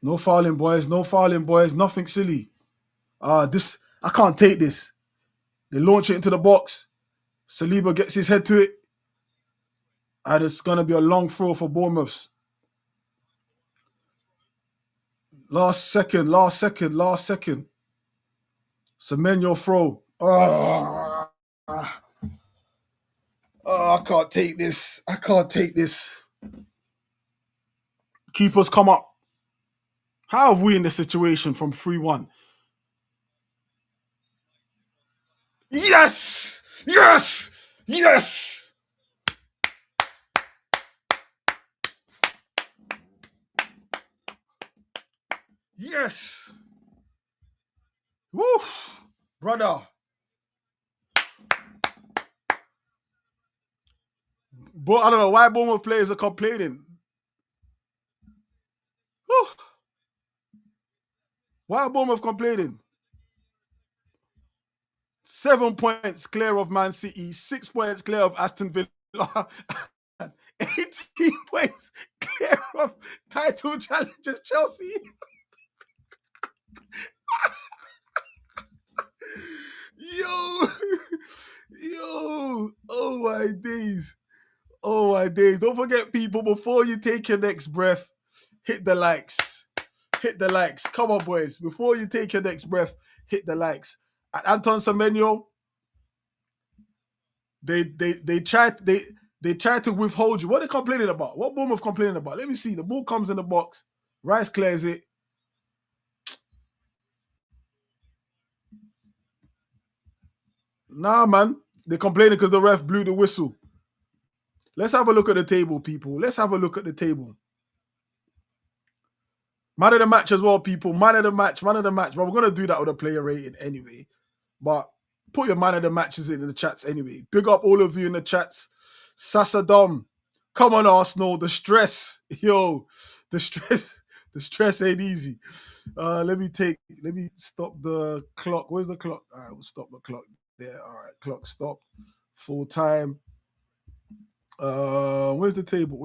No fouling, boys. No fouling, boys. Nothing silly. I can't take this. They launch it into the box. Saliba gets his head to it. And it's going to be a long throw for Bournemouth. Last second. Semenyo throw. I can't take this. Keepers come up. How have we in this situation from 3-1? Yes! Yes! Yes! Yes! Woo! Brother. But I don't know why Bournemouth players are complaining. Whew. Why are Bournemouth complaining? 7 points clear of Man City, 6 points clear of Aston Villa, 18 points clear of title challengers Chelsea. Yo, oh my days. Don't forget, people, before you take your next breath, hit the likes. Come on, boys. Before you take your next breath, hit the likes. At Antoine Semenyo, they tried to withhold you. What are they complaining about? What Bournemouth complaining about? Let me see. The ball comes in the box. Rice clears it. Nah, man. They're complaining because the ref blew the whistle. Let's have a look at the table, people. Let's have a look at the table. Man of the match as well, people. Man of the match. But we're going to do that with a player rating anyway. But put your man of the matches in the chats anyway. Big up all of you in the chats. Sasadom. Come on, Arsenal. The stress. Yo. The stress ain't easy. Let me stop the clock. Where's the clock? All right, we'll stop the clock there. All right, clock stopped. Full time. Where's the table?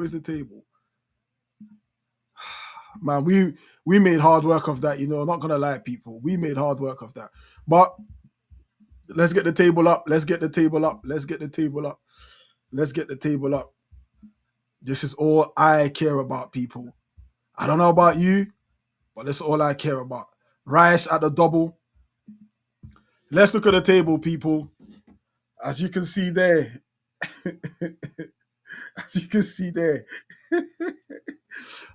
Man, we made hard work of that, I'm not gonna lie, people. We made hard work of that. But let's get the table up. This is all I care about, people. I don't know about you, but that's all I care about. Rice at the double. Let's look at the table, people. As you can see there.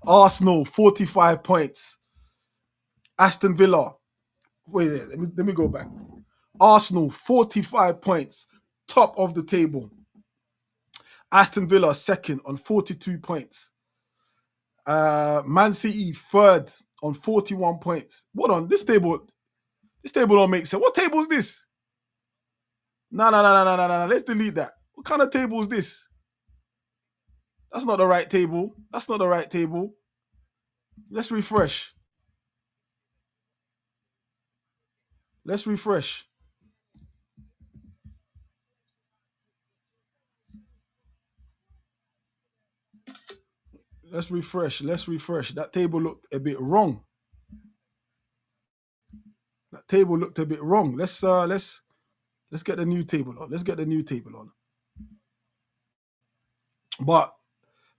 Arsenal, 45 points. Aston Villa. Wait, let me go back. Arsenal, 45 points. top of the table. Aston Villa second on 42 points. Man City third on 41 points. What on this table? This table don't make sense. What table is this? No. Let's delete that. What kind of table is this? That's not the right table. That's not the right table. Let's refresh. Let's refresh. Let's refresh. Let's refresh. That table looked a bit wrong. That table looked a bit wrong. Let's get the new table on. Let's get the new table on. But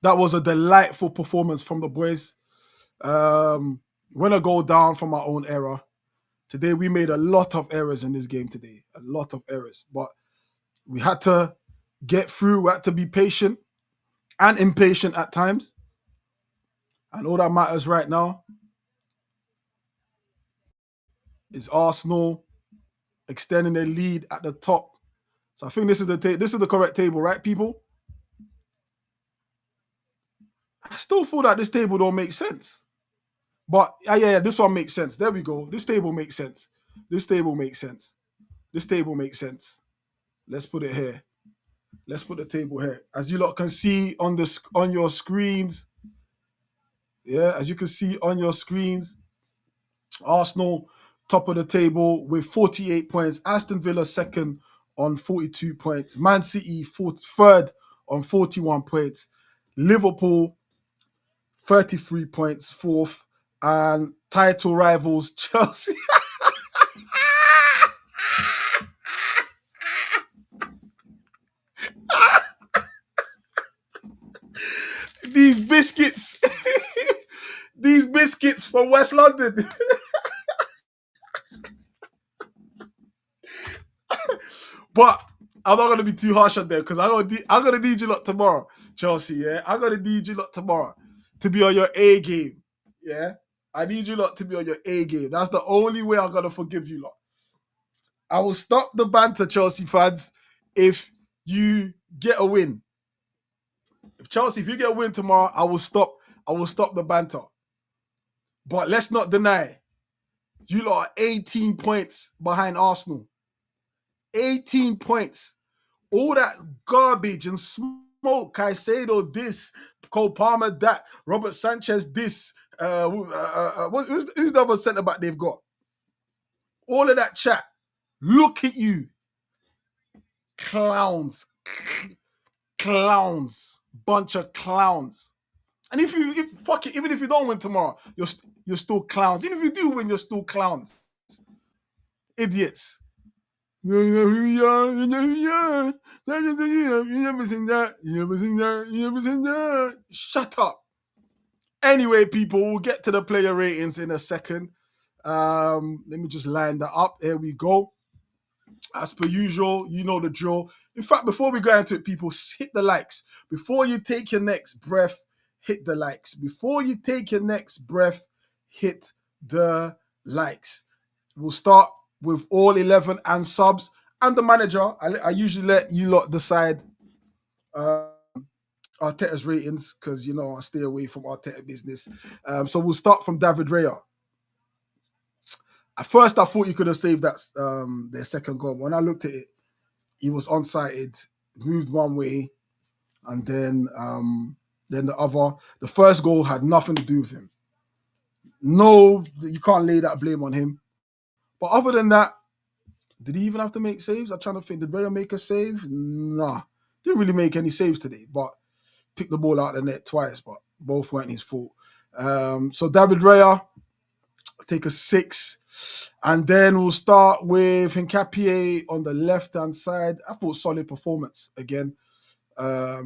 that was a delightful performance from the boys. When I go down from our own error. Today we made a lot of errors in this game today. A lot of errors. But we had to get through. We had to be patient and impatient at times. And all that matters right now is Arsenal extending their lead at the top. So I think this is the correct table, right, people? I still feel that this table don't make sense. But yeah, this one makes sense. There we go. This table makes sense. This table makes sense. This table makes sense. Let's put it here. Let's put the table here. As you lot can see on your screens. Yeah, as you can see on your screens, Arsenal top of the table with 48 points. Aston Villa second on 42 points. Man City third on 41 points. Liverpool 33 points, fourth. And title rivals Chelsea. These biscuits. These biscuits from West London. But I'm not going to be too harsh on them because I'm going to need you lot tomorrow, Chelsea, yeah? I'm going to need you lot tomorrow to be on your A game, yeah? I need you lot to be on your A game. That's the only way I'm going to forgive you lot. I will stop the banter, Chelsea fans, if you get a win. If you get a win tomorrow, I will stop the banter. But let's not deny, you lot are 18 points behind Arsenal. 18 points. All that garbage and smoke, Caicedo this, Cole Palmer that, Robert Sanchez this, who's the other centre-back they've got? All of that chat. Look at you. Clowns. Clowns. Bunch of clowns. And fuck it, even if you don't win tomorrow, you're still clowns. Even if you do win, you're still clowns. Idiots. You never seen that. Shut up. Anyway, people, we'll get to the player ratings in a second. Let me just line that up. There we go. As per usual, you know the drill. In fact, before we go into it, people, hit the likes. Before you take your next breath, hit the likes. Before you take your next breath, hit the likes. We'll start with all 11 and subs. And the manager, I usually let you lot decide Arteta's ratings because, I stay away from Arteta business. So we'll start from David Raya. At first, I thought you could have saved that their second goal. When I looked at it, he was onside, moved one way, and then the other. The first goal had nothing to do with him. No, you can't lay that blame on him. But other than that, did he even have to make saves? I'm trying to think. Did Raya make a save? Nah. Didn't really make any saves today, but picked the ball out of the net twice, but both weren't his fault. So David Raya, take a 6. And then we'll start with Hincapié on the left-hand side. I thought solid performance again. I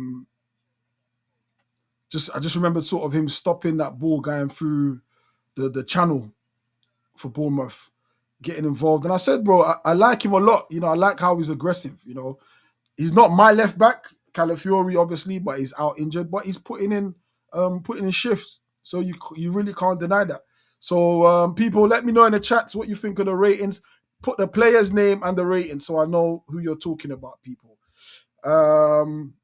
just remember sort of him stopping that ball going through the channel for Bournemouth, getting involved. And I said, bro, I like him a lot. I like how he's aggressive. He's not my left back, Calafiori, obviously, but he's out injured. But he's putting in shifts, so you really can't deny that. So people, let me know in the chats what you think of the ratings. Put the player's name and the rating so I know who you're talking about, people. Um,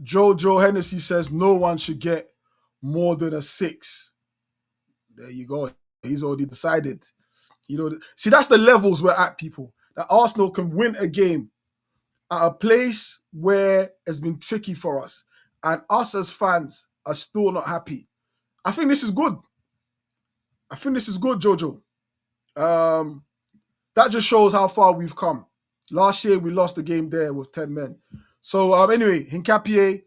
Jojo Hennessy says no one should get more than a 6. There you go. He's already decided. See, that's the levels we're at, people. That Arsenal can win a game at a place where it's been tricky for us, and us as fans are still not happy. I think this is good. Jojo. Um, that just shows how far we've come. Last year we lost the game there with 10 men. So anyway, Hincapié,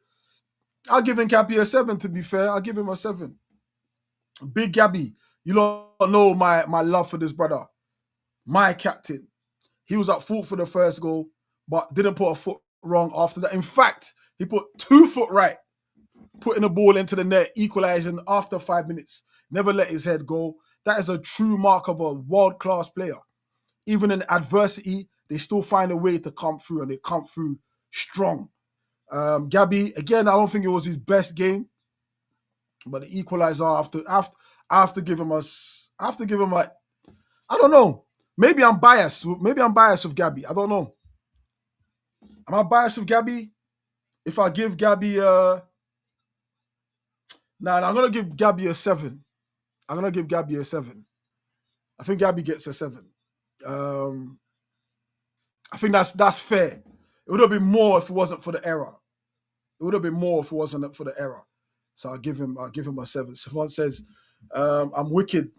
I'll give Hincapié a 7. To be fair, I'll give him a 7. Big Gabby, you don't know my love for this brother. My captain. He was at fault for the first goal, but didn't put a foot wrong after that. In fact, he put 2 foot right, putting the ball into the net, equalizing after 5 minutes. Never let his head go. That is a true mark of a world-class player. Even in adversity, they still find a way to come through, and they come through strong. Gabby, again, I don't think it was his best game, but the equalizer after give him a, I don't know. Maybe I'm biased. Maybe I'm biased with Gabby. I don't know. Am I biased with Gabby? If I give Gabby I'm gonna give Gabby a 7. I'm gonna give Gabby a 7. I think Gabby gets a 7. I think that's fair. It would have been more if it wasn't for the error. So I'll give him a 7. Siobhan says, I'm wicked.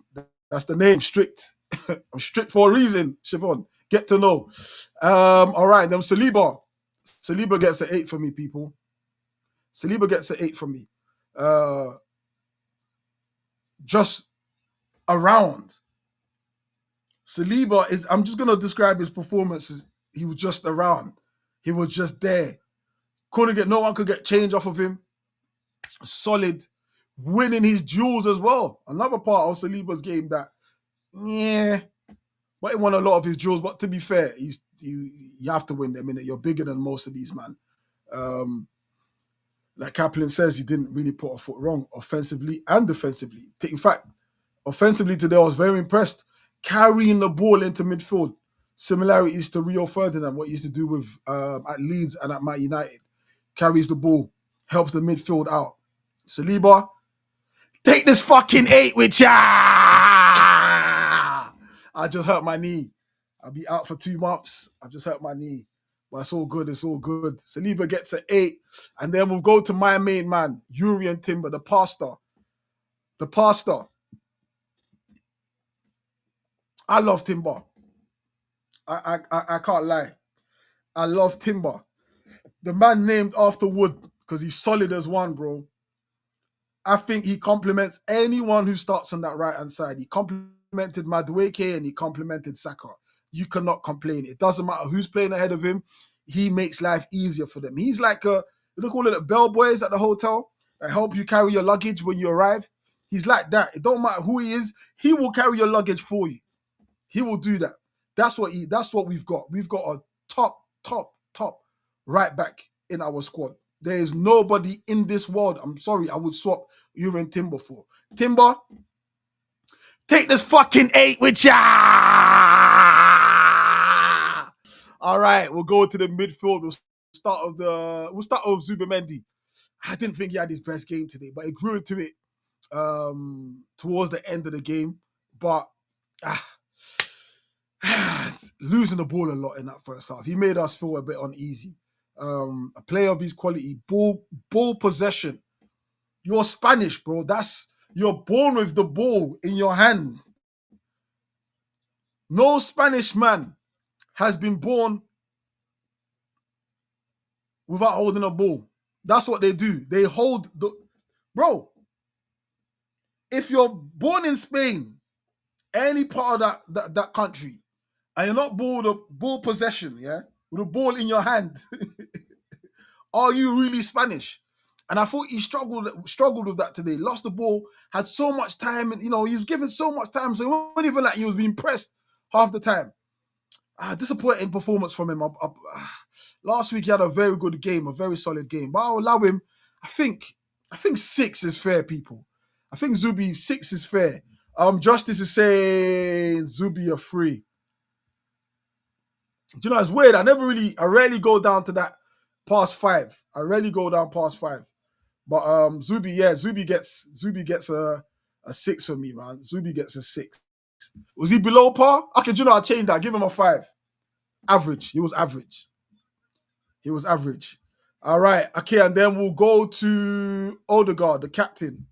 That's the name, strict. I'm strict for a reason, Siobhan. Get to know. All right, then Saliba. Saliba gets an 8 for me, people. Saliba gets an 8 for me. Just around. Saliba is, I'm just going to describe his performance as he was just around. He was just there. No one could get change off of him. Solid. Winning his duels as well. Another part of Saliba's game that, but he won a lot of his duels. But to be fair, you have to win them, innit? You're bigger than most of these, man. Like Kaplan says, he didn't really put a foot wrong offensively and defensively. In fact, offensively today, I was very impressed. Carrying the ball into midfield. Similarities to Rio Ferdinand, what he used to do with at Leeds and at Man United. Carries the ball, helps the midfield out. Saliba, take this fucking 8 with ya! I just hurt my knee. I'll be out for 2 months. I just hurt my knee. But it's all good. Saliba gets an 8. And then we'll go to my main man, Urian Timber, the pastor. I love Timber. I can't lie. I love Timber. The man named after wood because he's solid as one, bro. I think he complements anyone who starts on that right-hand side. He complemented Madueke and he complemented Saka. You cannot complain. It doesn't matter who's playing ahead of him. He makes life easier for them. He's like they call it the bellboys at the hotel that help you carry your luggage when you arrive. He's like that. It don't matter who he is. He will carry your luggage for you. He will do that. That's what we've got. We've got a top right back in our squad. There is nobody in this world. I'm sorry, I would swap Urian Timber for. Timber, take this fucking 8 with ya! All right, we'll go to the midfield. We'll start with Zubimendi. I didn't think he had his best game today, but he grew into it towards the end of the game. But losing the ball a lot in that first half. He made us feel a bit uneasy. A player of his quality, ball possession. You're Spanish, bro. You're born with the ball in your hand. No Spanish man has been born without holding a ball. That's what they do. They hold the... Bro, if you're born in Spain, any part of that country, and you're not ball possession, yeah, with a ball in your hand, are you really Spanish? And I thought he struggled with that today. Lost the ball, had so much time, and he was given so much time, so it wasn't even like he was being pressed half the time. Disappointing performance from him. Last week he had a very good game, a very solid game, but I'll allow him. I think 6 is fair, people. I think Zubi 6 is fair. Justice is saying Zubi a 3. Do you know, it's weird. I rarely go down to that past 5. I rarely go down past 5. But Zubi gets a 6 for me, man. Zubi gets a 6. Was he below par? Okay, do you know, I'll change that. Give him a 5. Average. He was average. He was average. All right. Okay, and then we'll go to Odegaard, the captain.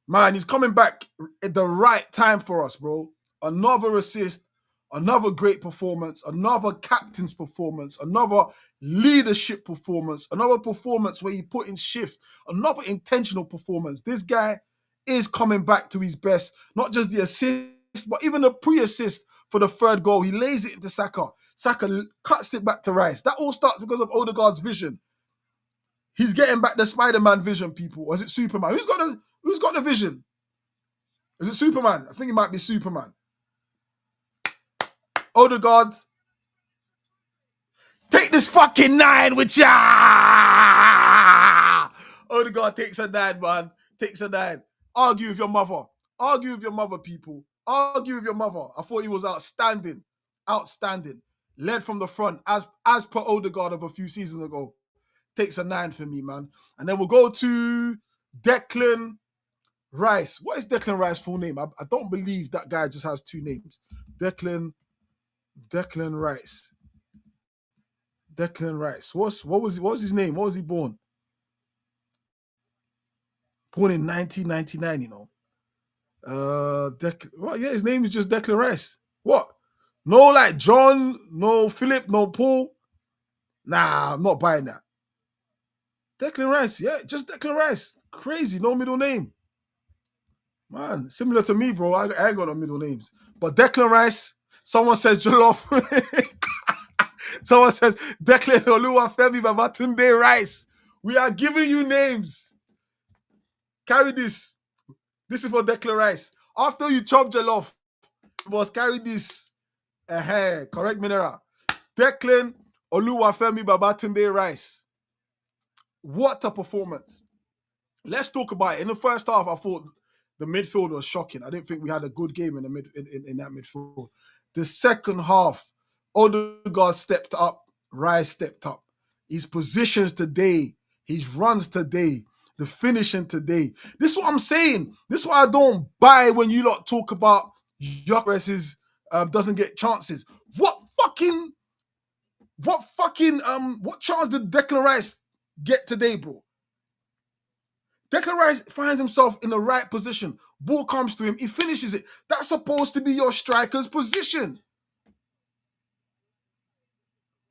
Man, he's coming back at the right time for us, bro. Another assist, another great performance, another captain's performance, another leadership performance, another performance where he put in shift, another intentional performance. This guy is coming back to his best, not just the assist, but even the pre-assist for the third goal. He lays it into Saka. Saka cuts it back to Rice. That all starts because of Odegaard's vision. He's getting back the Spider-Man vision, people. Or is it Superman? Who's got the vision? Is it Superman? I think it might be Superman. Odegaard, take this fucking 9 with ya! Odegaard takes a 9, man. Takes a 9. Argue with your mother. Argue with your mother, people. Argue with your mother. I thought he was outstanding. Outstanding. Led from the front, as per Odegaard of a few seasons ago. Takes a 9 for me, man. And then we'll go to Declan Rice. What is Declan Rice's full name? I don't believe that guy just has 2 names. Declan Rice. Declan Rice. What was his name? What was he born? Born in 1999, you know. His name is just Declan Rice. What? No, like John, no Philip, no Paul. Nah, I'm not buying that. Declan Rice, yeah, just Declan Rice. Crazy, no middle name. Man, similar to me, bro. I ain't got no middle names. But Declan Rice, someone says Jollof. Someone says Declan Oluwafemi Babatunde Rice. We are giving you names. Carry this. This is for Declan Rice. After you chop Jollof, you must carry this. Correct, Mineral. Declan Oluwafemi Babatunde Rice. What a performance. Let's talk about it. In the first half, I thought the midfield was shocking. I didn't think we had a good game in that midfield. The second half, Odegaard stepped up, Rice stepped up. His positions today, his runs today, the finishing today. This is what I'm saying. This is why I don't buy when you lot talk about Gyökeres doesn't get chances. What chance did Declan Rice get today, bro? Declan Rice finds himself in the right position. Ball comes to him. He finishes it. That's supposed to be your striker's position.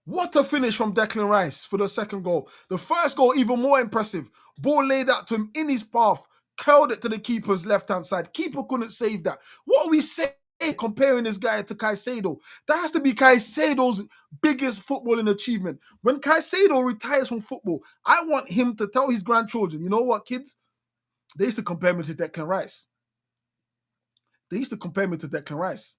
What a finish from Declan Rice for the second goal. The first goal, even more impressive. Ball laid out to him in his path. Curled it to the keeper's left-hand side. Keeper couldn't save that. What are we saying comparing this guy to Caicedo? That has to be Caicedo's biggest footballing achievement. When Caicedo retires from football, I want him to tell his grandchildren, you know what, kids? They used to compare me to Declan Rice. They used to compare me to Declan Rice.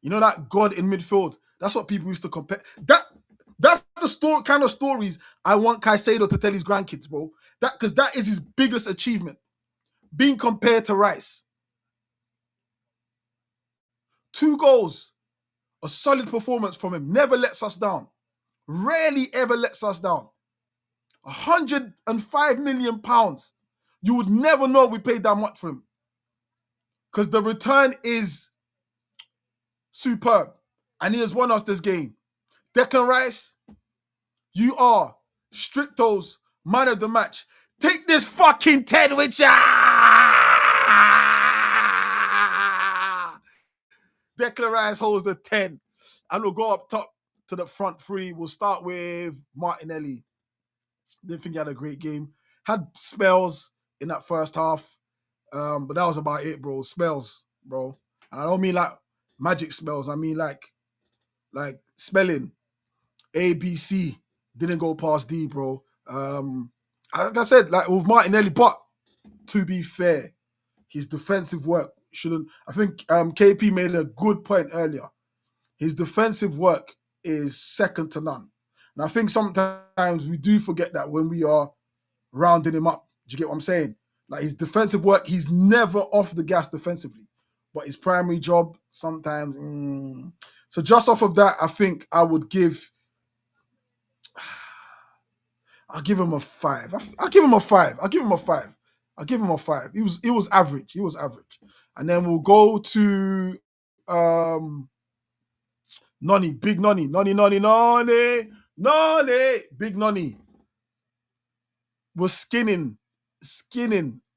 You know that God in midfield? That's what people used to compare. That's the kind of stories I want Caicedo to tell his grandkids, bro. Because that is his biggest achievement. Being compared to Rice. 2 goals. A solid performance from him. Never lets us down. Rarely ever lets us down. £105 million. You would never know we paid that much for him. Because the return is superb. And he has won us this game. Declan Rice, you are Stricto's man of the match. Take this fucking 10 with ya! Declan Rice holds the 10. And we'll go up top to the front 3. We'll start with Martinelli. Didn't think he had a great game. Had spells in that first half. But that was about it, bro. Spells, bro. And I don't mean like magic spells. I mean like spelling. A, B, C. Didn't go past D, bro. Like I said, like with Martinelli, but to be fair, his defensive work shouldn't. I think KP made a good point earlier. His defensive work is second to none. And I think sometimes we do forget that when we are rounding him up. Do you get what I'm saying? Like his defensive work, he's never off the gas defensively. but his primary job sometimes. So just off of that, I think I'll give him a 5. I'll give him a 5. I'll give him a 5. I'll give him a 5. He was average. He was average. And then we'll go to Nonny, big Nonny, big Nonny was skinning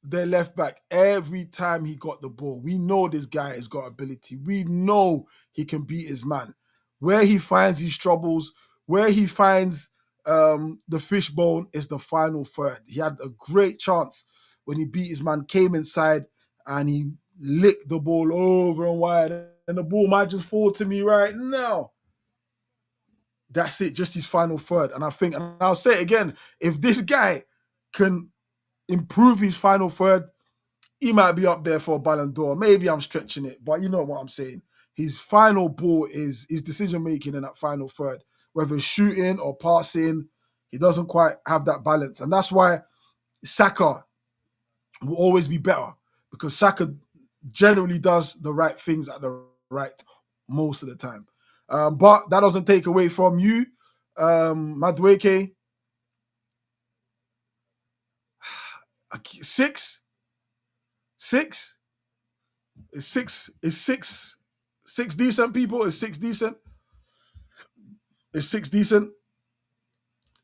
their left back every time he got the ball. We know this guy has got ability. We know he can beat his man. Where he finds his troubles, where he finds the fishbone is the final third. He had a great chance when he beat his man, came inside and he licked the ball over and wide, and the ball might just fall to me right now. That's it, just his final third. And I think, and I'll say it again, if this guy can improve his final third, he might be up there for a Ballon d'Or. Maybe I'm stretching it, but you know what I'm saying. His final ball is his decision-making in that final third. Whether it's shooting or passing, he doesn't quite have that balance. And that's why Saka will always be better, because Saka generally does the right things at the right time most of the time. But that doesn't take away from you, Madueke. 6? Is six decent people? Is 6 decent? Is 6 decent?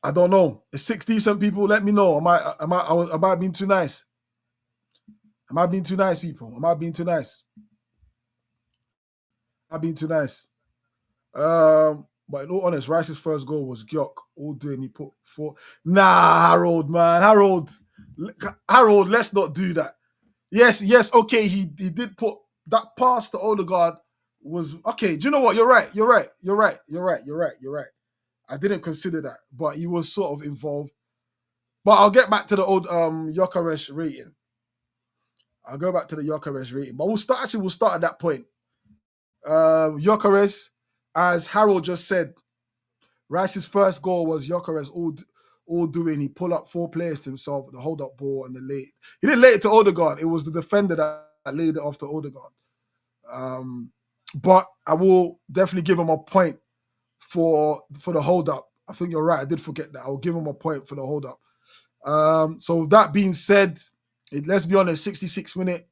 I don't know. Is 6 decent people? Let me know. Am I being too nice? Am I being too nice, people? Am I being too nice? Am I being too nice? But in all honest, Rice's first goal was Gyok. All doing he put 4. Nah, Harold, man. Harold, let's not do that. Yes, okay, he did put that pass to Odegaard was okay. Do you know what? You're right. I didn't consider that, but he was sort of involved. But I'll get back to the old Gyökeres rating. I'll go back to the Gyökeres rating. But we'll start at that point. Gyökeres, as Harold just said, Rice's first goal was Gyökeres all doing. He pulled up 4 players to himself, the hold up ball and the late. He didn't lay it to Odegaard. It was the defender that laid it off to Odegaard. But I will definitely give him a point for the hold up. I think you're right. I did forget that. I'll give him a point for the hold up. So that being said, let's be honest, 66 minute,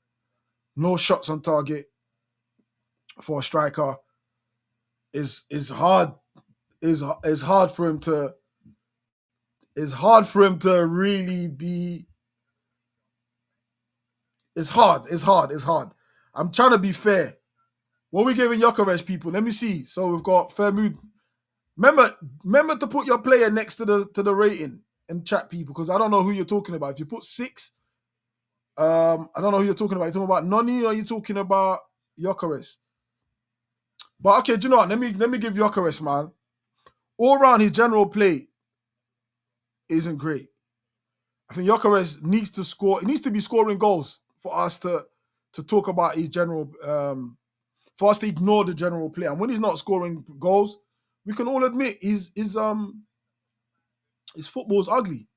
no shots on target for a striker is hard. Is hard for him to. It's hard for him to really be. It's hard. I'm trying to be fair. What are we giving Gyökeres, people? Let me see. So we've got fair mood. Remember to put your player next to the rating and chat, people, because I don't know who you're talking about. If you put 6, I don't know who you're talking about. You're talking about Noni, or are you talking about Gyökeres? But okay, do you know what? Let me give Gyökeres, man. All around his general play isn't great. I think Gyökeres needs to score. He needs to be scoring goals for us to talk about his general. For us to ignore the general play, and when he's not scoring goals, we can all admit his football's ugly.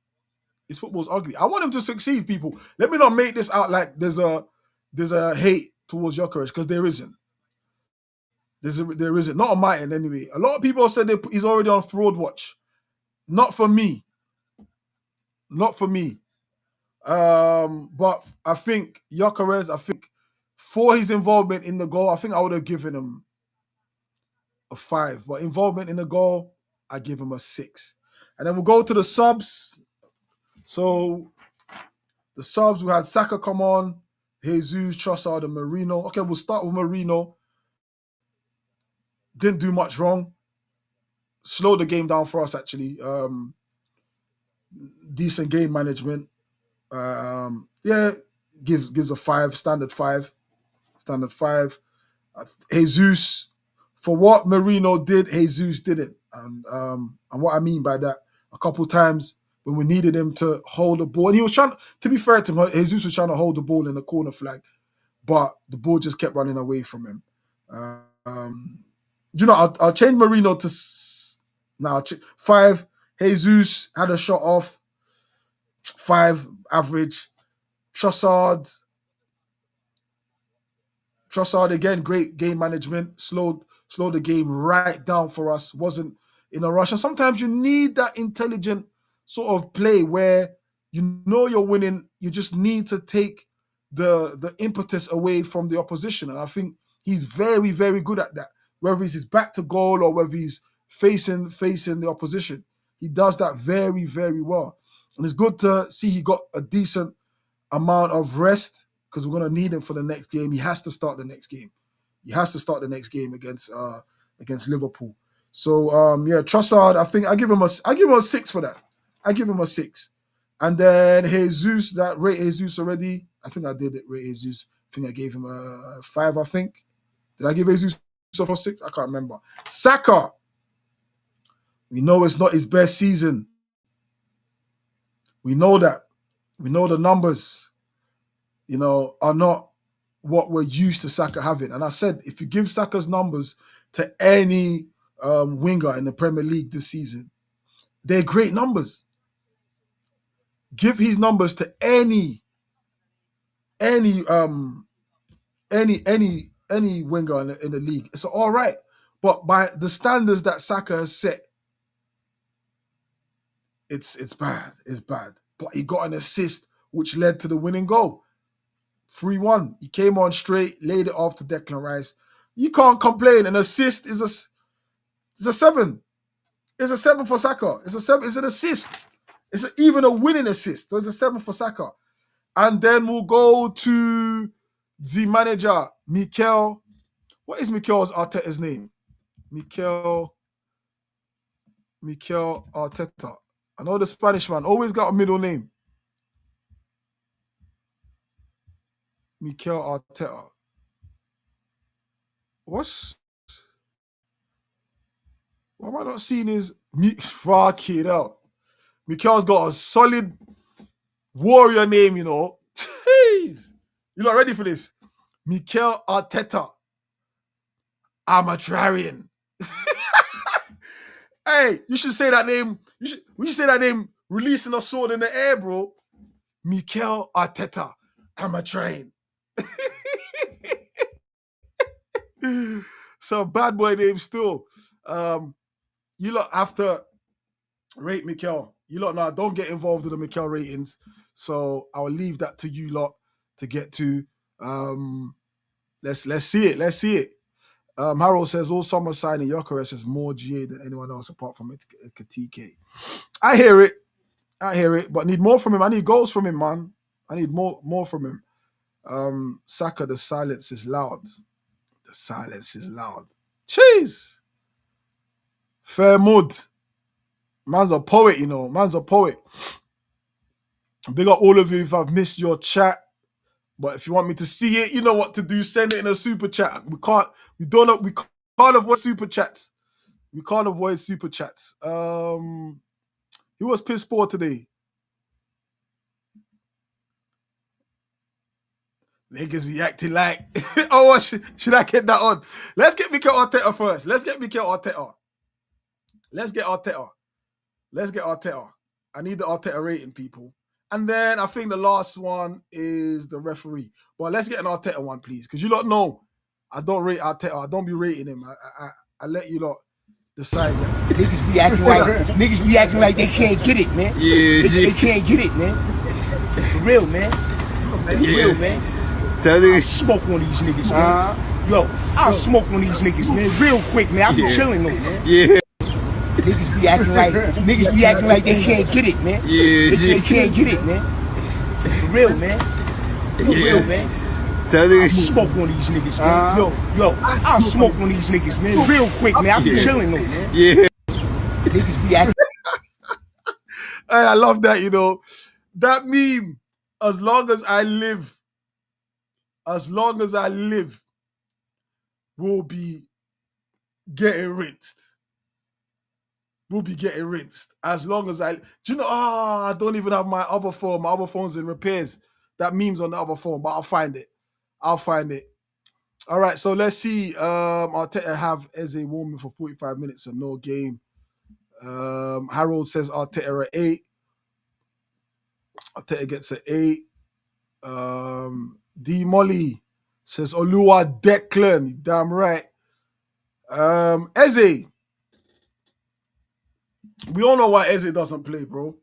His football's ugly. I want him to succeed, people. Let me not make this out like there's a hate towards Gyökeres, because there isn't. There isn't. Not on my end, anyway. A lot of people have said he's already on fraud watch. Not for me. Not for me. But I think Gyökeres, for his involvement in the goal, I think I would have given him a 5. But involvement in the goal, I give him a 6. And then we'll go to the subs. So the subs, we had Saka come on, Jesus, Trossard, and Marino. Okay, we'll start with Marino. Didn't do much wrong. Slowed the game down for us, actually. Decent game management. Gives a 5, standard 5. Jesus, for what Marino did, Jesus didn't. And what I mean by that, a couple times when we needed him to hold the ball, and he was trying, to be fair to him, Jesus was trying to hold the ball in the corner flag, but the ball just kept running away from him. I'll change Marino to 5. Jesus had a shot off. 5, average. Trossard, Trossard again, great game management, slowed the game right down for us. Wasn't in a rush. And sometimes you need that intelligent sort of play where you know you're winning. You just need to take the impetus away from the opposition. And I think he's very, very good at that. Whether he's his back to goal or whether he's facing the opposition, he does that very, very well. And it's good to see he got a decent amount of rest because we're going to need him for the next game. He has to start the next game. He has to start the next game against Liverpool. So Trossard, I think I give him a 6 for that. I give him a 6. And then Jesus, that rate Jesus already. I think I did it, rate Jesus. I think I gave him a 5, I think. Did I give Jesus a 6? I can't remember. Saka. We know it's not his best season. We know that. We know the numbers, are not what we're used to Saka having. And I said, if you give Saka's numbers to any winger in the Premier League this season, they're great numbers. Give his numbers to any winger in the league. It's all right. But by the standards that Saka has set, it's bad. It's bad. But he got an assist which led to the winning goal. 3-1. He came on straight, laid it off to Declan Rice. You can't complain. An assist is a 7. It's a 7 for Saka. It's a 7. It's an assist. It's even a winning assist. So it's a 7 for Saka. And then we'll go to the manager, Mikel. What is Mikel Arteta's name? Mikel Arteta. I know the Spanish man always got a middle name. Mikel Arteta. Why am I not seeing his fuck it out? Mikel's got a solid warrior name, Jeez. You not ready for this? Mikel Arteta. Amatrarian. Hey, you should say that name. We should say that name releasing a sword in the air, bro. Mikel Arteta. Amatrarian. So bad boy name still. You lot have to rate Mikel. You lot now don't get involved in the Mikel ratings. So I'll leave that to you lot to get to. Let's see it. Let's see it. Harold says all summer signing Gyökeres is more GA than anyone else apart from TK. I hear it, but need more from him. I need goals from him, man. I need more from him. Saka, the silence is loud. The silence is loud. Jeez. Fair mood. Man's a poet, Man's a poet. Big up all of you if I've missed your chat. But if you want me to see it, you know what to do. Send it in a super chat. We can't avoid super chats. We can't avoid super chats. Who was piss poor today? Niggas be acting like, oh, should I get that on? Let's get Mikel Arteta first. Let's get Arteta. I need the Arteta rating, people. And then I think the last one is the referee. But let's get an Arteta one, please. Because you lot know I don't rate Arteta. I don't be rating him. I let you lot decide that. Niggas be acting like they can't get it, man. Yeah. They can't get it, man. For real, man. For real, man. I'll smoke on these niggas, man. Yo, I'll smoke on these niggas, man. Real quick, man. I be chilling though, man. Yeah. Niggas be acting like they can't get it, man. Yeah. They can't get it, man. For real, man. For real, man. I'll smoke on these niggas, man. Yo, I'll smoke on these niggas, man. Real quick, man. I be chilling though, man. Yeah. Niggas be acting. Hey, I love that, That meme, as long as I live, we'll be getting rinsed. As long as I don't even have my other phone. My other phone's in repairs. That meme's on the other phone, but I'll find it. All right, so let's see. Arteta have Eze warming for 45 minutes and no game. Harold says Arteta at 8. Arteta gets an 8. D Molly Says Olua Declan. Damn right. Eze. We all know why Eze doesn't play, bro.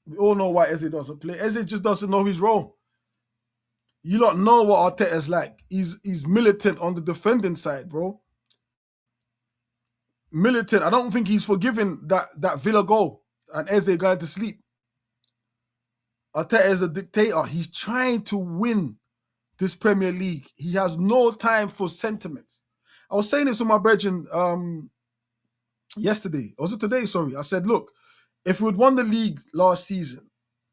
We all know why Eze doesn't play. Eze just doesn't know his role. You don't know what Arteta's like. He's militant on the defending side, bro. Militant. I don't think he's forgiven that Villa goal and Eze going to sleep. Arteta is a dictator. He's trying to win this Premier League. He has no time for sentiments. I was saying this to my brethren yesterday. Or was it today? Sorry. I said, look, if we'd won the league last season,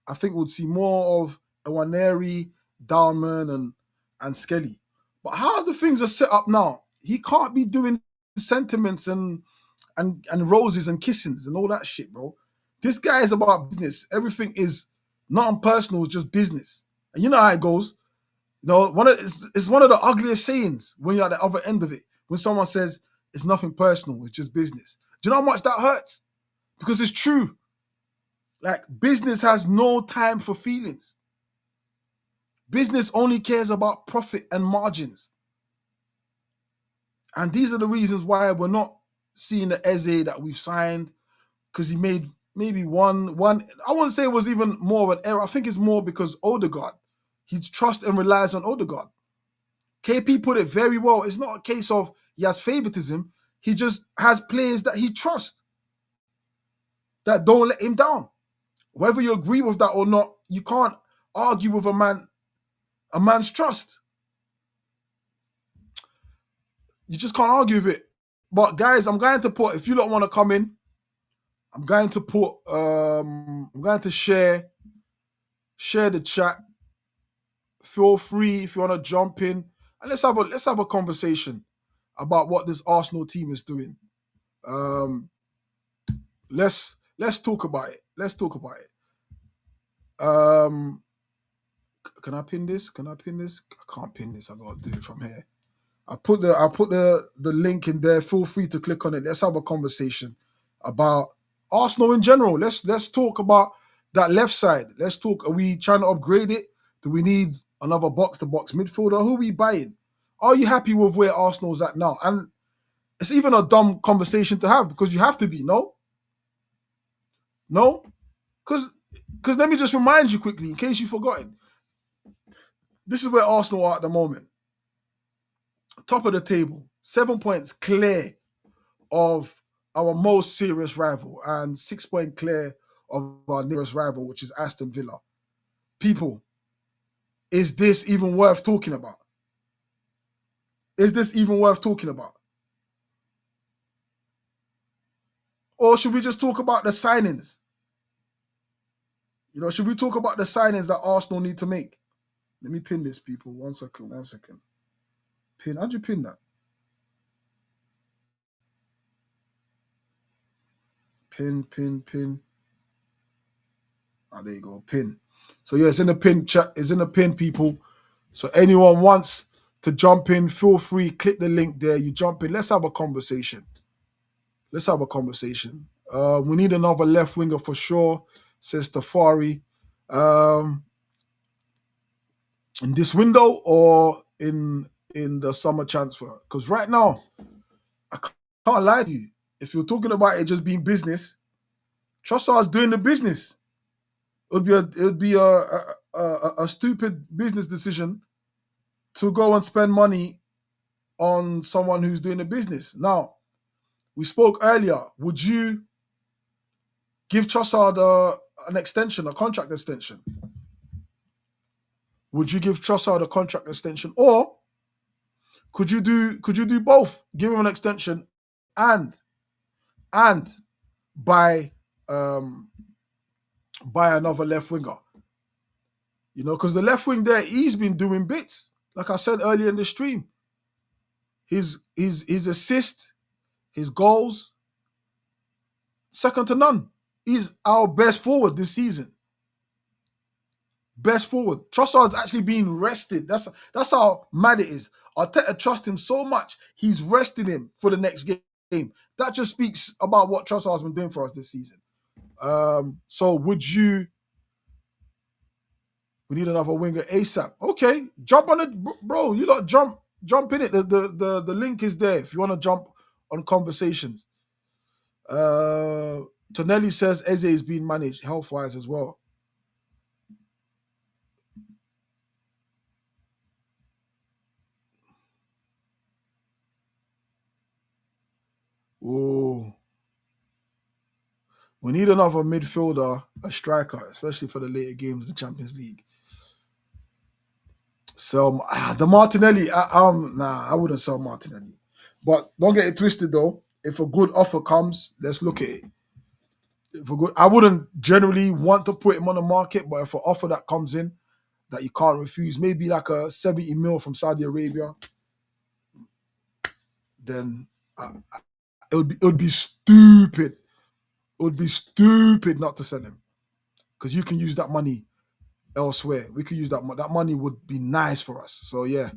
I think we'd see more of Iwaneri, Dalman, and Skelly. But how the things are set up now, he can't be doing sentiments and roses and kissings and all that shit, bro. This guy is about business. Everything is not impersonal, it's just business. And you know how it goes. You know, it's one of the ugliest sayings when you're at the other end of it. When someone says it's nothing personal, it's just business. Do you know how much that hurts? Because it's true. Like, business has no time for feelings. Business only cares about profit and margins. And these are the reasons why we're not seeing the Eze that we've signed, because he made maybe one. I wouldn't say it was even more of an error. I think it's more because Odegaard, he trusts and relies on Odegaard. KP put it very well. It's not a case of he has favoritism. He just has players that he trusts, that don't let him down. Whether you agree with that or not, you can't argue with a man's trust. You just can't argue with it. But guys, I'm going to put, if you don't want to come in, I'm going to put, I'm going to share the chat. Feel free if you want to jump in, and let's have a conversation about what this Arsenal team is doing. Let's talk about it. Let's talk about it. Can I pin this? I can't pin this. I gotta do it from here. I put the link in there. Feel free to click on it. Let's have a conversation about Arsenal in general. Let's talk about that left side. Let's talk. Are we trying to upgrade it? Do we need another box-to-box midfielder? Who are we buying? Are you happy with where Arsenal's at now? And it's even a dumb conversation to have, because you have to be, no? Because let me just remind you quickly, in case you've forgotten. This is where Arsenal are at the moment. Top of the table, 7 points clear of our most serious rival and 6 points clear of our nearest rival, which is Aston Villa. People, is this even worth talking about? Is this even worth talking about? Or should we just talk about the signings? You know, should we talk about the signings that Arsenal need to make? Let me pin this, people. One second. Pin. How'd you pin that? Pin. Ah, there you go. Pin. So yeah, it's in the pin chat. It's in the pin, people. So anyone wants to jump in, feel free. Click the link there. You jump in. Let's have a conversation. We need another left winger for sure, says Tafari. In this window or in the summer transfer? Because right now, I can't lie to you. If you're talking about it just being business, Trossard's doing the business. It would be a stupid business decision to go and spend money on someone who's doing the business. Now, we spoke earlier. Would you give Trossard an extension, a contract extension? Would you give Trossard a contract extension, or could you do both? Give him an extension and buy another left winger. You know, because the left wing there, he's been doing bits. Like I said earlier in the stream, his assist, his goals, second to none. He's our best forward this season. Best forward. Trossard's actually being rested. That's how mad it is. Arteta trusts him so much, he's resting him for the next game. That just speaks about what Trossard's been doing for us this season. So would you We need another winger ASAP. Okay, jump on it, bro. You lot jump in it. The link is there if you want to jump on conversations. Tonelli says Eze is being managed health wise as well. Oh, we need another midfielder, a striker, especially for the later games of the Champions League. So the Martinelli, I wouldn't sell Martinelli. But don't get it twisted though. If a good offer comes, let's look at it. I wouldn't generally want to put him on the market, but if an offer that comes in that you can't refuse, maybe like a 70 mil from Saudi Arabia, then it would be stupid. It would be stupid not to sell him because you can use that money elsewhere. We could use that. That money would be nice for us. So yeah,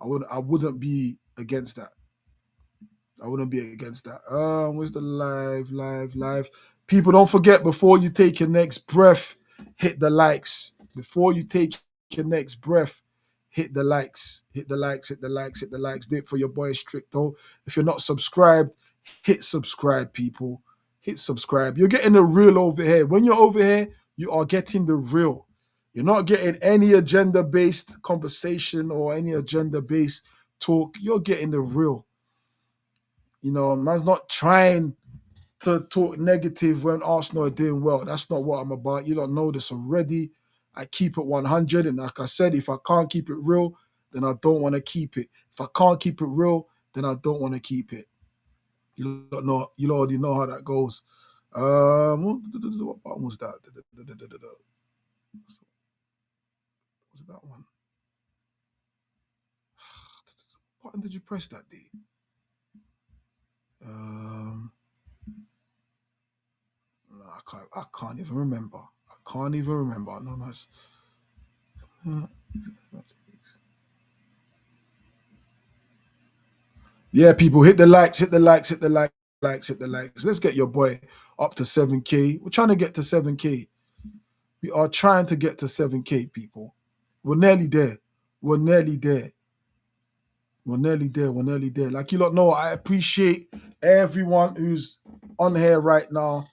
I wouldn't be against that. I wouldn't be against that. Where's the live? People, don't forget, before you take your next breath, hit the likes. Before you take your next breath, hit the likes. Hit the likes. Do it for your boy Stricto. If you're not subscribed, hit subscribe, people. Hit subscribe. You're getting the real over here. When you're over here, you are getting the real. You're not getting any agenda-based conversation or any agenda-based talk. You're getting the real. You know, man's not trying to talk negative when Arsenal are doing well. That's not what I'm about. You don't know this already. I keep it 100. And like I said, if I can't keep it real, then I don't want to keep it. If I can't keep it real, then I don't want to keep it. You don't know. You already know how that goes. What button was that? Was it that one? What button did you press that day? I can't even remember. No, that's. Yeah, people, hit the likes. Let's get your boy up to 7K. We're trying to get to 7K. We are trying to get to 7K, people. We're nearly there. Like you lot know, I appreciate everyone who's on here right now,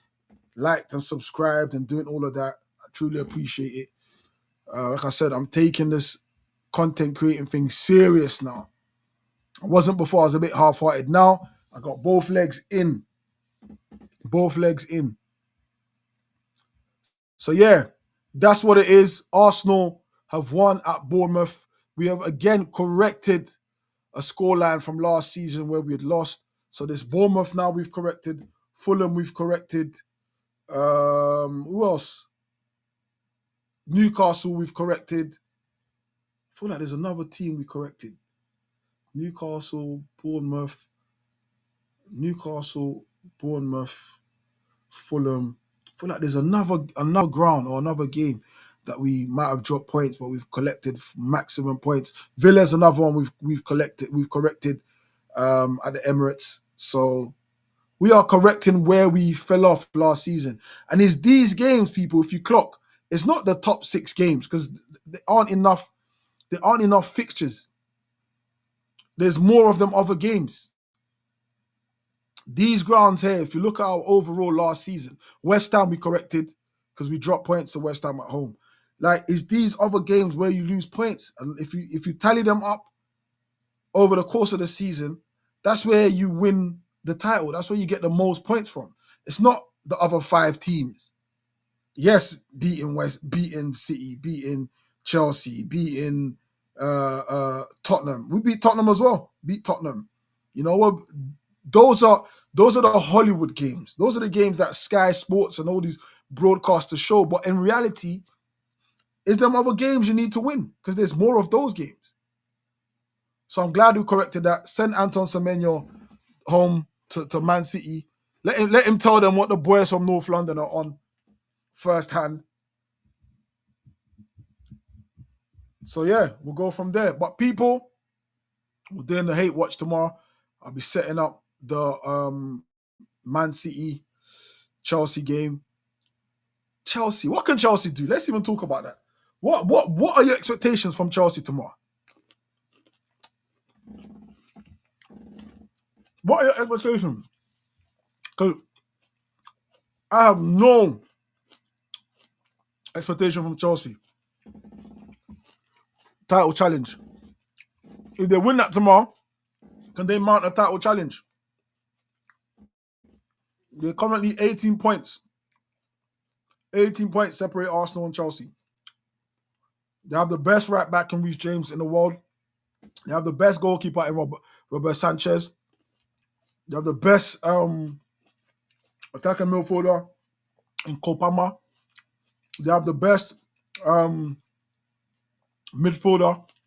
liked and subscribed and doing all of that. I truly appreciate it. Like I said, I'm taking this content creating thing serious now. I wasn't before. I was a bit half-hearted. Now I got both legs in. So yeah, that's what it is. Arsenal have won at Bournemouth. We have again corrected a scoreline from last season where we had lost. So this Bournemouth now we've corrected. Fulham we've corrected. Who else? Newcastle we've corrected. I feel like there's another team we corrected. Newcastle, Bournemouth, Fulham. I feel like there's another ground or another game that we might have dropped points, but we've collected maximum points. Villa's another one we've corrected at the Emirates. So we are correcting where we fell off last season. And it's these games, people, if you clock, it's not the top 6 games because there aren't enough fixtures. There's more of them other games. These grounds here, if you look at our overall last season, West Ham we corrected because we dropped points to West Ham at home. Like, it's these other games where you lose points. And if you tally them up over the course of the season, that's where you win the title. That's where you get the most points from. It's not the other 5 teams. Yes, beating City, beating Chelsea, beating Tottenham. We beat Tottenham as well. Beat Tottenham. You know what? Those are the Hollywood games. Those are the games that Sky Sports and all these broadcasters show. But in reality, it's them other games you need to win because there's more of those games. So I'm glad we corrected that. Send Antoine Semenyo home to Man City. Let him tell them what the boys from North London are on firsthand. So yeah, we'll go from there. But people, we're doing the hate watch tomorrow. I'll be setting up the Man City Chelsea game. Chelsea, what can Chelsea do? Let's even talk about that. What are your expectations from Chelsea tomorrow? What are your expectations? Because I have no expectation from Chelsea. Title challenge. If they win that tomorrow, can they mount a title challenge? They're currently 18 points. 18 points separate Arsenal and Chelsea. They have the best right back in Reece James in the world. They have the best goalkeeper in Robert Sanchez. They have the best attacking midfielder in Kopama. They have the best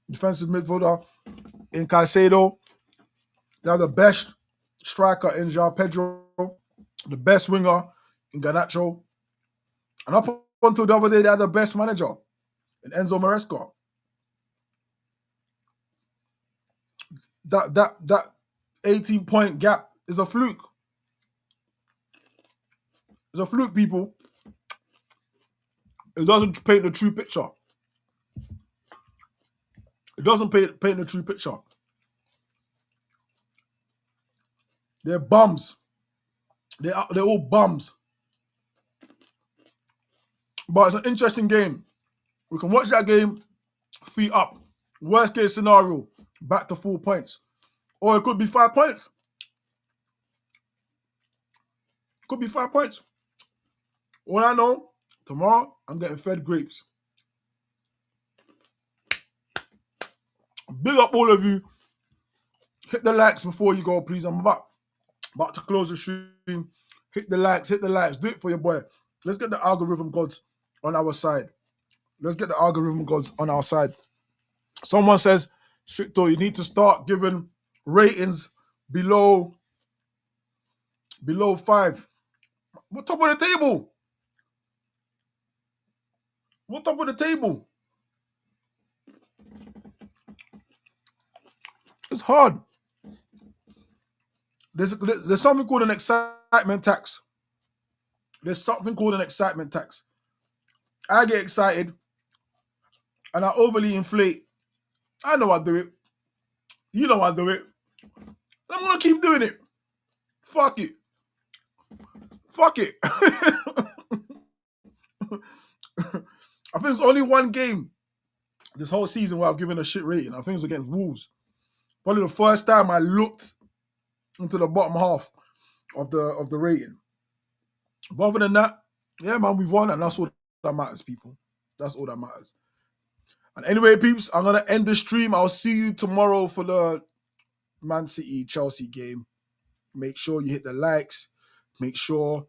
defensive midfielder in Caicedo. They have the best striker in João Pedro. The best winger in Garnacho. And up until the other day, they had the best manager in Enzo Maresca. That 18-point gap is a fluke. It's a fluke, people. It doesn't paint the true picture. It doesn't paint the true picture. They're bums. They're all bums. But it's an interesting game. We can watch that game, feet up. Worst case scenario, back to 4 points. Or it could be 5 points. Could be 5 points. All I know, tomorrow, I'm getting fed grapes. Big up all of you. Hit the likes before you go, please. I'm about to close the stream. Hit the likes. Do it for your boy. Let's get the algorithm gods on our side. Someone says, Stricto, you need to start giving ratings below 5. What top of the table? It's hard. There's something called an excitement tax. I get excited and I overly inflate. I know I do it. You know I do it. And I'm going to keep doing it. Fuck it. I think it's only one game this whole season where I've given a shit rating. I think it's against Wolves. Probably the first time I looked into the bottom half of the rating. But other than that, yeah, man, we've won, and that's all that matters, people. That's all that matters. And anyway, peeps, I'm going to end the stream. I'll see you tomorrow for the Man City-Chelsea game. Make sure you hit the likes. Make sure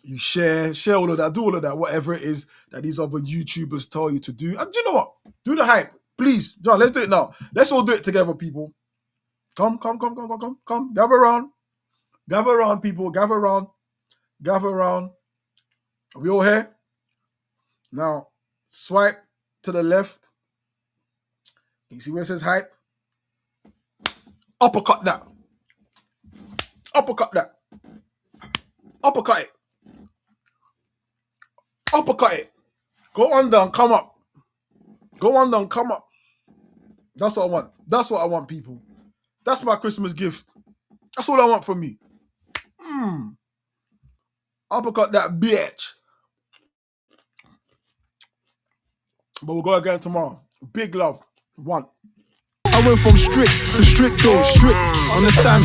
you share all of that, do all of that, whatever it is that these other YouTubers tell you to do. And do you know what? Do the hype. Please, John, let's do it now. Let's all do it together, people. Come. Gather around, people. Gather around. Are we all here? Now, swipe to the left. You see where it says hype? Uppercut that. Uppercut it. Go under and come up. That's what I want, people. That's my Christmas gift. That's all I want from me. Uppercut that bitch. But we'll go again tomorrow. Big love. 1. I went from strict to stricto, strict. Understand?